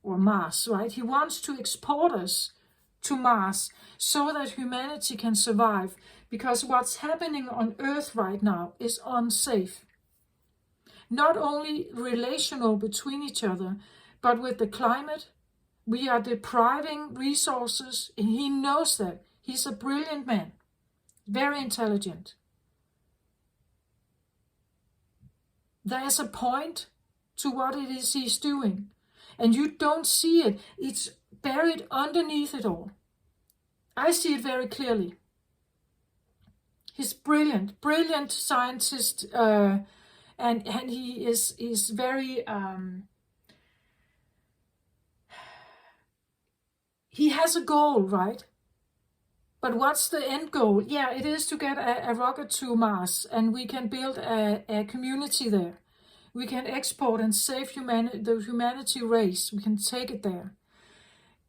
or Mars, right? He wants to export us to Mars so that humanity can survive, because what's happening on Earth right now is unsafe. Not only relational between each other, but with the climate. We are depriving resources, and he knows that. He's a brilliant man, very intelligent. There's a point to what it is he's doing, and you don't see it. It's buried underneath it all. I see it very clearly. He's brilliant, brilliant scientist, and he is very. He has a goal, right? But what's the end goal? Yeah, it is to get a rocket to Mars, and we can build a community there. We can export and save the humanity race. We can take it there.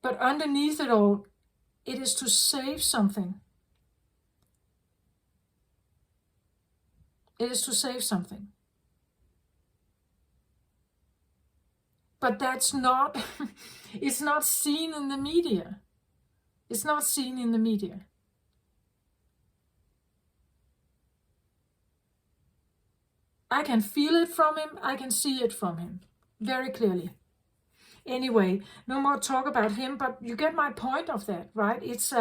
But underneath it all, it is to save something. It is to save something. But that's not, it's not seen in the media. It's not seen in the media. I can feel it from him. I can see it from him very clearly. Anyway, no more talk about him, but you get my point of that, right? It's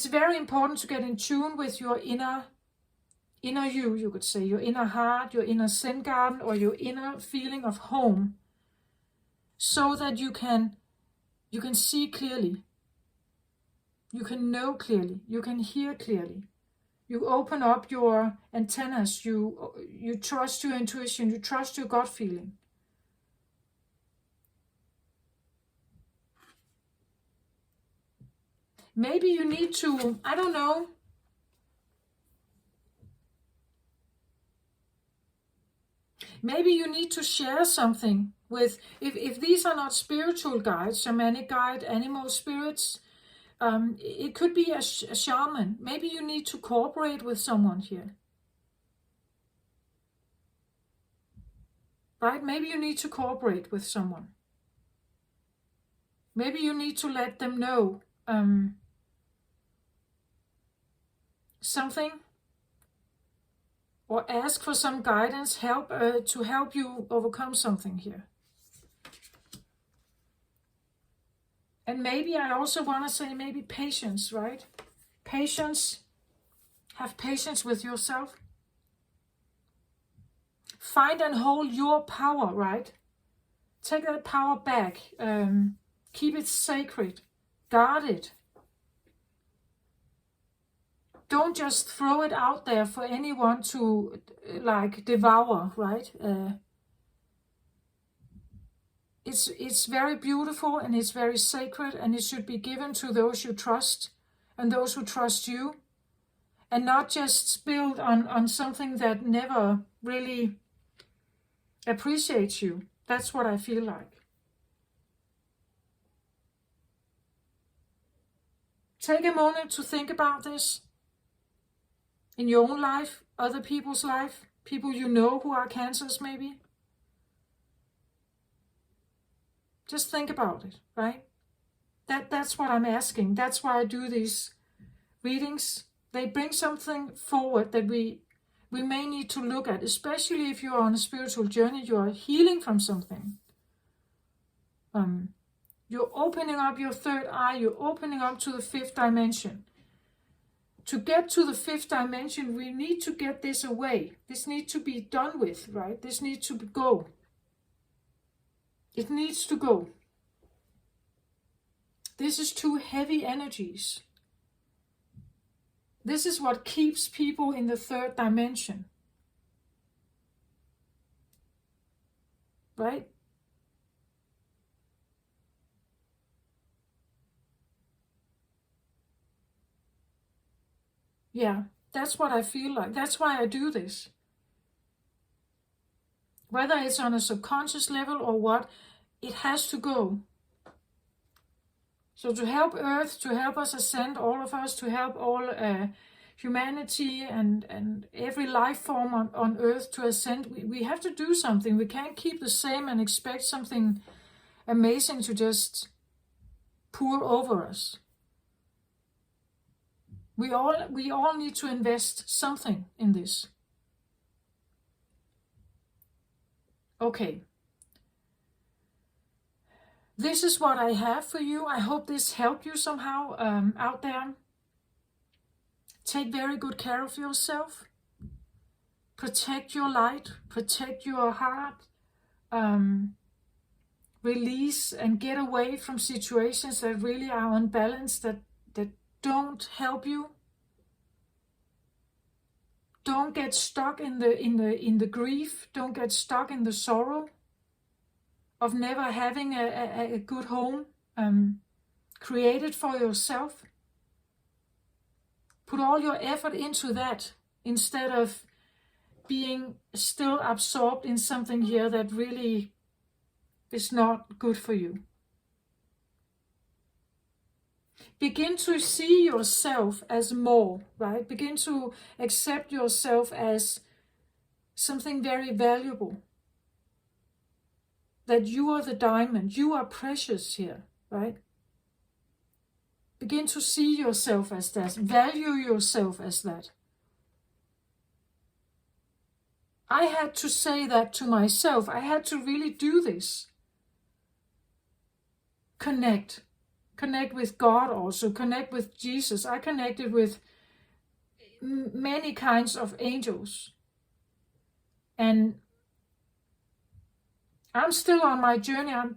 very important to get in tune with your inner you could say, your inner heart, your inner Zen garden, or your inner feeling of home, so that you can see clearly, you can know clearly, you can hear clearly. You open up your antennas, you trust your intuition, you trust your gut feeling. Maybe you need to, I don't know, maybe you need to share something with, if these are not spiritual guides, shamanic guide, animal spirits, it could be a shaman. Maybe you need to cooperate with someone here. Right? Maybe you need to cooperate with someone. Maybe you need to let them know something, or ask for some guidance, help to help you overcome something here. And maybe I also want to say maybe patience, right? Patience. Have patience with yourself. Find and hold your power, right? Take that power back. Keep it sacred. Guard it. Don't just throw it out there for anyone to like devour, right? It's very beautiful, and it's very sacred, and it should be given to those you trust and those who trust you, and not just spilled on something that never really appreciates you. That's what I feel like. Take a moment to think about this in your own life, other people's life, people you know who are cancers maybe. Just think about it, right? That's what I'm asking. That's why I do these readings. They bring something forward that we may need to look at, especially if you're on a spiritual journey, you are healing from something. You're opening up your third eye, you're opening up to the fifth dimension. To get to the fifth dimension, we need to get this away. This needs to be done with, right? This needs to go. It needs to go. This is too heavy energies. This is what keeps people in the third dimension. Right? Yeah, that's what I feel like. That's why I do this. Whether it's on a subconscious level or what, it has to go. So to help Earth, to help us ascend, all of us, to help all humanity and every life form on Earth to ascend, we have to do something. We can't keep the same and expect something amazing to just pour over us. We all need to invest something in this. Okay. This is what I have for you. I hope this helped you somehow out there. Take very good care of yourself. Protect your light. Protect your heart. Release and get away from situations that really are unbalanced, that don't help you. Don't get stuck in the grief. Don't get stuck in the sorrow of never having a good home created for yourself. Put all your effort into that instead of being still absorbed in something here that really is not good for you. Begin to see yourself as more, right? Begin to accept yourself as something very valuable. That you are the diamond, you are precious here, right? Begin to see yourself as that, value yourself as that. I had to say that to myself. I had to really do this. Connect with God also, connect with Jesus. I connected with many kinds of angels. And I'm still on my journey. I'm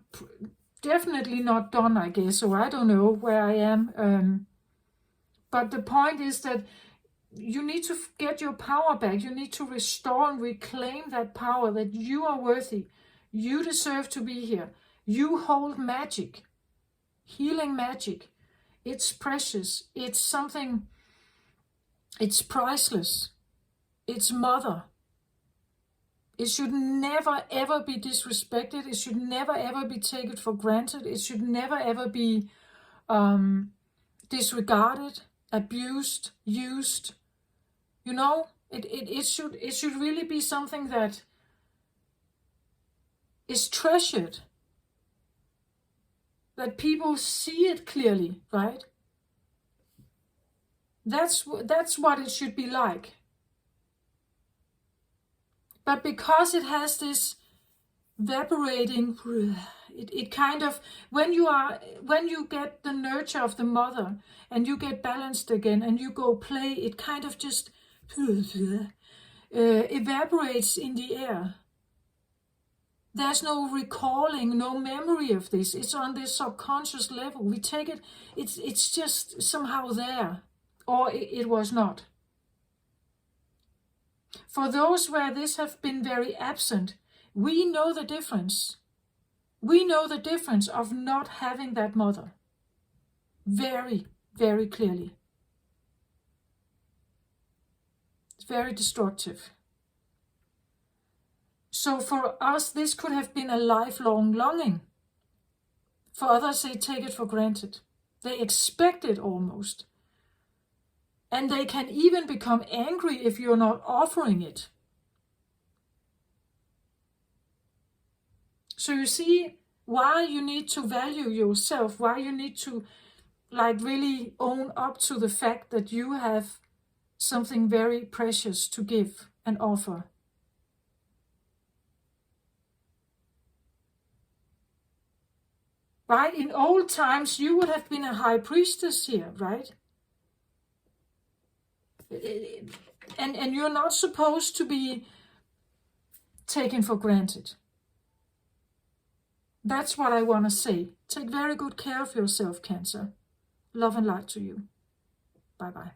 definitely not done, I guess, or I don't know where I am. But the point is that you need to get your power back. You need to restore and reclaim that power, that you are worthy. You deserve to be here. You hold magic, healing magic. It's precious. It's something, it's priceless. It's mother. It should never ever be disrespected. It should never ever be taken for granted. It should never ever be disregarded, abused, used. You know, it should really be something that is treasured. That people see it clearly, right? That's what it should be like. But because it has this evaporating, it kind of, when you get the nurture of the mother and you get balanced again and you go play, it kind of just evaporates in the air. There's no recalling, no memory of this. It's on this subconscious level. We take it, it's just somehow there, or it was not. For those where this have been very absent, we know the difference. We know the difference of not having that mother. Very, very clearly. It's very destructive. So for us, this could have been a lifelong longing. For others, they take it for granted. They expect it almost. And they can even become angry if you're not offering it. So you see why you need to value yourself, why you need to really own up to the fact that you have something very precious to give and offer. Right? In old times, you would have been a high priestess here, right? And you're not supposed to be taken for granted. That's what I want to say. Take very good care of yourself, Cancer. Love and light to you. Bye-bye.